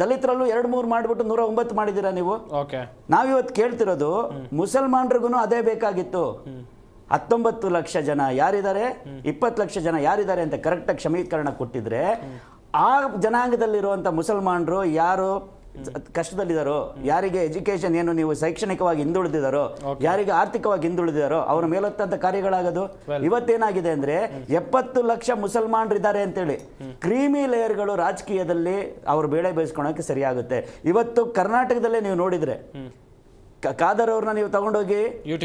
ದಲಿತರಲ್ಲೂ 2-3 ಮಾಡಿಬಿಟ್ಟು 109 ಮಾಡಿದ್ದೀರಾ ನೀವು. ನಾವಿವತ್ತು ಕೇಳ್ತಿರೋದು ಮುಸಲ್ಮಾನರಿಗೂ ಅದೇ ಬೇಕಾಗಿತ್ತು. 19 ಲಕ್ಷ ಜನ ಯಾರಿದ್ದಾರೆ, 20 ಲಕ್ಷ ಜನ ಯಾರಿದ್ದಾರೆ ಅಂತ ಕರೆಕ್ಟಾಗಿ ಸಮೀಕರಣ ಕೊಟ್ಟಿದ್ರೆ, ಆ ಜನಾಂಗದಲ್ಲಿರುವಂಥ ಮುಸಲ್ಮಾನರು ಯಾರು ಕಷ್ಟದಲ್ಲಿದ್ದಾರೋ, ಯಾರಿಗೆ ಎಜುಕೇಶನ್ ಏನು ನೀವು ಶೈಕ್ಷಣಿಕವಾಗಿ ಹಿಂದುಳಿದಿದ್ದಾರೋ, ಯಾರಿಗೆ ಆರ್ಥಿಕವಾಗಿ ಹಿಂದುಳಿದಿದ್ದಾರೋ ಅವರ ಮೇಲೊತ್ತಂತ ಕಾರ್ಯಗಳಾಗೋದು. ಇವತ್ತೇನಾಗಿದೆ ಅಂದ್ರೆ 70 ಲಕ್ಷ ಮುಸಲ್ಮಾನರಿದ್ದಾರೆ ಅಂತೇಳಿ ಕ್ರೀಮಿ ಲೇಯರ್ಗಳು ರಾಜಕೀಯದಲ್ಲಿ ಅವ್ರ ಬೇಳೆ ಬೇಯಿಸ್ಕೊಳಕ್ಕೆ ಸರಿಯಾಗುತ್ತೆ. ಇವತ್ತು ಕರ್ನಾಟಕದಲ್ಲೇ ನೀವು ನೋಡಿದ್ರೆ ಖಾದರ್ ಅವ್ರನ್ನ ನೀವು ತಗೊಂಡೋಗಿ ಯು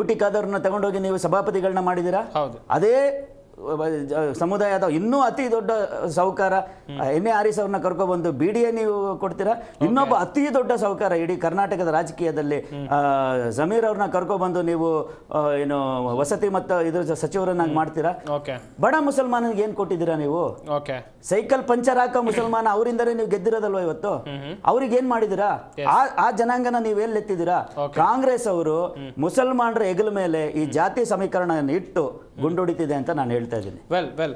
ಟಿ ಖಾದರ್ನ ತಗೊಂಡೋಗಿ ನೀವು ಸಭಾಪತಿಗಳನ್ನ ಮಾಡಿದ್ದೀರಾ. ಹೌದು. ಅದೇ ಸಮುದಾಯದ ಇನ್ನೂ ಅತಿ ದೊಡ್ಡ ಸಾಹುಕಾರ ಎನ್.ಎ. ಆರಿಸ್ ಅವ್ರನ್ನ ಕರ್ಕೊಬಂದು BDA ನೀವು ಕೊಡ್ತೀರಾ. ಇನ್ನೊಬ್ಬ ಅತಿ ದೊಡ್ಡ ಸಾಹುಕಾರ ಇಡೀ ಕರ್ನಾಟಕದ ರಾಜಕೀಯದಲ್ಲಿ ಜಮೀರ್ ಅವ್ರನ್ನ ಕರ್ಕೊಬಂದು ನೀವು ಏನು ವಸತಿ ಮತ್ತು ಇದ್ರ ಸಚಿವರನ್ನಾಗಿ ಮಾಡ್ತೀರಾ. ಬಡ ಮುಸಲ್ಮಾನಿಗೆ ಏನ್ ಕೊಟ್ಟಿದ್ದೀರಾ ನೀವು? ಸೈಕಲ್ ಪಂಚರ್ ಹಾಕೋ ಮುಸಲ್ಮಾನ ಅವರಿಂದಲೇ ನೀವು ಗೆದ್ದಿರೋದಲ್ವ ಇವತ್ತು. ಅವ್ರಿಗೆ ಏನ್ ಮಾಡಿದಿರಾ? ಆ ಜನಾಂಗನ ನೀವು ಎಲ್ಲಿತ್ತಿದ್ದೀರಾ? ಕಾಂಗ್ರೆಸ್ ಅವರು ಮುಸಲ್ಮಾನರ ಹೆಗಲ ಮೇಲೆ ಈ ಜಾತಿ ಸಮೀಕರಣ ಇಟ್ಟು ಗುಂಡೊಡಿತಿದೆ ಅಂತ ನಾನು ಹೇಳ್ತಾ ಇದ್ದೀನಿ. ವೆಲ್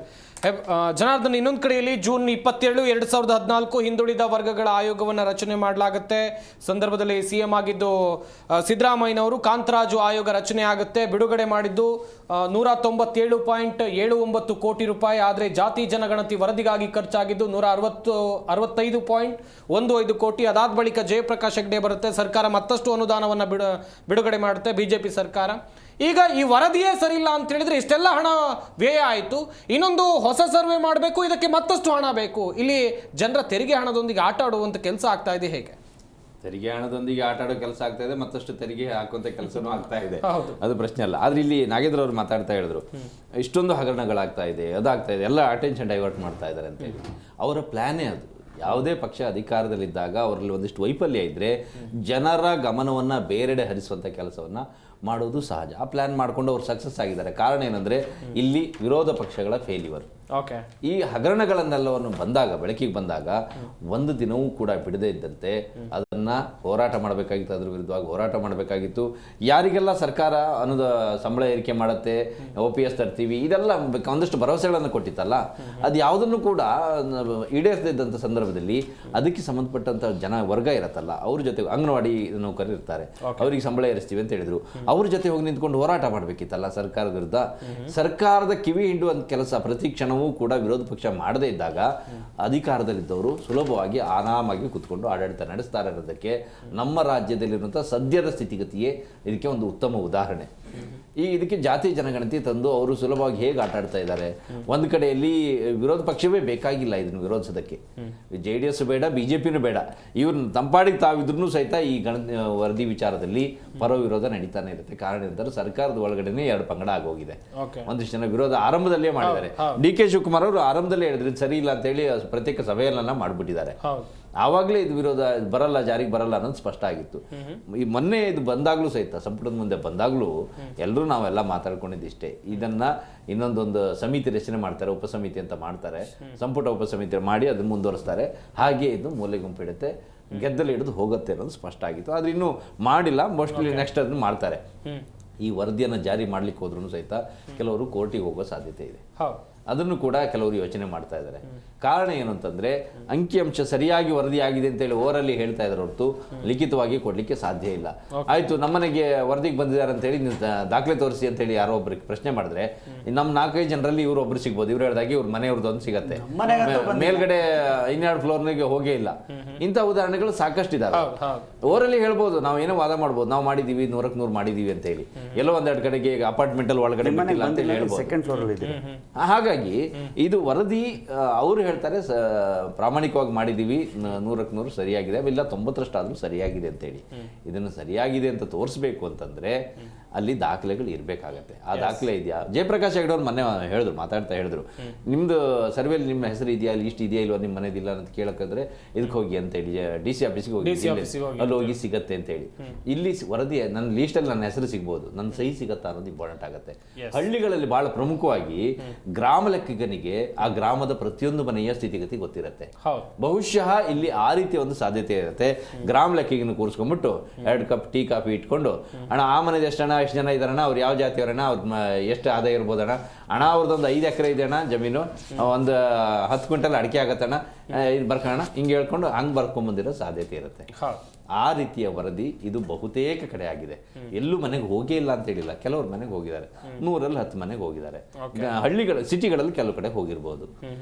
ಜನಾರ್ದನ್, ಇನ್ನೊಂದು ಕಡೆಯಲ್ಲಿ ಜೂನ್ 27, 2014 ಹಿಂದುಳಿದ ವರ್ಗಗಳ ಆಯೋಗವನ್ನು ರಚನೆ ಮಾಡಲಾಗುತ್ತೆ. ಸಂದರ್ಭದಲ್ಲಿ CM ಆಗಿದ್ದು ಸಿದ್ದರಾಮಯ್ಯನವರು. ಕಾಂತರಾಜು ಆಯೋಗ ರಚನೆ ಆಗುತ್ತೆ. ಬಿಡುಗಡೆ ಮಾಡಿದ್ದು 197.79 ಕೋಟಿ ರೂಪಾಯಿ. ಆದರೆ ಜಾತಿ ಜನಗಣತಿ ವರದಿಗಾಗಿ ಖರ್ಚಾಗಿದ್ದು 165.15 ಕೋಟಿ. ಅದಾದ ಬಳಿಕ ಜಯಪ್ರಕಾಶ್ ಹೆಗ್ಡೆ ಬರುತ್ತೆ. ಸರ್ಕಾರ ಮತ್ತಷ್ಟು ಅನುದಾನವನ್ನು ಬಿಡುಗಡೆ ಮಾಡುತ್ತೆ BJP ಸರ್ಕಾರ. ಈಗ ಈ ವರದಿಯೇ ಸರಿ ಇಲ್ಲ ಅಂತ ಹೇಳಿದ್ರೆ ಇಷ್ಟೆಲ್ಲ ಹಣ ವ್ಯಯ ಆಯಿತು, ಇನ್ನೊಂದು ಹೊಸ ಸರ್ವೆ ಮಾಡಬೇಕು, ಇದಕ್ಕೆ ಮತ್ತಷ್ಟು ಹಣ ಬೇಕು. ಇಲ್ಲಿ ಜನರ ತೆರಿಗೆ ಹಣದೊಂದಿಗೆ ಆಟ ಆಡುವಂಥ ಕೆಲಸ ಆಗ್ತಾ ಇದೆ. ಹೇಗೆ ತೆರಿಗೆ ಹಣದೊಂದಿಗೆ ಆಟ ಆಡೋ ಕೆಲಸ ಆಗ್ತಾ ಇದೆ, ಮತ್ತಷ್ಟು ತೆರಿಗೆ ಹಾಕುವಂಥ ಕೆಲಸನೂ ಆಗ್ತಾ ಇದೆ, ಅದು ಪ್ರಶ್ನೆ ಅಲ್ಲ. ಆದ್ರೆ ಇಲ್ಲಿ ನಾಗೇಂದ್ರ ಅವರು ಮಾತಾಡ್ತಾ ಹೇಳಿದ್ರು, ಇಷ್ಟೊಂದು ಹಗರಣಗಳಾಗ್ತಾ ಇದೆ, ಅದಾಗ್ತಾ ಇದೆ, ಎಲ್ಲ ಅಟೆನ್ಷನ್ ಡೈವರ್ಟ್ ಮಾಡ್ತಾ ಇದ್ದಾರೆ ಅಂತ ಹೇಳಿ. ಅವರ ಪ್ಲಾನೇ ಅದು. ಯಾವುದೇ ಪಕ್ಷ ಅಧಿಕಾರದಲ್ಲಿದ್ದಾಗ ಅವರಲ್ಲಿ ಒಂದಿಷ್ಟು ವೈಫಲ್ಯ ಇದ್ದರೆ ಜನರ ಗಮನವನ್ನು ಬೇರೆಡೆ ಹರಿಸುವಂಥ ಕೆಲಸವನ್ನು ಮಾಡೋದು ಸಹಜ. ಆ ಪ್ಲ್ಯಾನ್ ಮಾಡಿಕೊಂಡು ಅವ್ರು ಸಕ್ಸಸ್ ಆಗಿದ್ದಾರೆ. ಕಾರಣ ಏನಂದರೆ ಇಲ್ಲಿ ವಿರೋಧ ಪಕ್ಷಗಳ ಫೇಲ್ಯೂರ್. ಈ ಹಗರಣಗಳನ್ನೆಲ್ಲವನ್ನು ಬೆಳಕಿಗೆ ಬಂದಾಗ ಒಂದು ದಿನವೂ ಕೂಡ ಬಿಡದೇ ಇದ್ದಂತೆ ಅದನ್ನು ಹೋರಾಟ ಮಾಡಬೇಕಾಗಿತ್ತು, ಅದ್ರ ವಿರುದ್ಧವಾಗಿ ಹೋರಾಟ ಮಾಡಬೇಕಾಗಿತ್ತು. ಯಾರಿಗೆಲ್ಲ ಸರ್ಕಾರ ಸಂಬಳ ಏರಿಕೆ ಮಾಡುತ್ತೆ, OPS ತರ್ತೀವಿ, ಇದೆಲ್ಲ ಒಂದಷ್ಟು ಭರವಸೆಗಳನ್ನು ಕೊಟ್ಟಿತ್ತಲ್ಲ, ಅದು ಯಾವುದನ್ನು ಕೂಡ ಈಡೇರಿಸದಿದ್ದಂಥ ಸಂದರ್ಭದಲ್ಲಿ ಅದಕ್ಕೆ ಸಂಬಂಧಪಟ್ಟಂಥ ವರ್ಗ ಇರತ್ತಲ್ಲ, ಅವ್ರ ಜೊತೆ ಅಂಗನವಾಡಿ ನೌಕರರು ಇರ್ತಾರೆ, ಅವರಿಗೆ ಸಂಬಳ ಏರಿಸ್ತೀವಿ ಅಂತ ಹೇಳಿದ್ರು, ಅವ್ರ ಜೊತೆ ಹೋಗಿ ನಿಂತ್ಕೊಂಡು ಹೋರಾಟ ಮಾಡಬೇಕಿತ್ತಲ್ಲ ಸರ್ಕಾರದ ವಿರುದ್ಧ. ಸರ್ಕಾರದ ಕಿವಿ ಹಿಂಡುವಂಥ ಕೆಲಸ ಪ್ರತಿ ಕ್ಷಣವೂ ಕೂಡ ವಿರೋಧ ಪಕ್ಷ ಮಾಡದೇ ಇದ್ದಾಗ ಅಧಿಕಾರದಲ್ಲಿದ್ದವರು ಸುಲಭವಾಗಿ ಆರಾಮಾಗಿ ಕುತ್ಕೊಂಡು ಆಡಳಿತ ನಡೆಸ್ತಾರೆ ಅನ್ನೋದಕ್ಕೆ ನಮ್ಮ ರಾಜ್ಯದಲ್ಲಿರುವಂಥ ಸದ್ಯದ ಸ್ಥಿತಿಗತಿಯೇ ಇದಕ್ಕೆ ಒಂದು ಉತ್ತಮ ಉದಾಹರಣೆ. ಇದಕ್ಕೆ ಜಾತಿ ಜನಗಣತಿ ತಂದು ಅವರು ಸುಲಭವಾಗಿ ಹೇಗೆ ಆಟ ಆಡ್ತಾ ಇದ್ದಾರೆ. ಒಂದು ಕಡೆಯಲ್ಲಿ ವಿರೋಧ ಪಕ್ಷವೇ ಬೇಕಾಗಿಲ್ಲ ಇದನ್ನು ವಿರೋಧಿಸೋದಕ್ಕೆ, JDS ಬೇಡ, BJPನೂ ಬೇಡ, ಇವ್ರು ತಂಪಾಡಿಗೆ ತಾವಿದ್ರೂ ಸಹಿತ ಈ ವರದಿ ವಿಚಾರದಲ್ಲಿ ಪರ ವಿರೋಧ ನಡೀತಾನೆ ಇರುತ್ತೆ. ಕಾರಣ ಏನಂತಾರೆ, ಸರ್ಕಾರದ ಒಳಗಡೆನೆ ಎರಡು ಪಂಗಡ ಆಗೋಗಿದೆ. ಒಂದಿಷ್ಟು ಜನ ವಿರೋಧ ಆರಂಭದಲ್ಲೇ ಮಾಡಿದ್ದಾರೆ. DK ಶಿವಕುಮಾರ್ ಅವರು ಆರಂಭದಲ್ಲೇ ಹೇಳಿದ್ರೆ ಸರಿ ಇಲ್ಲ ಅಂತ ಹೇಳಿ ಪ್ರತ್ಯೇಕ ಸಭೆಯನ್ನೆಲ್ಲ ಮಾಡಿಬಿಟ್ಟಿದ್ದಾರೆ. ಆವಾಗಲೇ ಇದು ವಿರೋಧ ಬರಲ್ಲ, ಜಾರಿಗೆ ಬರಲ್ಲ ಅನ್ನೋದು ಸ್ಪಷ್ಟ ಆಗಿತ್ತು. ಈ ಮೊನ್ನೆ ಇದು ಬಂದಾಗಲೂ ಸಹಿತ ಸಂಪುಟದ ಮುಂದೆ ಬಂದಾಗಲೂ ಎಲ್ಲರೂ ನಾವೆಲ್ಲ ಮಾತಾಡ್ಕೊಂಡಿದ್ದಿಷ್ಟೇ, ಇದನ್ನ ಇನ್ನೊಂದೊಂದು ಸಮಿತಿ ರಚನೆ ಮಾಡ್ತಾರೆ, ಉಪಸಮಿತಿ ಅಂತ ಮಾಡ್ತಾರೆ, ಸಂಪುಟ ಉಪಸಮಿತಿ ಮಾಡಿ ಅದನ್ನು ಮುಂದುವರಿಸ್ತಾರೆ, ಹಾಗೆ ಇದು ಮೂಲೆ ಗುಂಪಿಡುತ್ತೆ, ಗೆದ್ದಲು ಹಿಡಿದು ಹೋಗುತ್ತೆ ಅನ್ನೋದು ಸ್ಪಷ್ಟ ಆಗಿತ್ತು. ಆದರೆ ಇನ್ನೂ ಮಾಡಿಲ್ಲ, ಮೋಸ್ಟ್ಲಿ ನೆಕ್ಸ್ಟ್ ಅದನ್ನು ಮಾಡ್ತಾರೆ. ಈ ವರದಿಯನ್ನು ಜಾರಿ ಮಾಡ್ಲಿಕ್ಕೆ ಹೋದ್ರೂ ಸಹಿತ ಕೆಲವರು ಕೋರ್ಟಿಗೆ ಹೋಗೋ ಸಾಧ್ಯತೆ ಇದೆ. ಅದನ್ನು ಕೂಡ ಕೆಲವರು ಯೋಚನೆ ಮಾಡ್ತಾ ಇದ್ದಾರೆ. ಕಾರಣ ಏನು ಅಂತಂದರೆ, ಅಂಕಿಅಂಶ ಸರಿಯಾಗಿ ವರದಿ ಆಗಿದೆ ಅಂತೇಳಿ ಓರಲ್ಲಿ ಹೇಳ್ತಾ ಇದ್ದಾರೆ ಹೊರತು ಲಿಖಿತವಾಗಿ ಕೊಡಲಿಕ್ಕೆ ಸಾಧ್ಯ ಇಲ್ಲ. ಆಯಿತು, ನಮ್ಮನೆಗೆ ವರದಿಗೆ ಬಂದಿದ್ದಾರೆ ಅಂತೇಳಿ ನೀವು ದಾಖಲೆ ತೋರಿಸಿ ಅಂತೇಳಿ ಯಾರೋ ಒಬ್ರಿಗೆ ಪ್ರಶ್ನೆ ಮಾಡಿದ್ರೆ ನಮ್ಮ 4-5 ಜನರಲ್ಲಿ ಇವರು ಒಬ್ರು ಸಿಗ್ಬೋದು, ಇವ್ರು ಹೇಳಿದಾಗೆ ಇವ್ರ ಮನೆಯವ್ರದ್ದು ಒಂದು ಸಿಗತ್ತೆ, ಮೇಲ್ಗಡೆ 12 ಫ್ಲೋರ್ನಿಗೆ ಹೋಗೇ ಇಲ್ಲ. ಇಂಥ ಉದಾಹರಣೆಗಳು ಸಾಕಷ್ಟು ಇದಾವೆ. ಓರಲ್ಲಿ ಹೇಳ್ಬೋದು, ನಾವು ಏನೋ ವಾದ ಮಾಡ್ಬೋದು, ನಾವು ಮಾಡಿದ್ದೀವಿ 100ಕ್ಕೆ 100 ಮಾಡಿದ್ದೀವಿ ಅಂತ ಹೇಳಿ, ಎಲ್ಲೋ ಒಂದೆರಡು ಕಡೆಗೆ ಅಪಾರ್ಟ್ಮೆಂಟಲ್ಲಿ ಒಳಗಡೆ ಬಿಟ್ಟಿಲ್ಲ ಅಂತ ಹೇಳಿ ಹೇಳ್ಬೋದು. ಹಾಗಾಗಿ ಇದು ವರದಿ ಅವರು ಹೇಳ್ತಾರೆ ಪ್ರಾಮಾಣಿಕವಾಗಿ ಮಾಡಿದ್ದೀವಿ, 100ಕ್ಕೆ 100 ಸರಿಯಾಗಿದೆ, ಇಲ್ಲ 90% ಆದರೂ ಸರಿಯಾಗಿದೆ ಅಂತೇಳಿ. ಇದನ್ನು ಸರಿಯಾಗಿದೆ ಅಂತ ತೋರಿಸ್ಬೇಕು ಅಂತಂದರೆ ಅಲ್ಲಿ ದಾಖಲೆಗಳು ಇರಬೇಕಾಗತ್ತೆ. ಆ ದಾಖಲೆ ಇದೆಯಾ? ಜಯಪ್ರಕಾಶ್ ಹೆಗ್ಡೆ ಅವ್ರು ಮೊನ್ನೆ ಮಾತಾಡ್ತಾ ಹೇಳಿದ್ರು, ನಿಮ್ಮದು ಸರ್ವೆಯಲ್ಲಿ ನಿಮ್ಮ ಹೆಸರು ಇದೆಯಾ, ಲಿಸ್ಟ್ ಇದೆಯಾ ಇಲ್ವಾ, ನಿಮ್ಮ ಮನೆದಿಲ್ಲ ಅಂತ ಕೇಳಕ್ಕಾದ್ರೆ ಇದಕ್ಕೆ ಹೋಗಿ ಅಂತೇಳಿ DC ಆಫೀಸ್ಗೆ ಹೋಗಿ, ಅಲ್ಲಿ ಹೋಗಿ ಸಿಗತ್ತೆ ಅಂತೇಳಿ. ಇಲ್ಲಿ ವರದಿ ನನ್ನ ಲೀಸ್ಟಲ್ಲಿ ನನ್ನ ಹೆಸರು ಸಿಗ್ಬೋದು, ನನ್ನ ಸಹಿ ಸಿಗತ್ತಾ ಅನ್ನೋದು ಇಂಪಾರ್ಟೆಂಟ್ ಆಗುತ್ತೆ. ಹಳ್ಳಿಗಳಲ್ಲಿ ಬಹಳ ಪ್ರಮುಖವಾಗಿ ಗ್ರಾಮ ಲೆಕ್ಕಿಗನಿಗೆ ಆ ಗ್ರಾಮದ ಪ್ರತಿಯೊಂದು ಮನೆಯ ಸ್ಥಿತಿಗತಿ ಗೊತ್ತಿರುತ್ತೆ. ಬಹುಶಃ ಇಲ್ಲಿ ಆ ರೀತಿಯ ಒಂದು ಸಾಧ್ಯತೆ ಇರುತ್ತೆ. ಗ್ರಾಮ ಲೆಕ್ಕಿಗನ ಕೂರಿಸ್ಕೊಂಡ್ಬಿಟ್ಟು 2 ಕಪ್ ಟೀ ಕಾಫಿ ಇಟ್ಕೊಂಡು, ಅಣ್ಣ ಆ ಮನೆದು ಎಷ್ಟು ಜನ ಇದಾರಣ್ಣ, ಅವ್ರು ಯಾವ ಜಾತಿಯವರಣ್ಣ, ಅವ್ರ ಎಷ್ಟು ಆದಾಯ ಇರ್ಬೋದಣ್ಣ, ಅಣ್ಣ ಅವ್ರದ್ದೊಂದು 5 ಎಕರೆ ಇದೆ ಅಣ್ಣ ಜಮೀನು, ಒಂದು 10 ಕ್ವಿಂಟಲ್ ಅಡಿಕೆ ಆಗತ್ತಣ್ಣ, ಇದು ಬರ್ಕೋಣ, ಹಿಂಗೆ ಹೇಳ್ಕೊಂಡು ಹಂಗೆ ಬರ್ಕೊಂಬಂದಿರೋ ಸಾಧ್ಯತೆ ಇರುತ್ತೆ. ಆ ರೀತಿಯ ವರದಿ ಇದು ಬಹುತೇಕ ಕಡೆ ಆಗಿದೆ. ಎಲ್ಲೂ ಮನೆಗೆ ಹೋಗೇ ಇಲ್ಲ ಅಂತ ಹೇಳಿಲ್ಲ, ಕೆಲವ್ರ ಮನೆಗೆ ಹೋಗಿದ್ದಾರೆ, 100ರಲ್ಲಿ 10 ಮನೆಗೆ ಹೋಗಿದ್ದಾರೆ. ಸಿಟಿಗಳಲ್ಲಿ ಕೆಲವು ಕಡೆ ಹೋಗಿರ್ಬೋದು.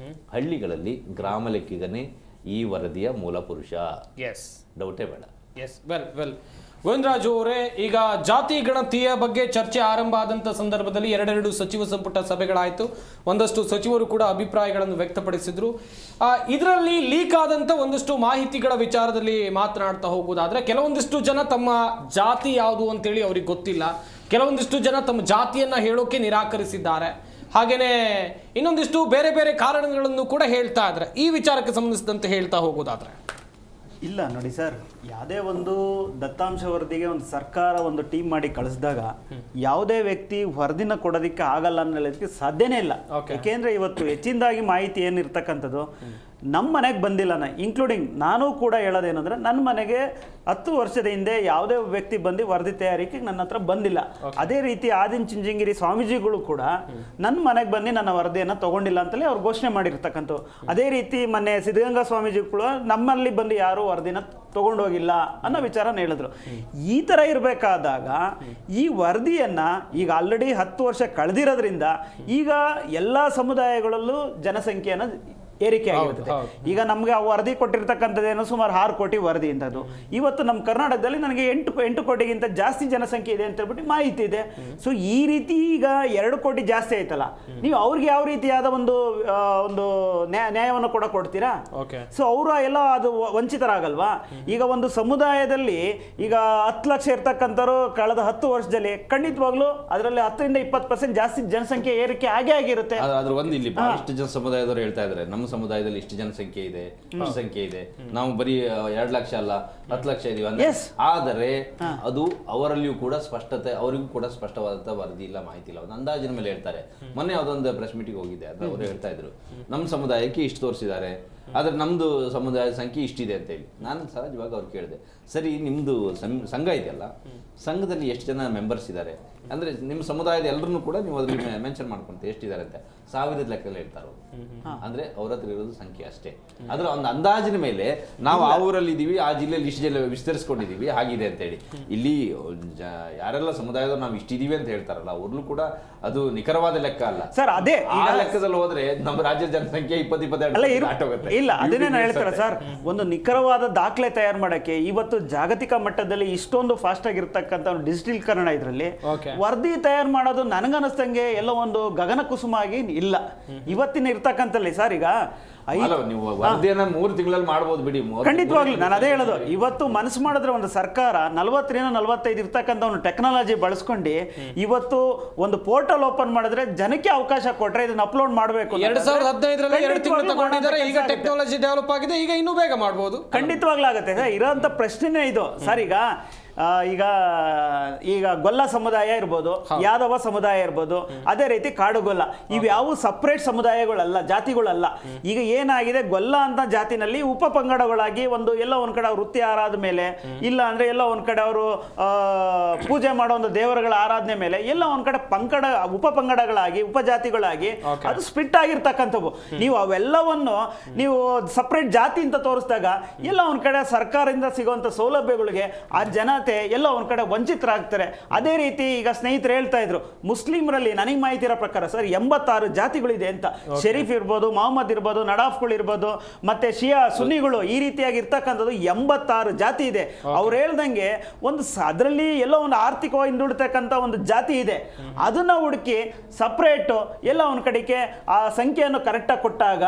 ಹಳ್ಳಿಗಳಲ್ಲಿ ಗ್ರಾಮ ಲೆಕ್ಕಿಗನೇ ಈ ವರದಿಯ ಮೂಲ ಪುರುಷ, ಡೌಟೇ ಬೇಡ. ಗೋವಿಂದರಾಜು ಅವರೇ, ಈಗ ಜಾತಿ ಗಣತಿಯ ಬಗ್ಗೆ ಚರ್ಚೆ ಆರಂಭ ಆದಂಥ ಸಂದರ್ಭದಲ್ಲಿ ಎರಡೆರಡು ಸಚಿವ ಸಂಪುಟ ಸಭೆಗಳಾಯಿತು. ಒಂದಷ್ಟು ಸಚಿವರು ಕೂಡ ಅಭಿಪ್ರಾಯಗಳನ್ನು ವ್ಯಕ್ತಪಡಿಸಿದ್ರು. ಇದರಲ್ಲಿ ಲೀಕ್ ಆದಂಥ ಒಂದಷ್ಟು ಮಾಹಿತಿಗಳ ವಿಚಾರದಲ್ಲಿ ಮಾತನಾಡ್ತಾ ಹೋಗುವುದಾದ್ರೆ, ಕೆಲವೊಂದಿಷ್ಟು ಜನ ತಮ್ಮ ಜಾತಿ ಯಾವುದು ಅಂತೇಳಿ ಅವ್ರಿಗೆ ಗೊತ್ತಿಲ್ಲ, ಕೆಲವೊಂದಿಷ್ಟು ಜನ ತಮ್ಮ ಜಾತಿಯನ್ನ ಹೇಳೋಕೆ ನಿರಾಕರಿಸಿದ್ದಾರೆ, ಹಾಗೇನೆ ಇನ್ನೊಂದಿಷ್ಟು ಬೇರೆ ಬೇರೆ ಕಾರಣಗಳನ್ನು ಕೂಡ ಹೇಳ್ತಾ ಇದ್ದಾರೆ. ಈ ವಿಚಾರಕ್ಕೆ ಸಂಬಂಧಿಸಿದಂತೆ ಹೇಳ್ತಾ ಹೋಗೋದಾದ್ರೆ ಇಲ್ಲ ನೋಡಿ ಸರ್, ಯಾವುದೇ ಒಂದು ದತ್ತಾಂಶ ವರದಿಗೆ ಒಂದು ಸರ್ಕಾರ ಒಂದು ಟೀಮ್ ಮಾಡಿ ಕಳಿಸಿದಾಗ ಯಾವುದೇ ವ್ಯಕ್ತಿ ವರದಿನ ಕೊಡೋದಕ್ಕೆ ಆಗಲ್ಲ ಅನ್ನೋದಕ್ಕೆ ಸಾಧ್ಯನೇ ಇಲ್ಲ. ಯಾಕೆಂದ್ರೆ ಇವತ್ತು ಹೆಚ್ಚಿನದಾಗಿ ಮಾಹಿತಿ ಏನಿರ್ತಕ್ಕಂಥದ್ದು ನಮ್ಮ ಮನೆಗೆ ಬಂದಿಲ್ಲ, ಇನ್ಕ್ಲೂಡಿಂಗ್ ನಾನು ಕೂಡ ಹೇಳೋದೇನಂದ್ರೆ ನನ್ನ ಮನೆಗೆ 10 ವರ್ಷದ ಹಿಂದೆ ಯಾವುದೇ ವ್ಯಕ್ತಿ ಬಂದು ವರದಿ ತಯಾರಿಕೆ ನನ್ನ ಹತ್ರ ಬಂದಿಲ್ಲ. ಅದೇ ರೀತಿ ಆದಿಚುಂಚನಗಿರಿ ಸ್ವಾಮೀಜಿಗಳು ಕೂಡ ನನ್ನ ಮನೆಗೆ ಬಂದು ನನ್ನ ವರದಿಯನ್ನು ತಗೊಂಡಿಲ್ಲ ಅಂತಲೇ ಅವ್ರು ಘೋಷಣೆ ಮಾಡಿರ್ತಕ್ಕಂಥದ್ದು. ಅದೇ ರೀತಿ ಮೊನ್ನೆ ಸಿದ್ಧಗಂಗಾ ಸ್ವಾಮೀಜಿಗಳು ನಮ್ಮಲ್ಲಿ ಬಂದು ಯಾರು ವರದಿನ ತಗೊಂಡೋಗಿಲ್ಲ ಅನ್ನೋ ವಿಚಾರನ ಹೇಳಿದ್ರು. ಈ ಥರ ಇರಬೇಕಾದಾಗ ಈ ವರದಿಯನ್ನು ಈಗ ಆಲ್ರೆಡಿ 10 ವರ್ಷ ಕಳೆದಿರೋದ್ರಿಂದ ಈಗ ಎಲ್ಲ ಸಮುದಾಯಗಳಲ್ಲೂ ಜನಸಂಖ್ಯೆಯನ್ನು ಏರಿಕೆ ಆಗಿರ್ತದೆ. ಈಗ ನಮಗೆ ಆ ವರದಿ ಕೊಟ್ಟಿರ್ತಕ್ಕಂಥದ್ದೇನೋ ಸುಮಾರು 6 ಕೋಟಿ ವರದಿ ಇಂಥದ್ದು. ಇವತ್ತು ನಮ್ಮ ಕರ್ನಾಟಕದಲ್ಲಿ ನನಗೆ 8 ಕೋಟಿಗಿಂತ ಜಾಸ್ತಿ ಜನಸಂಖ್ಯೆ ಇದೆ ಅಂತ ಹೇಳ್ಬಿಟ್ಟು ಮಾಹಿತಿ ಇದೆ. ಸೊ ಈ ರೀತಿ ಈಗ 2 ಕೋಟಿ ಜಾಸ್ತಿ ಆಯ್ತಲ್ಲ, ನೀವು ಅವ್ರಿಗೆ ಯಾವ ರೀತಿಯಾದ ಒಂದು ನ್ಯಾಯವನ್ನು ಕೂಡ ಕೊಡ್ತೀರಾ? ಸೊ ಅವರು ಎಲ್ಲ ಅದು ವಂಚಿತರಾಗಲ್ವಾ? ಈಗ ಒಂದು ಸಮುದಾಯದಲ್ಲಿ ಈಗ 10 ಲಕ್ಷ ಇರ್ತಕ್ಕಂಥವ್ರು ಕಳೆದ 10 ವರ್ಷದಲ್ಲಿ ಖಂಡಿತವಾಗ್ಲೂ ಅದರಲ್ಲಿ 10-20% ಜಾಸ್ತಿ ಜನಸಂಖ್ಯೆ ಏರಿಕೆ ಆಗೇ ಆಗಿರುತ್ತೆ. ಅದ್ರ ಒಂದು ಇಲ್ಲಿ ಬಹಳಷ್ಟು ಜನ ಸಮುದಾಯದವರು ಹೇಳ್ತಾ ಇದ್ದಾರೆ, ನಮ್ಮ ಸಮುದಾಯದಲ್ಲಿ ಇಷ್ಟು ಜನಸಂಖ್ಯೆ ಇದೆ, ಇಷ್ಟು ಸಂಖ್ಯೆ ಇದೆ, ನಾವು ಬರೀ 2 ಲಕ್ಷ ಅಲ್ಲ 10 ಲಕ್ಷ ಇದೀವಿ ಅಂದ್ರೆ. ಆದರೆ ಅದು ಅವರಲ್ಲಿಯೂ ಕೂಡ ಸ್ಪಷ್ಟತೆ, ಅವರಿಗೂ ಕೂಡ ಸ್ಪಷ್ಟವಾದಂತ ವರದಿ ಇಲ್ಲ, ಮಾಹಿತಿ ಇಲ್ಲ, ಒಂದು ಅಂದಾಜಿನ ಮೇಲೆ ಹೇಳ್ತಾರೆ. ಮೊನ್ನೆ ಯಾವುದೊಂದು ಪ್ರೆಸ್ ಮೀಟಿಂಗ್ ಹೋಗಿದೆ, ಅದು ಅವರು ಹೇಳ್ತಾ ಇದ್ರು ನಮ್ಮ ಸಮುದಾಯಕ್ಕೆ ಇಷ್ಟು ತೋರಿಸಿದ್ದಾರೆ, ಆದ್ರೆ ನಮ್ದು ಸಮುದಾಯದ ಸಂಖ್ಯೆ ಇಷ್ಟಿದೆ ಅಂತ ಹೇಳಿ. ನಾನು ಸಹಜವಾಗಿ ಅವ್ರು ಕೇಳಿದೆ, ಸರಿ ನಿಮ್ದು ಸಂಘ ಇದೆಯಲ್ಲ, ಸಂಘದಲ್ಲಿ ಎಷ್ಟು ಜನ ಮೆಂಬರ್ಸ್ ಇದ್ದಾರೆ ಅಂದ್ರೆ ನಿಮ್ಮ ಸಮುದಾಯದ ಎಲ್ಲರನ್ನು ಕೂಡ ನೀವು ಅದ್ರಲ್ಲಿ ಮೆನ್ಷನ್ ಮಾಡ್ಕೊಂತ ಎಷ್ಟಿದ್ದಾರೆ ಅಂತ 1000 ಲೆಕ್ಕದಲ್ಲಿ ಹೇಳ್ತಾರೆ. ಅಂದ್ರೆ ಅವ್ರ ಹತ್ರ ಇರೋದು ಸಂಖ್ಯೆ ಅಷ್ಟೇ. ಅದರ ಒಂದು ಅಂದಾಜಿನ ಮೇಲೆ ನಾವು ಆ ಊರಲ್ಲಿ ಇದೀವಿ, ಆ ಜಿಲ್ಲೆಯಲ್ಲಿ ಇಷ್ಟು ಜಿಲ್ಲೆ ವಿಸ್ತರಿಸ್ಕೊಂಡಿದೀವಿ ಹಾಗಿದೆ ಅಂತ ಹೇಳಿ. ಇಲ್ಲಿ ಯಾರೆಲ್ಲ ಸಮುದಾಯದವ್ರು ನಾವು ಇಷ್ಟಿದೀವಿ ಅಂತ ಹೇಳ್ತಾರಲ್ಲ, ಅವ್ರಲ್ಲೂ ಕೂಡ ಅದು ನಿಖರವಾದ ಲೆಕ್ಕ ಅಲ್ಲ ಸರ್. ಅದೇ ಆ ಲೆಕ್ಕದಲ್ಲಿ ಹೋದ್ರೆ ನಮ್ಮ ರಾಜ್ಯದ ಜನಸಂಖ್ಯೆ 20-22 ಇಲ್ಲ, ಅದನ್ನೇ ನಾನು ಹೇಳ್ತಾರೆ ಸರ್. ಒಂದು ನಿಖರವಾದ ದಾಖಲೆ ತಯಾರು ಮಾಡಕ್ಕೆ ಇವತ್ತು ಜಾಗತಿಕ ಮಟ್ಟದಲ್ಲಿ ಇಷ್ಟೊಂದು ಫಾಸ್ಟ್ ಆಗಿರ್ತಕ್ಕಂಥ ಒಂದು ಡಿಜಿಟಲೀಕರಣ ಇದರಲ್ಲಿ ವರದಿ ತಯಾರು ಮಾಡೋದು ನನಗನ್ನಿಸ್ತಂಗೆ ಎಲ್ಲ ಒಂದು ಗಗನ ಕುಸುಮ ಆಗಿ ಇಲ್ಲ ಇವತ್ತಿನ ಇರ್ತಕ್ಕಂಥಲ್ಲಿ ಸರ್. ಈಗ ನೀವು ವರದಿಯನ್ನ 3 ತಿಂಗಳಲ್ಲಿ ಮಾಡಬಹುದು ಬಿಡಿ. ಖಂಡಿತವಾಗ್ಲೂ ನಾನು ಅದೇ ಹೇಳೋದು, ಇವತ್ತು ಮನಸ್ಸು ಮಾಡಿದ್ರೆ ಒಂದು ಸರ್ಕಾರ 40-45 ಇರ್ತಕ್ಕಂಥ ಒಂದು ಟೆಕ್ನಾಲಜಿ ಬಳಸ್ಕೊಂಡು ಇವತ್ತು ಒಂದು ಪೋರ್ಟಲ್ ಓಪನ್ ಮಾಡಿದ್ರೆ ಜನಕ್ಕೆ ಅವಕಾಶ ಕೊಟ್ರೆ ಇದನ್ನ ಅಪ್ಲೋಡ್ ಮಾಡಬೇಕು. 2015ರಲ್ಲಿ 2 ತಿಂಗಳು ತಗೊಂಡಿದ್ದಾರೆ, ಈಗ ಟೆಕ್ನಾಲಜಿ ಡೆವಲಪ್ ಆಗಿದೆ, ಈಗ ಇನ್ನೂ ಬೇಗ ಮಾಡಬಹುದು. ಖಂಡಿತವಾಗ್ಲೂ ಆಗುತ್ತೆ ಸರ್. ಇರೋಂಥ ಪ್ರಶ್ನೆನೇ ಇದು ಸರ್. ಈಗ ಗೊಲ್ಲ ಸಮುದಾಯ ಇರ್ಬೋದು, ಯಾದವ ಸಮುದಾಯ ಇರ್ಬೋದು, ಅದೇ ರೀತಿ ಕಾಡುಗೊಲ್ಲ, ಇವ್ಯಾವು ಸಪ್ರೇಟ್ ಸಮುದಾಯಗಳಲ್ಲ, ಜಾತಿಗಳಲ್ಲ. ಈಗ ಏನಾಗಿದೆ, ಗೊಲ್ಲ ಅಂತ ಜಾತಿನಲ್ಲಿ ಉಪ ಪಂಗಡಗಳಾಗಿ ಎಲ್ಲ ಒಂದ್ ಕಡೆ ವೃತ್ತಿ ಆರಾಧ ಮೇಲೆ, ಇಲ್ಲ ಅಂದ್ರೆ ಎಲ್ಲ ಒಂದ್ ಕಡೆ ಅವರು ಪೂಜೆ ಮಾಡೋ ಒಂದು ದೇವರುಗಳ ಆರಾಧನೆ ಮೇಲೆ, ಎಲ್ಲ ಒಂದ್ ಕಡೆ ಉಪ ಪಂಗಡಗಳಾಗಿ ಉಪಜಾತಿಗಳಾಗಿ ಅದು ಸ್ಪ್ಲಿಟ್ ಆಗಿರ್ತಕ್ಕಂಥವು. ನೀವು ಅವೆಲ್ಲವನ್ನು ನೀವು ಸಪ್ರೇಟ್ ಜಾತಿ ಅಂತ ತೋರಿಸಿದಾಗ ಎಲ್ಲ ಒಂದ್ ಕಡೆ ಸರ್ಕಾರದಿಂದ ಸಿಗುವಂತ ಸೌಲಭ್ಯಗಳಿಗೆ ಆ ಜನ ಎಲ್ಲ ಒಂದ್ ಕಡೆ ವಂಚಿತರಾಗ್ತಾರೆ. ಅದೇ ರೀತಿ ಈಗ ಸ್ನೇಹಿತರು ಹೇಳ್ತಾ ಇದ್ರು, ಮುಸ್ಲಿಮರಲ್ಲಿ ನನಗೆ ಮಾಹಿತಿ ಇರೋ ಪ್ರಕಾರ ಸರ್ 86 ಜಾತಿಗಳಿದೆ ಅಂತ. ಶರೀಫ್ ಇರ್ಬೋದು, ಮೊಹಮ್ಮದ್ ಇರ್ಬೋದು, ನಡಾಫ್ಗಳು ಇರ್ಬೋದು, ಮತ್ತೆ ಶಿಯಾ ಸುನ್ನಿಗಳು, ಈ ರೀತಿಯಾಗಿ ಇರ್ತಕ್ಕಂಥದ್ದು 86 ಜಾತಿ ಇದೆ. ಅವ್ರು ಹೇಳ್ದಂಗೆ ಅದರಲ್ಲಿ ಎಲ್ಲೋ ಒಂದು ಆರ್ಥಿಕವಾಗಿ ಹಿಂದುಳಿತಕ್ಕಂಥ ಒಂದು ಜಾತಿ ಇದೆ, ಅದನ್ನ ಹುಡುಕಿ ಸಪ್ರೇಟ್ ಎಲ್ಲ ಒಂದ್ ಕಡೆಗೆ ಆ ಸಂಖ್ಯೆಯನ್ನು ಕರೆಕ್ಟಾಗಿ ಕೊಟ್ಟಾಗ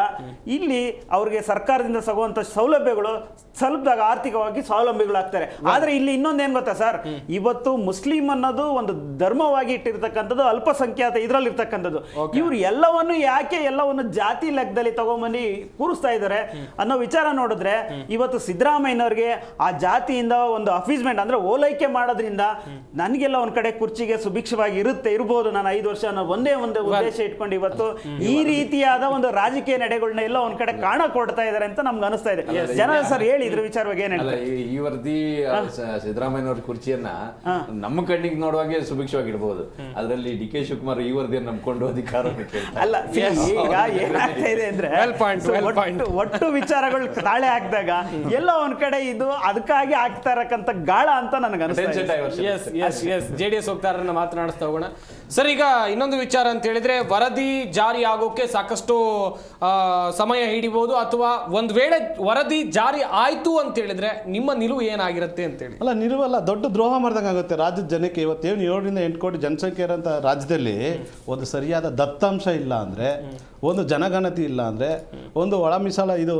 ಇಲ್ಲಿ ಅವ್ರಿಗೆ ಸರ್ಕಾರದಿಂದ ಸಿಗುವಂತ ಸೌಲಭ್ಯಗಳು ಸ್ವಲ್ಪದಾಗ ಆರ್ಥಿಕವಾಗಿ ಸ್ವಾವಲಂಬಿಗಳಾಗ್ತಾರೆ. ಆದ್ರೆ ಇಲ್ಲಿ ಇನ್ನೊಂದೇನ್ ಗೊತ್ತಾ ಸರ್, ಇವತ್ತು ಮುಸ್ಲಿಂ ಅನ್ನೋದು ಒಂದು ಧರ್ಮವಾಗಿ ಇಟ್ಟಿರ್ತಕ್ಕಂಥದ್ದು, ಅಲ್ಪಸಂಖ್ಯಾತ ಇದ್ರಲ್ಲಿ ಇರ್ತಕ್ಕಂಥದ್ದು. ಇವ್ರು ಎಲ್ಲವನ್ನು ಯಾಕೆ ಎಲ್ಲವನ್ನು ಜಾತಿ ಲೆಕ್ಕದಲ್ಲಿ ತಗೊಂಬಂದು ಕೂರಿಸ್ತಾ ಇದ್ದಾರೆ ಅನ್ನೋ ವಿಚಾರ ನೋಡಿದ್ರೆ, ಇವತ್ತು ಸಿದ್ದರಾಮಯ್ಯನವ್ರಿಗೆ ಆ ಜಾತಿಯಿಂದ ಒಂದು ಅಫೀಸ್ಮೆಂಟ್ ಅಂದ್ರೆ ಓಲೈಕೆ ಮಾಡೋದ್ರಿಂದ ನನಗೆಲ್ಲ ಒಂದ್ ಕಡೆ ಕುರ್ಚಿಗೆ ಸುಭಿಕ್ಷವಾಗಿ ಇರ್ಬೋದು ನಾನು 5 ವರ್ಷ ಅನ್ನೋ ಒಂದೇ ಉದ್ದೇಶ ಇಟ್ಕೊಂಡು ಇವತ್ತು ಈ ರೀತಿಯಾದ ಒಂದು ರಾಜಕೀಯ ನಡೆಗಳನ್ನ ಎಲ್ಲ ಒಂದ್ ಕಡೆ ಕಾಣ ಕೊಡ್ತಾ ಇದಾರೆ ಅಂತ ನಮ್ಗೆ ಅನಿಸ್ತಾ ಇದೆ. ಜನ ಸರ್ ಹೇಳಿ ಇದ್ರ ವಿಚಾರವಾಗಿ ಏನ್ ಹೇಳ್ತಾರೆ? ಈ ವರದಿ ಸಿದ್ದರಾಮಯ್ಯನವ್ರ ಕುರ್ಚಿಯನ್ನ ನಮ್ಮ ಕಣ್ಣಿಗೆ ನೋಡುವಾಗೆ ಸುಭಿಕ್ಷವಾಗಿ ಇಡಬಹುದು, ಅದರಲ್ಲಿ ಡಿ ಕೆ ಶಿವಕುಮಾರ್ ಈ ವರದಿಯನ್ನು ನಂಬ್ಕೊಂಡು ಅಧಿಕಾರ ಅಲ್ಲ. ಈಗ ಏನಾಗ್ತಾ ಇದೆ ಅಂದ್ರೆ ಒಟ್ಟು ವಿಚಾರಗಳು ತಾಳೆ ಹಾಕಿದಾಗ ಎಲ್ಲ ಒಂದ್ ಕಡೆ ಇದು ಅದಕ್ಕಾಗಿ ಆಗ್ತಾ ಇರಕ್ಕಂತ ಗಾಳ ಅಂತ ನನಗೆ ಅನಿಸ್ತಾ. JDS ವಕ್ತಾರರನ್ನ ಮಾತನಾಡಿಸ್ತಾ ಹೋಗೋಣ ಸರ್. ಈಗ ಇನ್ನೊಂದು ವಿಚಾರ ಅಂತ ಹೇಳಿದ್ರೆ, ವರದಿ ಜಾರಿ ಆಗೋಕೆ ಸಾಕಷ್ಟು ಸಮಯ ಹಿಡಿಬಹುದು, ಅಥವಾ ಒಂದ್ ವೇಳೆ ವರದಿ ಜಾರಿ ಆಯ್ತು ಅಂತ ಹೇಳಿದ್ರೆ ನಿಮ್ಮ ನಿಲುವು ಏನಾಗಿರುತ್ತೆ ಅಂತ ಹೇಳಿ. ಅಲ್ಲ, ಅಲ್ಲ, ದೊಡ್ಡ ದ್ರೋಹ ಮಾಡ್ದಂಗೆ ಆಗುತ್ತೆ ರಾಜ್ಯದ ಜನಕ್ಕೆ. ಇವತ್ತೇನು 7ರಿಂದ 8 ಕೋಟಿ ಜನಸಂಖ್ಯೆ ಇರೋಂಥ ರಾಜ್ಯದಲ್ಲಿ ಒಂದು ಸರಿಯಾದ ದತ್ತಾಂಶ ಇಲ್ಲ ಅಂದರೆ, ಒಂದು ಜನಗಣತಿ ಇಲ್ಲ ಅಂದರೆ, ಒಂದು ಒಳ ಮೀಸಲ ಇದು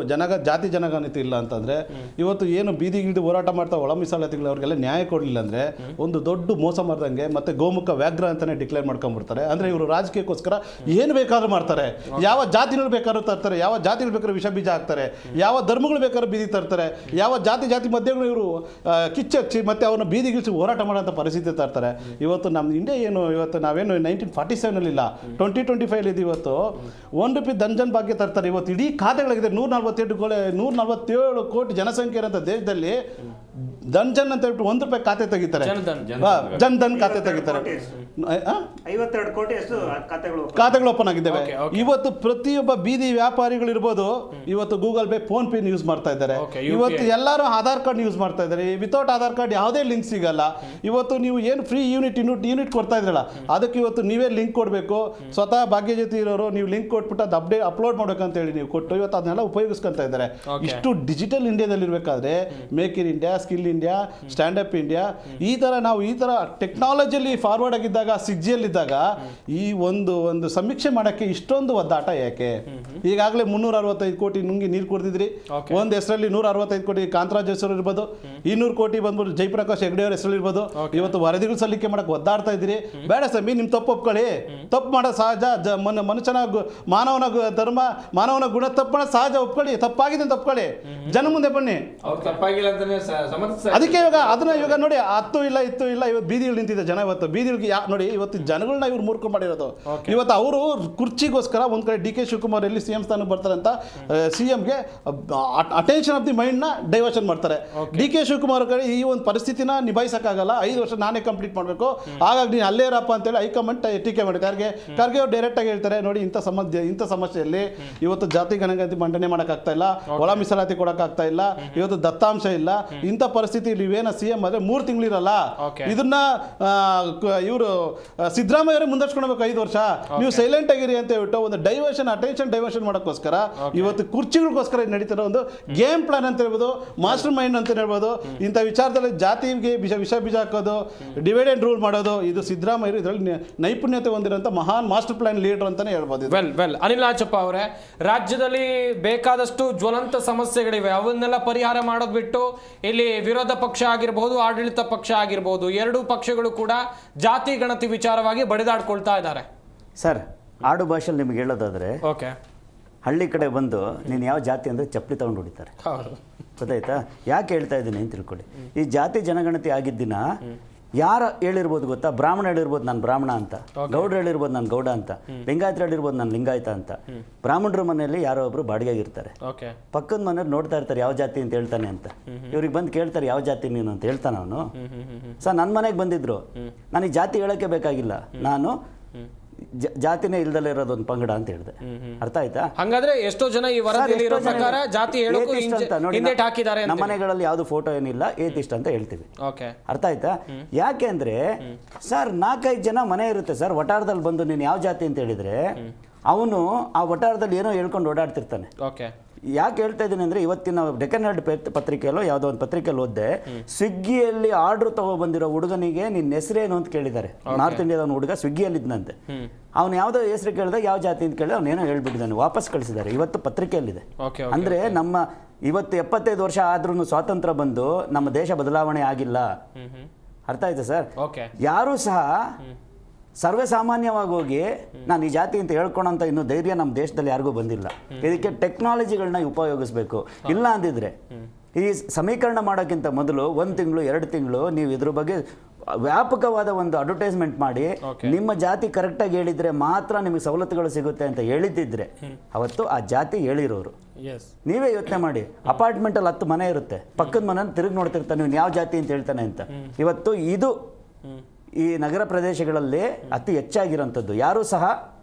ಜಾತಿ ಜನಗಣತಿ ಇಲ್ಲ ಅಂತಂದರೆ, ಇವತ್ತು ಏನು ಬೀದಿಗಿಳಿದು ಹೋರಾಟ ಮಾಡ್ತಾ ಒಳ ಮೀಸಲಾತಿಗಳು ಅವ್ರಿಗೆಲ್ಲ ನ್ಯಾಯ ಕೊಡಲಿಲ್ಲ ಅಂದರೆ ಒಂದು ದೊಡ್ಡ ಮೋಸ ಮಾಡ್ದಂಗೆ ಮತ್ತೆ ಗೋಮುಖ ವ್ಯಾಘ್ರ ಅಂತಲೇ ಡಿಕ್ಲೇರ್ ಮಾಡ್ಕೊಂಡ್ಬಿಡ್ತಾರೆ. ಅಂದರೆ ಇವರು ರಾಜಕೀಯಕ್ಕೋಸ್ಕರ ಏನು ಬೇಕಾದ್ರೂ ಮಾಡ್ತಾರೆ. ಯಾವ ಜಾತಿಗಳು ಬೇಕಾದ್ರೂ ತರ್ತಾರೆ, ಯಾವ ಜಾತಿಗಳು ಬೇಕಾದ್ರೂ ವಿಷ ಬೀಜ ಹಾಕ್ತಾರೆ, ಯಾವ ಧರ್ಮಗಳು ಬೇಕಾದ್ರೂ ಬೀದಿ ತರ್ತಾರೆ, ಯಾವ ಜಾತಿ ಮಧ್ಯಗಳು ಇವರು ಕಿಚ್ಚಿ ಮತ್ತೆ ಅವ್ರನ್ನ ಬೀದಿಗಿಳಿಸಿ ಹೋರಾಟ ಮಾಡೋಂಥ ಪರಿಸ್ಥಿತಿ ತರ್ತಾರೆ. ಇವತ್ತು ನಮ್ಮ ಇಂಡಿಯಾ ಏನು, ಇವತ್ತು ನಾವೇನು 1947 ಇಲ್ಲ, 2025 ಇದೆ. ಇವತ್ತು ₹1 ದಂಜನ್ ಬಗ್ಗೆ ತರ್ತಾರೆ. ಇವತ್ತು ಇಡೀ ಖಾತೆಗಳಾಗಿದೆ 147 ಕೋಟಿ ಜನಸಂಖ್ಯೆ ಇರೋಂಥ ದೇಶದಲ್ಲಿ ದಂಜನ್ ಅಂತ ಹೇಳ್ಬಿಟ್ಟು ₹1 ಖಾತೆ ತೆಗಿತಾರೆ, ಜನ್ ಖಾತೆ ತೆಗಿತಾರೆ. 52 ಕೋಟಿ ಅಷ್ಟು ಖಾತೆಗಳು ಓಪನ್ ಆಗಿದ್ದಾವೆ. ಇವತ್ತು ಪ್ರತಿಯೊಬ್ಬ ಬೀದಿ ವ್ಯಾಪಾರಿಗಳಿರ್ಬೋದು, ಇವತ್ತು Google pay, phone pay use ಮಾಡ್ತಾ ಇದ್ದಾರೆ. ಇವತ್ತು ಎಲ್ಲರೂ ಆಧಾರ್ ಕಾರ್ಡ್ ಯೂಸ್ ಮಾಡ್ತಾ ಇದ್ದಾರೆ. ವಿತೌಟ್ ಆಧಾರ್ ಕಾರ್ಡ್ ಯಾವುದೇ ಲಿಂಕ್ ಸಿಗಲ್ಲ. ಇವತ್ತು ನೀವು ಏನು ಫ್ರೀ ಯೂನಿಟ್ ಕೊಡ್ತಾ ಇದ್ರಲ್ಲ, ಅದಕ್ಕೆ ಇವತ್ತು ನೀವೇ ಲಿಂಕ್ ಕೊಡಬೇಕು. ಸ್ವತಃ ಭಾಗ್ಯಜ್ಯೋತಿ ಇರೋರು ನೀವು ಲಿಂಕ್ ಕೊಟ್ಬಿಟ್ಟು ಅದು ಅಪ್ಲೋಡ್ ಮಾಡ್ಬೇಕಂತ ಹೇಳಿ ನೀವು ಕೊಟ್ಟು ಇವತ್ತು ಅದನ್ನೆಲ್ಲ ಉಪಯೋಗಿಸ್ಕೊಂತ ಇದ್ದಾರೆ. ಇಷ್ಟು ಡಿಜಿಟಲ್ ಇಂಡಿಯಾದಲ್ಲಿ ಇರಬೇಕಾದ್ರೆ make in India, skill India, stand up India, ಈ ಥರ ಟೆಕ್ನಾಲಜಿಯಲ್ಲಿ ಫಾರ್ವರ್ಡ್ ಆಗಿದ್ದಾಗ 6G ಇದ್ದಾಗ ಈ ಒಂದು ಸಮೀಕ್ಷೆ ಮಾಡೋಕ್ಕೆ ಇಷ್ಟೊಂದು ಒದ್ದಾಟ ಯಾಕೆ? ಈಗಾಗಲೇ 365 ಕೋಟಿ ನುಂಗಿ ನೀರು ಕುಡಿದಿದ್ರಿ. ಒಂದು ಹೆಸರಲ್ಲಿ 165 ಕೋಟಿ ಕಾಂತರಾಜ್ ಹೆಸರು ಇರ್ಬೋದು, 200 ಕೋಟಿ ಬಂದ್ಬಿಟ್ಟು ಜಯಪ್ರಕಾಶ್ ಹೆಗ್ಡೆ ಅವ್ರ ಹೆಸರು ಇರ್ಬೋದು. ಇವತ್ತು ವರದಿಗಳು ಸಲ್ಲಿಕೆ ಮಾಡಕ್ಕೆ ಒದ್ದಾಡ್ತಾ ಇದ್ದೀರಿ. ಬೇಡ ಸ್ವಾಮಿ, ನಿಮ್ಮ ತಪ್ಪು ಒಪ್ಕೊಳ್ಳಿ. ತಪ್ಪು ಮಾಡೋದು ಸಹಜ. ಮನುಷ್ಯನ ಮಾನವನ ಗುಣ ತಪ್ಪು ಮಾಡೋದು ಸಹಜ. ಒಪ್ಕೊಳ್ಳಿ, ತಪ್ಪಾಗಿದೆ ಅಂತ ಒಪ್ಕೊಳ್ಳಿ, ಜನ ಮುಂದೆ ಬನ್ನಿ. ಅದಕ್ಕೆ ಇವಾಗ ನೋಡಿ, ಇತ್ತು ಇಲ್ಲ ಇವತ್ತು ಬೀದಿಗಳು ನಿಂತಿದೆ ಜನ. ಇವತ್ತು ಬೀದಿಗಳಿಗೆ ನೋಡಿ, ಇವತ್ತು ಜನಗಳನ್ನ ಇವ್ರು ಮೂರ್ಖ ಮಾಡಿರೋದು. ಇವತ್ತು ಅವರು ಕುರ್ಚಿಗೋಸ್ಕರ ಒಂದ್ ಕಡೆ DK ಶಿವಕುಮಾರ್ ಎಲ್ಲಿ CM ಸ್ಥಾನಕ್ಕೆ ಬರ್ತಾರೆ ಅಂತ CMಗೆ ಅಟೆನ್ಷನ್ ಆಫ್ ದಿ ಮೈಂಡ್ ನ ಡೈವರ್ಷನ್ ಮಾಡ್ತಾರೆ. DK ಶಿವಕುಮಾರ್ ಕಡೆ ಈ ಒಂದು ಪರಿಸ್ಥಿತಿನ ನಿಭಾಯಿಸಕ್ಕಾಗಲ್ಲ, 5 ವರ್ಷ ನಾನೇ ಕಂಪ್ಲೀಟ್ ಮಾಡಬೇಕು, ಹಾಗಾಗಿ ನೀನು ಅಲ್ಲೇ ಇರಪ್ಪ ಅಂತೇಳಿ ಹೈಕಮಾಂಡ್ ಟೀಕೆ ಮಾಡಿ ಖರ್ಗೆ ಅವ್ರು ಡೈರೆಕ್ಟ್ ಆಗಿ ಹೇಳ್ತಾರೆ, ನೋಡಿ ಇಂಥ ಸಮಸ್ಯೆಯಲ್ಲಿ ಇವತ್ತು ಜಾತಿ ಗಣಗಣತಿ ಮಂಡನೆ ಮಾಡೋಕ್ಕಾಗ್ತಾ ಇಲ್ಲ, ಒಳ ಮೀಸಲಾತಿ ಕೊಡೋಕ್ಕಾಗ್ತಾ ಇಲ್ಲ, ಇವತ್ತು ದತ್ತಾಂಶ ಇಲ್ಲ. ಇಂಥ ಪರಿಸ್ಥಿತಿ ನೀವೇನ CM ಆದ್ರೆ 3 ತಿಂಗಳಿರಲ್ಲ. ಇದನ್ನ ಇವರು ಸಿದ್ದರಾಮಯ್ಯ ಅವರೇ ಮುಂದರ್ಸ್ಕೊಳ್ಬೇಕು 5 ವರ್ಷ. ನೀವು ಸೈಲೆಂಟ್ ಆಗಿರಿ ಅಂತ ಹೇಳ್ಬಿಟ್ಟು ಒಂದು ಅಟೆನ್ಷನ್ ಡೈವರ್ಷನ್ ಮಾಡೋಕ್ಕೋಸ್ಕರ ಇವತ್ತು ಕುರ್ಚಿಗಳಿಗೋಸ್ಕರ ನಡೀತಿರೋ ಒಂದು ಗೇಮ್ ಪ್ಲಾನ್ ಅಂತ ಹೇಳ್ಬೋದು, ಮಾಸ್ಟರ್ ಮೈಂಡ್ ಅಂತ ಹೇಳ್ಬೋದು. ಇಂಥ ವಿಚಾರದಲ್ಲಿ ಜಾತಿಗೆ ವಿಷ ಬೀಜ ಹಾಕೋದು, ಡಿವೈಡ್ ಅಂಡ್ ರೂಲ್ ಮಾಡೋದು, ಇದು ಸಿದ್ದರಾಮಯ್ಯ ಇದರಲ್ಲಿ ನೈಪುಣ್ಯತೆ ಹೊಂದಿರುವಂತ ಮಹಾನ್ ಮಾಸ್ಟರ್ ಪ್ಲಾನ್ ಲೀಡರ್ ಅಂತಾನೆ ಹೇಳ್ಬೋದು. ವೆಲ್ ಅನಿಲ್ ನಾಚಪ್ಪ ಅವರೇ, ರಾಜ್ಯದಲ್ಲಿ ಬೇಕಾದಷ್ಟು ಜ್ವಲಂತ ಸಮಸ್ಯೆಗಳಿವೆ. ಅವನ್ನೆಲ್ಲ ಪರಿಹಾರ ಮಾಡೋದು ಬಿಟ್ಟು ಇಲ್ಲಿ ವಿರೋಧ ಪಕ್ಷ ಆಗಿರಬಹುದು, ಆಡಳಿತ ಪಕ್ಷ ಆಗಿರಬಹುದು, ಎರಡೂ ಪಕ್ಷಗಳು ಕೂಡ ಜಾತಿ ಗಣತಿ ವಿಚಾರವಾಗಿ ಬಡಿದಾಡ್ಕೊಳ್ತಾ ಇದ್ದಾರೆ. ಸರ್, ಆಡು ಭಾಷೆಯಲ್ಲಿ ನಿಮ್ಗೆ ಹೇಳೋದಾದ್ರೆ, ಹಳ್ಳಿ ಕಡೆ ಬಂದು ನೀನು ಯಾವ ಜಾತಿ ಅಂದರೆ ಚಪ್ಪಲಿ ತಗೊಂಡು ಹೊಡಿತಾರೆ. ಗೊತ್ತಾಯ್ತಾ? ಯಾಕೆ ಹೇಳ್ತಾ ಇದ್ದೀನಿ ಅಂತ ತಿಳ್ಕೊಳ್ಳಿ. ಈ ಜಾತಿ ಜನಗಣತಿ ಆಗಿದ್ದಿನ ಯಾರು ಹೇಳಿರ್ಬೋದು ಗೊತ್ತಾ? ಬ್ರಾಹ್ಮಣ ಹೇಳಿರ್ಬೋದು ನಾನು ಬ್ರಾಹ್ಮಣ ಅಂತ, ಗೌಡ್ರು ಹೇಳಿರ್ಬೋದು ನಾನು ಗೌಡ ಅಂತ, ಲಿಂಗಾಯತರು ಹೇಳಿರ್ಬೋದು ನಾನು ಲಿಂಗಾಯತ ಅಂತ. ಬ್ರಾಹ್ಮಣರ ಮನೆಯಲ್ಲಿ ಯಾರೋ ಒಬ್ರು ಬಾಡಿಗೆಗಿರ್ತಾರೆ, ಪಕ್ಕದ ಮನೆಯವ್ರು ನೋಡ್ತಾ ಇರ್ತಾರೆ ಯಾವ ಜಾತಿ ಅಂತ ಹೇಳ್ತಾನೆ ಅಂತ. ಇವ್ರಿಗೆ ಬಂದು ಕೇಳ್ತಾರೆ ಯಾವ ಜಾತಿ ನೀನು ಅಂತ ಹೇಳ್ತಾನೆ ಅವನು. ಸರ್, ನನ್ನ ಮನೆಗೆ ಬಂದಿದ್ರು, ನನಗೆ ಜಾತಿ ಹೇಳೋಕ್ಕೆ ಬೇಕಾಗಿಲ್ಲ, ನಾನು ಜಾತಿನೇ ಇಲ್ದಲೇ ಇರೋದು ಒಂದು ಪಂಗಡ ಅಂತ ಹೇಳಿದೆ. ಅರ್ಥ ಆಯ್ತಾ? ಹಾಗಾದ್ರೆ ಎಷ್ಟೋ ಜನ ಈ ವರದಿಯಲ್ಲಿ ಇರೋ ಪ್ರಕಾರ ಜಾತಿ ಹೇಳೋಕೆ ಹಿಂದೇಟ್ ಹಾಕಿದ್ದಾರೆ. ನಮ್ಮ ಮನೆಗಳಲ್ಲಿ ಯಾವುದು ಫೋಟೋ ಏನಿಲ್ಲ, ಏತಿಸ್ಟ್ ಅಂತ ಹೇಳ್ತೀವಿ. ಅರ್ಥ ಆಯ್ತಾ? ಯಾಕೆ ಅಂದ್ರೆ ಸರ್, 4-5 ಜನ ಮನೆ ಇರುತ್ತೆ ಸರ್, ವಟಾರದಲ್ಲಿ ಬಂದು ನೀನು ಯಾವ ಜಾತಿ ಅಂತ ಹೇಳಿದ್ರೆ ಅವನು ಆ ವಟಾರದಲ್ಲಿ ಏನೋ ಹೇಳ್ಕೊಂಡು ಓಡಾಡ್ತಿರ್ತಾನೆ. ಯಾಕೆ ಹೇಳ್ತಾ ಇದ್ದೀನಿ ಅಂದರೆ, ಇವತ್ತಿನ ಡೆಕ್ಕನ್ ಹೆರಾಲ್ಡ್ ಪತ್ರಿಕೆಯಲ್ಲೋ ಯಾವುದೋ ಒಂದು ಪತ್ರಿಕೆಯಲ್ಲಿ ಓದಿದೆ, ಸ್ವಿಗ್ಗಿಯಲ್ಲಿ ಆರ್ಡರ್ ತಗೊಬಂದಿರೋ ಹುಡುಗನಿಗೆ ನಿನ್ನ ಹೆಸರೇನು ಅಂತ ಕೇಳಿದ್ದಾರೆ. ನಾರ್ತ್ ಇಂಡಿಯಾದ ಹುಡುಗ ಸ್ವಿಗ್ಗಿಯಲ್ಲಿ ಇದ್ದಂತೆ. ಅವನು ಯಾವುದೋ ಹೆಸರು ಕೇಳಿದಾಗ ಯಾವ ಜಾತಿ ಅಂತ ಕೇಳಿದ್ರೆ ಅವನೇನೋ ಹೇಳ್ಬಿಟ್ಟಿದ್ದಾನೆ, ವಾಪಸ್ ಕಳಿಸಿದ್ದಾರೆ. ಇವತ್ತು ಪತ್ರಿಕೆಯಲ್ಲಿದೆ. ಅಂದರೆ ನಮ್ಮ ಇವತ್ತು 75 ವರ್ಷ ಆದ್ರೂ ಸ್ವಾತಂತ್ರ್ಯ ಬಂದು ನಮ್ಮ ದೇಶ ಬದಲಾವಣೆ ಆಗಿಲ್ಲ. ಅರ್ಥ ಆಯ್ತಾ ಸರ್? ಯಾರೂ ಸಹ ಸರ್ವೇ ಸಾಮಾನ್ಯವಾಗಿ ಹೋಗಿ ನಾನು ಈ ಜಾತಿ ಅಂತ ಹೇಳ್ಕೊಳಂತ ಇನ್ನೂ ಧೈರ್ಯ ನಮ್ಮ ದೇಶದಲ್ಲಿ ಯಾರಿಗೂ ಬಂದಿಲ್ಲ. ಇದಕ್ಕೆ ಟೆಕ್ನಾಲಜಿಗಳನ್ನ ಉಪಯೋಗಿಸ್ಬೇಕು. ಇಲ್ಲ ಅಂದಿದ್ರೆ ಈ ಸಮೀಕರಣ ಮಾಡೋಕ್ಕಿಂತ ಮೊದಲು 1 ತಿಂಗಳು 2 ತಿಂಗಳು ನೀವು ಇದ್ರ ಬಗ್ಗೆ ವ್ಯಾಪಕವಾದ ಒಂದು ಅಡ್ವರ್ಟೈಸ್ಮೆಂಟ್ ಮಾಡಿ ನಿಮ್ಮ ಜಾತಿ ಕರೆಕ್ಟಾಗಿ ಹೇಳಿದ್ರೆ ಮಾತ್ರ ನಿಮಗೆ ಸವಲತ್ತುಗಳು ಸಿಗುತ್ತೆ ಅಂತ ಹೇಳಿದ್ದಿದ್ರೆ ಅವತ್ತು ಆ ಜಾತಿ ಹೇಳಿರೋರು. ನೀವೇ ಯೋಚನೆ ಮಾಡಿ, ಅಪಾರ್ಟ್ಮೆಂಟಲ್ಲಿ 10 ಮನೆ ಇರುತ್ತೆ, ಪಕ್ಕದ ಮನೆ ತಿರುಗಿ ನೋಡ್ತಿರ್ತಾನೆ ನೀವು ಯಾವ ಜಾತಿ ಅಂತ ಹೇಳ್ತಾನೆ ಅಂತ. ಇವತ್ತು ಇದು ಈ ನಗರ ಪ್ರದೇಶಗಳಲ್ಲಿ ಅತಿ ಹೆಚ್ಚಾಗಿರೋಂಥದ್ದು. ಯಾರೂ ಸಹ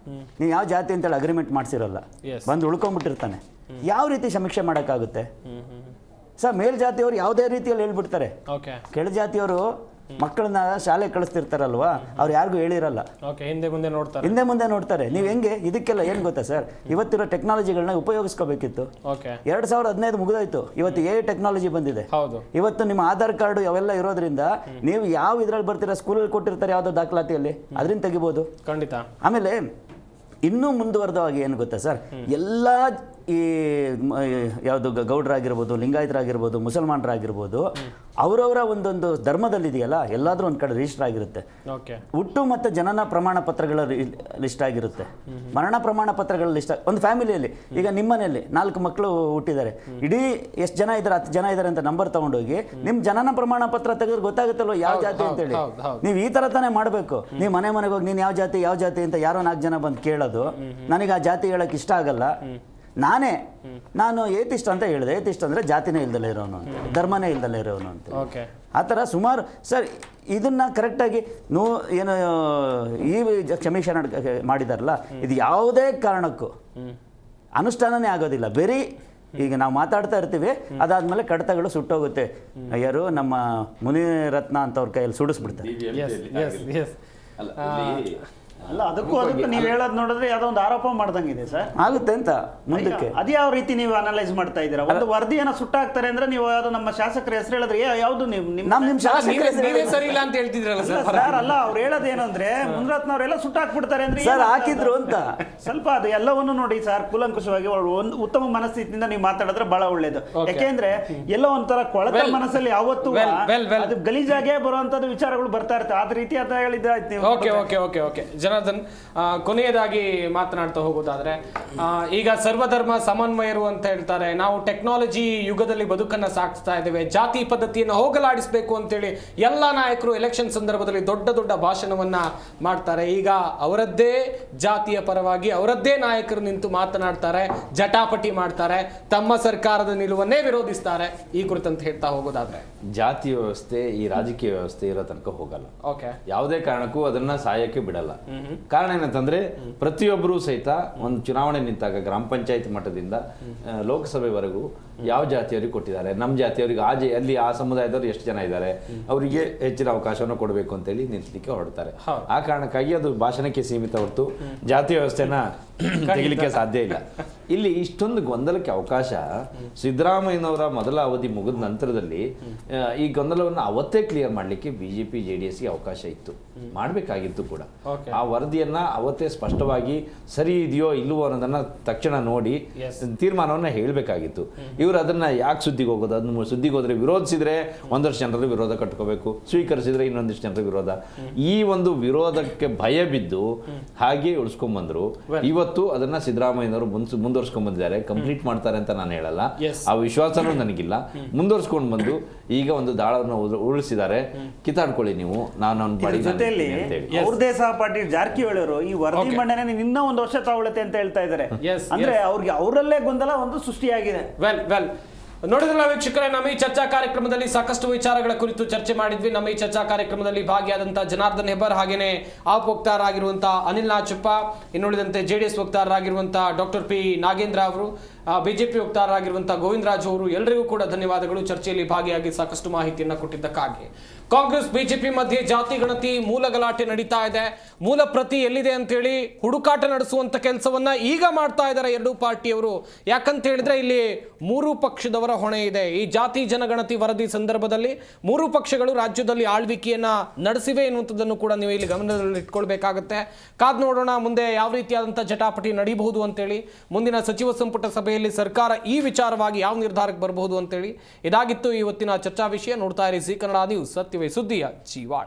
ನೀವು ಯಾವ ಜಾತಿ ಅಂತೇಳಿ ಅಗ್ರಿಮೆಂಟ್ ಮಾಡಿಸಿರಲ್ಲ, ಬಂದು ಉಳ್ಕೊಂಡ್ಬಿಟ್ಟಿರ್ತಾನೆ. ಯಾವ ರೀತಿ ಸಮೀಕ್ಷೆ ಮಾಡೋಕ್ಕಾಗುತ್ತೆ ಸರ್? ಮೇಲ್ಜಾತಿಯವರು ಯಾವುದೇ ರೀತಿಯಲ್ಲಿ ಹೇಳ್ಬಿಡ್ತಾರೆ, ಕೆಳಜಾತಿಯವರು ಮಕ್ಕಳನ್ನ ಶಾಲೆ ಕಳಿಸ್ತಿರ್ತಾರಲ್ವಾ, ಅವ್ರು ಯಾರಿಗೂ ಹೇಳಿರಲ್ಲ, ಓಕೆ, ಹಿಂದೆ ಮುಂದೆ ನೋಡ್ತಾರೆ. ಹಿಂದೆ ಮುಂದೆ ನೋಡ್ತಾರೆ. ನೀವು ಹೆಂಗೆ ಇದಕ್ಕೆಲ್ಲ ಏನು ಗೊತ್ತಾ ಸರ್, ಇವತ್ತಿರೋ ಟೆಕ್ನಾಲಜಿಗಳನ್ನ ಉಪಯೋಗಿಸ್ಕೋಬೇಕಿತ್ತು. 2015 ಮುಗಿದೋಯ್ತು, ಇವತ್ತು ಟೆಕ್ನಾಲಜಿ ಬಂದಿದೆ. ಹೌದು. ಇವತ್ತು ನಿಮ್ಮ ಆಧಾರ್ ಕಾರ್ಡು ಅವೆಲ್ಲ ಇರೋದ್ರಿಂದ ನೀವು ಯಾವ ಇದ್ರಲ್ಲಿ ಬರ್ತೀರಾ, ಸ್ಕೂಲಲ್ಲಿ ಕೊಟ್ಟಿರ್ತಾರೆ ಯಾವುದೋ ದಾಖಲಾತಿಯಲ್ಲಿ, ಅದರಿಂದ ತೆಗಿಬೋದು ಖಂಡಿತ. ಆಮೇಲೆ ಇನ್ನೂ ಮುಂದುವರೆದವಾಗಿ ಏನು ಗೊತ್ತಾ ಸರ್, ಎಲ್ಲ ಈ ಯಾವುದು ಗೌಡ್ರಾಗಿರ್ಬೋದು, ಲಿಂಗಾಯತರಾಗಿರ್ಬೋದು, ಮುಸಲ್ಮಾನರಾಗಿರ್ಬೋದು, ಅವರವರ ಒಂದೊಂದು ಧರ್ಮದಲ್ಲಿದೆಯಲ್ಲ, ಎಲ್ಲಾದ್ರೂ ಒಂದು ಕಡೆ ರಿಜಿಸ್ಟರ್ ಆಗಿರುತ್ತೆ. ಹುಟ್ಟು ಮತ್ತು ಜನನ ಪ್ರಮಾಣ ಪತ್ರಗಳ ಲಿಸ್ಟ್ ಆಗಿರುತ್ತೆ, ಮರಣ ಪ್ರಮಾಣ ಪತ್ರಗಳ ಲಿಸ್ಟ್. ಒಂದು ಫ್ಯಾಮಿಲಿಯಲ್ಲಿ ಈಗ ನಿಮ್ಮನೆಯಲ್ಲಿ 4 ಮಕ್ಕಳು ಹುಟ್ಟಿದ್ದಾರೆ, ಇಡೀ ಎಷ್ಟು ಜನ ಇದ್ದಾರೆ, 10 ಜನ ಇದ್ದಾರೆ ಅಂತ ನಂಬರ್ ತಗೊಂಡೋಗಿ ನಿಮ್ಮ ಜನನ ಪ್ರಮಾಣ ಪತ್ರ ತೆಗೆದ್ರೆ ಗೊತ್ತಾಗುತ್ತಲ್ವ ಯಾವ ಜಾತಿ ಅಂತೇಳಿ. ನೀವು ಈ ಥರ ತಾನೇ ಮಾಡಬೇಕು. ನೀವು ಮನೆಗೆ ಹೋಗಿ ನೀನು ಯಾವ ಜಾತಿ ಅಂತ ಯಾರೋ 4 ಜನ ಬಂದು ಕೇಳೋದು, ನನಗೆ ಆ ಜಾತಿ ಹೇಳೋಕ್ಕೆ ಇಷ್ಟ ಆಗಲ್ಲ, ನಾನು ಏತಿಷ್ಟ ಅಂತ ಹೇಳಿದೆ. ಏತಿಷ್ಟ ಅಂದರೆ ಜಾತಿನೇ ಇಲ್ದಲೇ ಇರೋನು, ಧರ್ಮನೇ ಇಲ್ದಲೇ ಇರೋನು ಅಂತ. ಆ ಥರ ಸುಮಾರು ಸರ್, ಇದನ್ನು ಕರೆಕ್ಟಾಗಿ ಏನು ಈ ಕ್ಷಮಿಷನ್ ಮಾಡಿದಾರಲ್ಲ, ಇದು ಯಾವುದೇ ಕಾರಣಕ್ಕೂ ಅನುಷ್ಠಾನನೇ ಆಗೋದಿಲ್ಲ. ಬರೀ ಈಗ ನಾವು ಮಾತಾಡ್ತಾ ಇರ್ತೀವಿ, ಅದಾದಮೇಲೆ ಕಡತಗಳು ಸುಟ್ಟೋಗುತ್ತೆ. ಯಾರು ನಮ್ಮ ಮುನಿರತ್ನ ಅಂತವ್ರ ಕೈಯಲ್ಲಿ ಸುಡಿಸ್ಬಿಡ್ತಾರೆ. ಅಲ್ಲ, ಅದಕ್ಕೂ ನೀವು ಹೇಳೋದು ನೋಡಿದ್ರೆ ಯಾವುದೋ ಒಂದು ಆರೋಪ ಮಾಡ್ದಂಗಿದೆ ಸರ್, ಆಗುತ್ತೆ ಅಂತ ಮುಂದಕ್ಕೆ. ಅದು ಯಾವ ರೀತಿ ನೀವು ಅನಲೈಸ್ ಮಾಡ್ತಾ ಇದ್ದೀರಾ? ಒಂದು ವರದಿಯನ್ನು ಸುಟ್ಟಾಕ್ತಾರೆ ಅಂದ್ರೆ ನೀವು ಯಾವ್ದು ನಮ್ಮ ಶಾಸಕರ ಹೆಸರು ಹೇಳಿದ್ರೆ ಯಾವ್ದು ನಿಮ್ಮ ಶಾಸಕರ ಸರಿ ಇಲ್ಲ ಅಂತ ಹೇಳ್ತಿದ್ರಲ್ಲ ಸರ್. ಅಲ್ಲ, ಅವ್ರು ಹೇಳೋದೇನು ಅಂದ್ರೆ ಮುನಿರತ್ನವರೆಲ್ಲ ಸುಟ್ಟಾಕ್ಬಿಡ್ತಾರೆ ಅಂದ್ರೆ ಸರ್ ಹಾಕಿದ್ರು ಅಂತ. ಸ್ವಲ್ಪ ಅದು ಎಲ್ಲವನ್ನು ನೋಡಿ ಸರ್, ಕೂಲಂಕುಷವಾಗಿ ಒಂದು ಉತ್ತಮ ಮನಸ್ಥಿತಿಯಿಂದ ನೀವು ಮಾತಾಡಿದ್ರೆ ಬಹಳ ಒಳ್ಳೇದು. ಯಾಕೆಂದ್ರೆ ಎಲ್ಲೋ ಒಂಥರ ಕೊಳತ ಮನಸ್ಸಲ್ಲಿ ಯಾವತ್ತೂ ಅದು ಗಲೀಜಾಗೆ ಬರುವಂತದ್ದು ವಿಚಾರಗಳು ಬರ್ತಾ ಇರ್ತವೆ. ಅದ ರೀತಿ ಅಂತ ಹೇಳಿದ್ರೆ ಜನಾರ್ದನ್, ಕೊನೆಯದಾಗಿ ಮಾತನಾಡ್ತಾ ಹೋಗೋದಾದ್ರೆ, ಈಗ ಸರ್ವಧರ್ಮ ಸಮನ್ವಯರು ಅಂತ ಹೇಳ್ತಾರೆ. ನಾವು ಟೆಕ್ನಾಲಜಿ ಯುಗದಲ್ಲಿ ಬದುಕನ್ನ ಸಾಗಿಸ್ತಾ ಇದ್ದೇವೆ, ಜಾತಿ ಪದ್ಧತಿಯನ್ನು ಹೋಗಲಾಡಿಸಬೇಕು ಅಂತೇಳಿ ಎಲ್ಲ ನಾಯಕರು ಎಲೆಕ್ಷನ್ ಸಂದರ್ಭದಲ್ಲಿ ದೊಡ್ಡ ದೊಡ್ಡ ಭಾಷಣವನ್ನ ಮಾಡ್ತಾರೆ. ಈಗ ಅವರದ್ದೇ ಜಾತಿಯ ಪರವಾಗಿ ಅವರದ್ದೇ ನಾಯಕರು ನಿಂತು ಮಾತನಾಡ್ತಾರೆ, ಜಟಾಪಟಿ ಮಾಡ್ತಾರೆ, ತಮ್ಮ ಸರ್ಕಾರದ ನಿಲುವನ್ನೇ ವಿರೋಧಿಸ್ತಾರೆ. ಈ ಕುರಿತಂತ ಹೇಳ್ತಾ ಹೋಗೋದಾದ್ರೆ, ಜಾತಿ ವ್ಯವಸ್ಥೆ ಈ ರಾಜಕೀಯ ವ್ಯವಸ್ಥೆ ಇರೋ ತನಕ ಹೋಗಲ್ಲ. ಯಾವುದೇ ಕಾರಣಕ್ಕೂ ಅದನ್ನ ಸಾಯಕ್ಕೆ ಬಿಡಲ್ಲ. ಕಾರಣ ಏನಂತಂದ್ರೆ, ಪ್ರತಿಯೊಬ್ಬರೂ ಸಹಿತ ಒಂದು ಚುನಾವಣೆ ನಿಂತಾಗ ಗ್ರಾಮ ಪಂಚಾಯತ್ ಮಟ್ಟದಿಂದ ಲೋಕಸಭೆವರೆಗೂ ಯಾವ ಜಾತಿಯವರಿಗೆ ಕೊಟ್ಟಿದ್ದಾರೆ, ನಮ್ಮ ಜಾತಿಯವರಿಗೆ ಅಲ್ಲಿ ಆ ಸಮುದಾಯದವರು ಎಷ್ಟು ಜನ ಇದ್ದಾರೆ, ಅವರಿಗೆ ಹೆಚ್ಚಿನ ಅವಕಾಶವನ್ನು ಕೊಡಬೇಕು ಅಂತೇಳಿ ನಿಂತಲಿಕ್ಕೆ ಹೊರಡ್ತಾರೆ. ಆ ಕಾರಣಕ್ಕಾಗಿ ಅದು ಭಾಷಣಕ್ಕೆ ಸೀಮಿತ ಹೊರತು ಜಾತಿ ವ್ಯವಸ್ಥೆನ ತೆಗಿಲಿಕ್ಕೆ ಸಾಧ್ಯ ಇಲ್ಲ. ಇಲ್ಲಿ ಇಷ್ಟೊಂದು ಗೊಂದಲಕ್ಕೆ ಅವಕಾಶ ಸಿದ್ದರಾಮಯ್ಯನವರ ಮೊದಲ ಅವಧಿ ಮುಗಿದ ನಂತರದಲ್ಲಿ ಈ ಗೊಂದಲವನ್ನು ಅವತ್ತೇ ಕ್ಲಿಯರ್ ಮಾಡಲಿಕ್ಕೆ ಬಿಜೆಪಿ JDSಗೆ ಅವಕಾಶ ಇತ್ತು, ಮಾಡಬೇಕಾಗಿತ್ತು ಕೂಡ. ಆ ವರದಿಯನ್ನ ಅವತ್ತೇ ಸ್ಪಷ್ಟವಾಗಿ ಸರಿ ಇದೆಯೋ ಇಲ್ಲವೋ ಅನ್ನೋದನ್ನ ತಕ್ಷಣ ನೋಡಿ ತೀರ್ಮಾನವನ್ನ ಹೇಳಬೇಕಾಗಿತ್ತು. ಇವರು ಅದನ್ನ ಯಾಕೆ ಸುದ್ದಿಗೆ ಹೋಗೋದು? ಅದನ್ನ ಸುದ್ದಿಗೆ ಹೋದ್ರೆ ವಿರೋಧಿಸಿದ್ರೆ ಒಂದಷ್ಟು ಜನರು ವಿರೋಧ ಕಟ್ಕೋಬೇಕು, ಸ್ವೀಕರಿಸಿದ್ರೆ ಇನ್ನೊಂದಿಷ್ಟು ಜನರು ವಿರೋಧ. ಈ ಒಂದು ವಿರೋಧಕ್ಕೆ ಭಯ ಬಿದ್ದು ಹಾಗೆ ಉಳಿಸ್ಕೊಂಡ್ಬಂದ್ರು. ಇವತ್ತು ಅದನ್ನ ಸಿದ್ದರಾಮಯ್ಯನವರು ಮುಂದುವರ್ಸ್ಕೊಂಡ್ ಬಂದಿದ್ದಾರೆ. ಕಂಪ್ಲೀಟ್ ಮಾಡ್ತಾರೆ ಅಂತ ನಾನು ಹೇಳಲ್ಲ, ಆ ವಿಶ್ವಾಸನೂ ನನಗಿಲ್ಲ. ಮುಂದುವರ್ಸ್ಕೊಂಡು ಬಂದು ಈಗ ಒಂದು ದಾಳವನ್ನು ಉಳಿಸಿದ್ದಾರೆ. ಕಿತ್ತಾಡ್ಕೊಳ್ಳಿ ನೀವು, ನಾನು ಜೊತೆಯಲ್ಲಿ ಅವ್ರದೇ ಸಹ ಪಾಟೀಲ್ ಜಾರಕಿಹೊಳಿ ಅವರು ಈ ವರದಿ ಮಂಡನೆ ಇನ್ನೂ 1 ವರ್ಷ ತಗೊಳುತ್ತೆ ಅಂತ ಹೇಳ್ತಾ ಇದ್ದಾರೆ. ಅಂದ್ರೆ ಅವ್ರಿಗೆ ಅವರಲ್ಲೇ ಗೊಂದಲ ಒಂದು ಸೃಷ್ಟಿಯಾಗಿದೆ. ನೋಡಿದ್ರಲ್ಲ ವೀಕ್ಷಕರೇ, ನಮ್ಮ ಈ ಚರ್ಚಾ ಕಾರ್ಯಕ್ರಮದಲ್ಲಿ ಸಾಕಷ್ಟು ವಿಚಾರಗಳ ಕುರಿತು ಚರ್ಚೆ ಮಾಡಿದ್ವಿ. ನಮ್ಮ ಈ ಚರ್ಚಾ ಕಾರ್ಯಕ್ರಮದಲ್ಲಿ ಭಾಗಿಯಾದಂತಹ ಜನಾರ್ದನ್ ಹೆಬ್ಬಾರ್, ಹಾಗೇನೆ ಆಪ್ ವಕ್ತಾರರಾಗಿರುವಂತಹ ಅನಿಲ್ ನಾಚಪ್ಪ, ಇನ್ನುಳಿದಂತೆ JDS ವಕ್ತಾರರಾಗಿರುವಂತಹ ಡಾಕ್ಟರ್ P ನಾಗೇಂದ್ರ ಅವರು, ಬಿಜೆಪಿ ವಕ್ತಾರರಾಗಿರುವಂತಹ ಗೋವಿಂದ ರಾಜು ಅವರು, ಎಲ್ಲರಿಗೂ ಕೂಡ ಧನ್ಯವಾದಗಳು ಚರ್ಚೆಯಲ್ಲಿ ಭಾಗಿಯಾಗಿ ಸಾಕಷ್ಟು ಮಾಹಿತಿಯನ್ನು ಕೊಟ್ಟಿದ್ದಕ್ಕಾಗಿ. ಕಾಂಗ್ರೆಸ್ ಬಿಜೆಪಿ ಮಧ್ಯೆ ಜಾತಿ ಗಣತಿ ಮೂಲ ಗಲಾಟೆ ನಡೀತಾ ಇದೆ. ಮೂಲ ಪ್ರತಿ ಎಲ್ಲಿದೆ ಅಂತೇಳಿ ಹುಡುಕಾಟ ನಡೆಸುವಂತ ಕೆಲಸವನ್ನ ಈಗ ಮಾಡ್ತಾ ಇದ್ದಾರೆ ಎರಡೂ ಪಾರ್ಟಿಯವರು. ಯಾಕಂತ ಹೇಳಿದ್ರೆ ಇಲ್ಲಿ 3 ಪಕ್ಷದವರ ಹೊಣೆ ಇದೆ. ಈ ಜಾತಿ ಜನಗಣತಿ ವರದಿ ಸಂದರ್ಭದಲ್ಲಿ 3 ಪಕ್ಷಗಳು ರಾಜ್ಯದಲ್ಲಿ ಆಳ್ವಿಕೆಯನ್ನ ನಡೆಸಿವೆ ಎನ್ನುವಂಥದ್ದನ್ನು ಕೂಡ ನೀವು ಇಲ್ಲಿ ಗಮನದಲ್ಲಿ ಇಟ್ಕೊಳ್ಬೇಕಾಗತ್ತೆ. ಕಾದ್ ನೋಡೋಣ ಮುಂದೆ ಯಾವ ರೀತಿಯಾದಂತಹ ಜಟಾಪಟಿ ನಡೀಬಹುದು ಅಂತೇಳಿ. ಮುಂದಿನ ಸಚಿವ ಸಂಪುಟ ಸಭೆಯಲ್ಲಿ ಸರ್ಕಾರ ಈ ವಿಚಾರವಾಗಿ ಯಾವ ನಿರ್ಧಾರಕ್ಕೆ ಬರಬಹುದು ಅಂತೇಳಿ. ಇದಾಗಿತ್ತು ಇವತ್ತಿನ ಚರ್ಚಾ ವಿಷಯ. ನೋಡ್ತಾ ಇರಿ ಜೀ ಕನ್ನಡ ನ್ಯೂಸ್, ಸತ್ಯವೇ ಸುದ್ದಿಯ ಜೀವಾಳ.